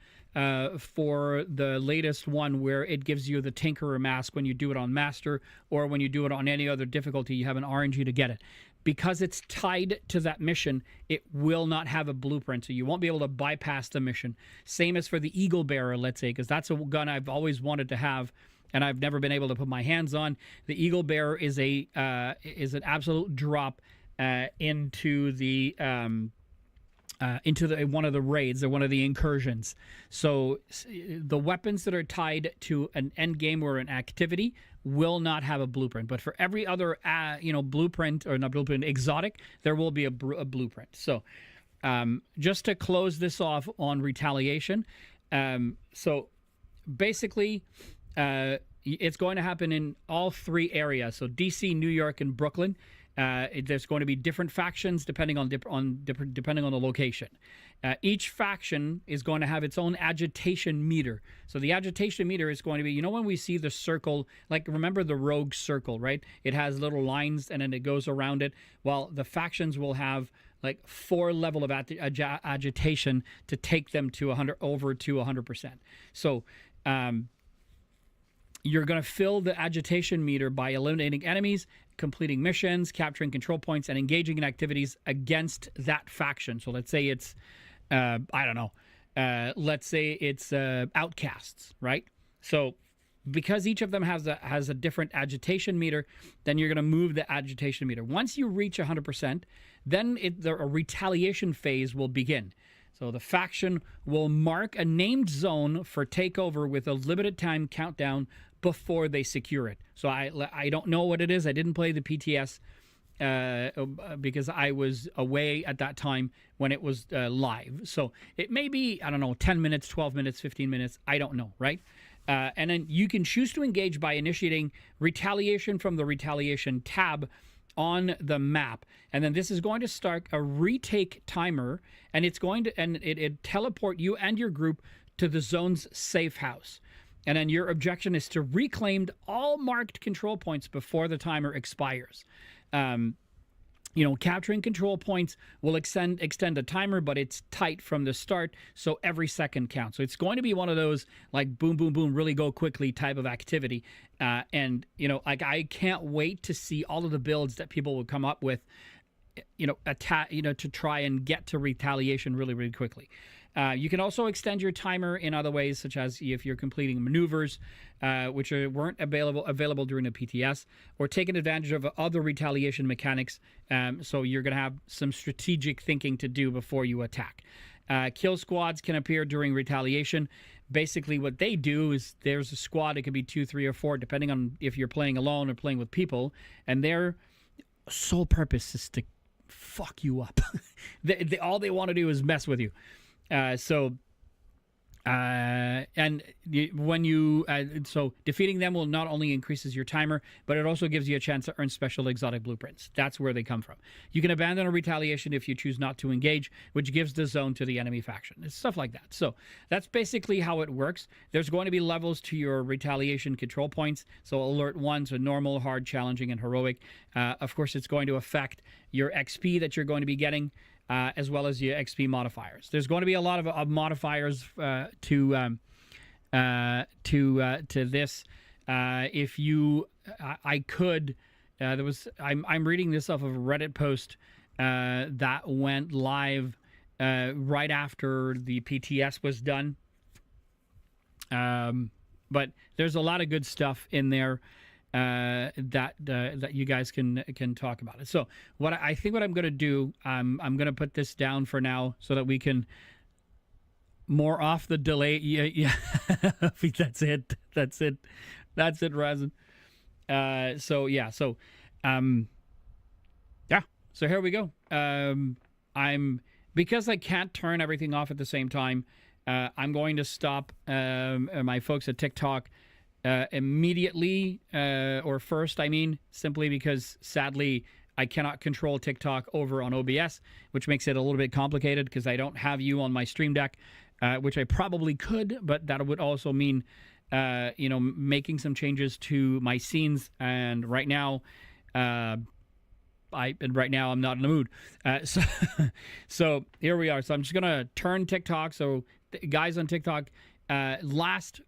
for the latest one where it gives you the Tinkerer mask when you do it on master, or when you do it on any other difficulty, you have an RNG to get it. Because it's tied to that mission, it will not have a blueprint, so you won't be able to bypass the mission. Same as for the Eagle Bearer, let's say, because that's a gun I've always wanted to have and I've never been able to put my hands on. The Eagle Bear is an absolute drop into the one of the raids or one of the incursions. So the weapons that are tied to an end game or an activity will not have a blueprint. But for every other blueprint, or not blueprint, exotic, there will be a blueprint. So just to close this off on retaliation, so basically it's going to happen in all three areas. So DC, New York, and Brooklyn. There's going to be different factions depending on the location. Each faction is going to have its own agitation meter. So the agitation meter is going to be, when we see the circle, like remember the rogue circle, right? It has little lines and then it goes around it. Well, the factions will have like 4 level of agitation to take them to 100%. So you're going to fill the agitation meter by eliminating enemies, completing missions, capturing control points, and engaging in activities against that faction. So let's say it's, let's say it's outcasts, right? So because each of them has a different agitation meter, then you're going to move the agitation meter. Once you reach 100%, then a retaliation phase will begin. So the faction will mark a named zone for takeover with a limited time countdown before they secure it. So I don't know what it is. I didn't play the PTS because I was away at that time when it was live. So it may be, 10 minutes, 12 minutes, 15 minutes. I don't know, right? And then you can choose to engage by initiating retaliation from the retaliation tab on the map. And then this is going to start a retake timer, and it's going to it teleport you and your group to the zone's safe house. And then your objective is to reclaim all marked control points before the timer expires. Capturing control points will extend the timer, but it's tight from the start, so every second counts. So it's going to be one of those like boom, boom, boom, really go quickly type of activity. I can't wait to see all of the builds that people will come up with, to try and get to retaliation really, really quickly. You can also extend your timer in other ways, such as if you're completing maneuvers, which weren't available during the PTS, or taking advantage of other retaliation mechanics. So you're going to have some strategic thinking to do before you attack. Kill squads can appear during retaliation. Basically, what they do is there's a squad. It could be 2, 3, or 4, depending on if you're playing alone or playing with people. And their sole purpose is to fuck you up. All they want to do is mess with you. So defeating them will not only increases your timer, but it also gives you a chance to earn special exotic blueprints. That's where they come from. You can abandon a retaliation if you choose not to engage, which gives the zone to the enemy faction. It's stuff like that. So that's basically how it works. There's going to be levels to your retaliation control points. So alert 1 to minimal, hard, challenging, and heroic. Of course, it's going to affect your XP that you're going to be getting, as well as your XP modifiers. There's going to be a lot of modifiers to this. If you, I'm reading this off of a Reddit post that went live right after the PTS was done. But there's a lot of good stuff in there that you guys can talk about it. So what I'm going to do, I'm going to put this down for now so that we can more off the delay. Yeah. That's it, Razin. So here we go. Because I can't turn everything off at the same time, I'm going to stop my folks at TikTok immediately, or first, simply because sadly I cannot control TikTok over on OBS, which makes it a little bit complicated because I don't have you on my stream deck, which I probably could, but that would also mean making some changes to my scenes, and right now I'm not in the mood. So here we are. So I'm just gonna turn TikTok. So guys on TikTok, last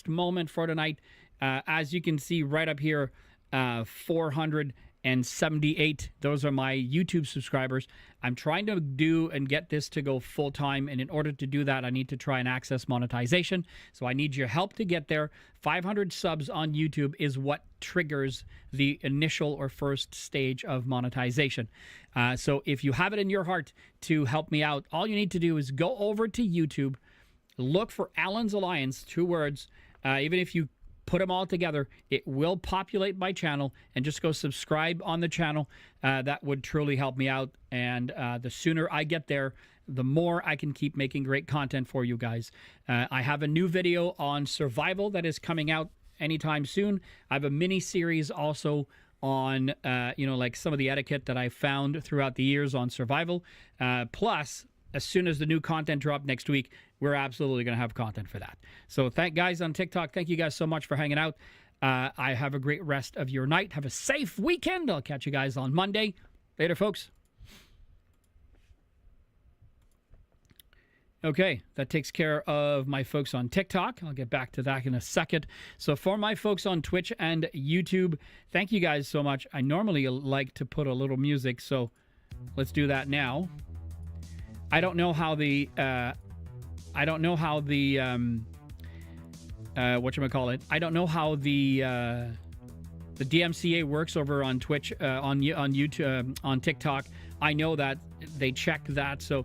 moment for tonight. As you can see right up here, 400 78. Those are my YouTube subscribers. I'm trying to do and get this to go full time. And in order to do that, I need to try and access monetization. So I need your help to get there. 500 subs on YouTube is what triggers the initial or first stage of monetization. So if you have it in your heart to help me out, all you need to do is go over to YouTube, look for Alan's Alliance, 2 words. Even if you put them all together, it will populate my channel, and just go subscribe on the channel. That would truly help me out, and the sooner I get there, the more I can keep making great content for you guys. I have a new video on survival that is coming out anytime soon. I have a mini series also on like some of the etiquette that I found throughout the years on survival. Plus, as soon as the new content drop next week, we're absolutely going to have content for that. So guys on TikTok, thank you guys so much for hanging out. I have a great rest of your night. Have a safe weekend. I'll catch you guys on Monday. Later, folks. Okay, that takes care of my folks on TikTok. I'll get back to that in a second. So for my folks on Twitch and YouTube, thank you guys so much. I normally like to put a little music, so let's do that now. I don't know how the DMCA works over on Twitch, on YouTube, on TikTok. I know that they check that. So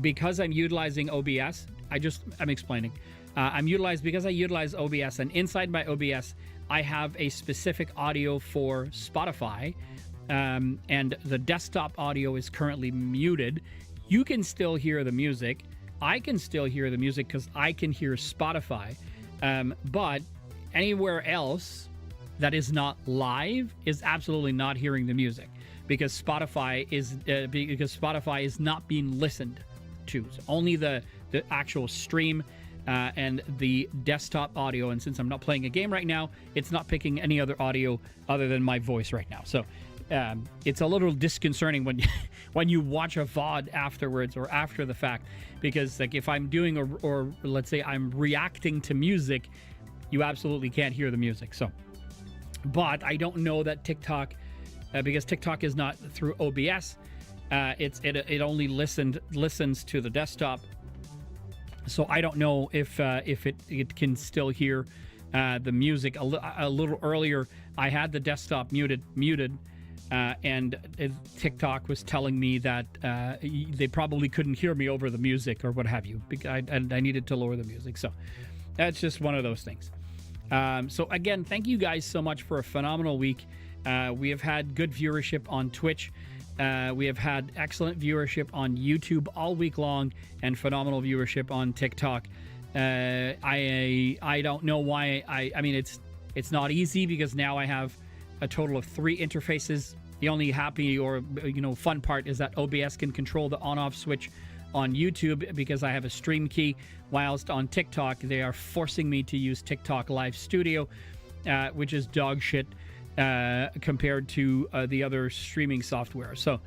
because I'm utilizing OBS, I'm explaining. Because I utilize OBS, and inside my OBS, I have a specific audio for Spotify. And the desktop audio is currently muted. You can still hear the music. I can still hear the music because I can hear Spotify. But anywhere else that is not live is absolutely not hearing the music, because Spotify is not being listened to. So only the actual stream and the desktop audio. And since I'm not playing a game right now, it's not picking any other audio other than my voice right now. So it's a little disconcerting when you watch a VOD afterwards or after the fact, because like if I'm doing or let's say I'm reacting to music, you absolutely can't hear the music. So, but I don't know that TikTok, because TikTok is not through OBS, it only listens to the desktop. So I don't know if it can still hear the music. A little earlier, I had the desktop muted. And TikTok was telling me that they probably couldn't hear me over the music or what have you. And I needed to lower the music. So that's just one of those things. So again, thank you guys so much for a phenomenal week. We have had good viewership on Twitch. We have had excellent viewership on YouTube all week long, and phenomenal viewership on TikTok. I don't know why. I mean, it's not easy, because now I have a total of 3 interfaces. The only happy or fun part is that OBS can control the on-off switch on YouTube, because I have a stream key, whilst on TikTok they are forcing me to use TikTok Live Studio, which is dog shit compared to the other streaming software. So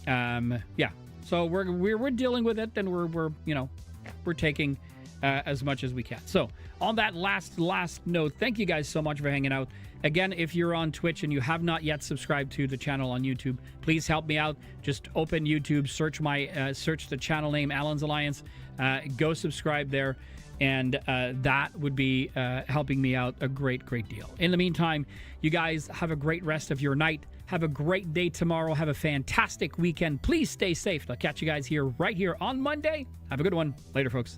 yeah, so we're dealing with it, and we're taking as much as we can. So on that last note, thank you guys so much for hanging out. Again, if you're on Twitch and you have not yet subscribed to the channel on YouTube, please help me out. Just open YouTube, search the channel name Alan's Alliance, go subscribe there, and that would be helping me out a great deal. In the meantime, you guys have a great rest of your night. Have a great day tomorrow. Have a fantastic weekend. Please stay safe. I'll catch you guys right here on Monday. Have a good one. Later, folks.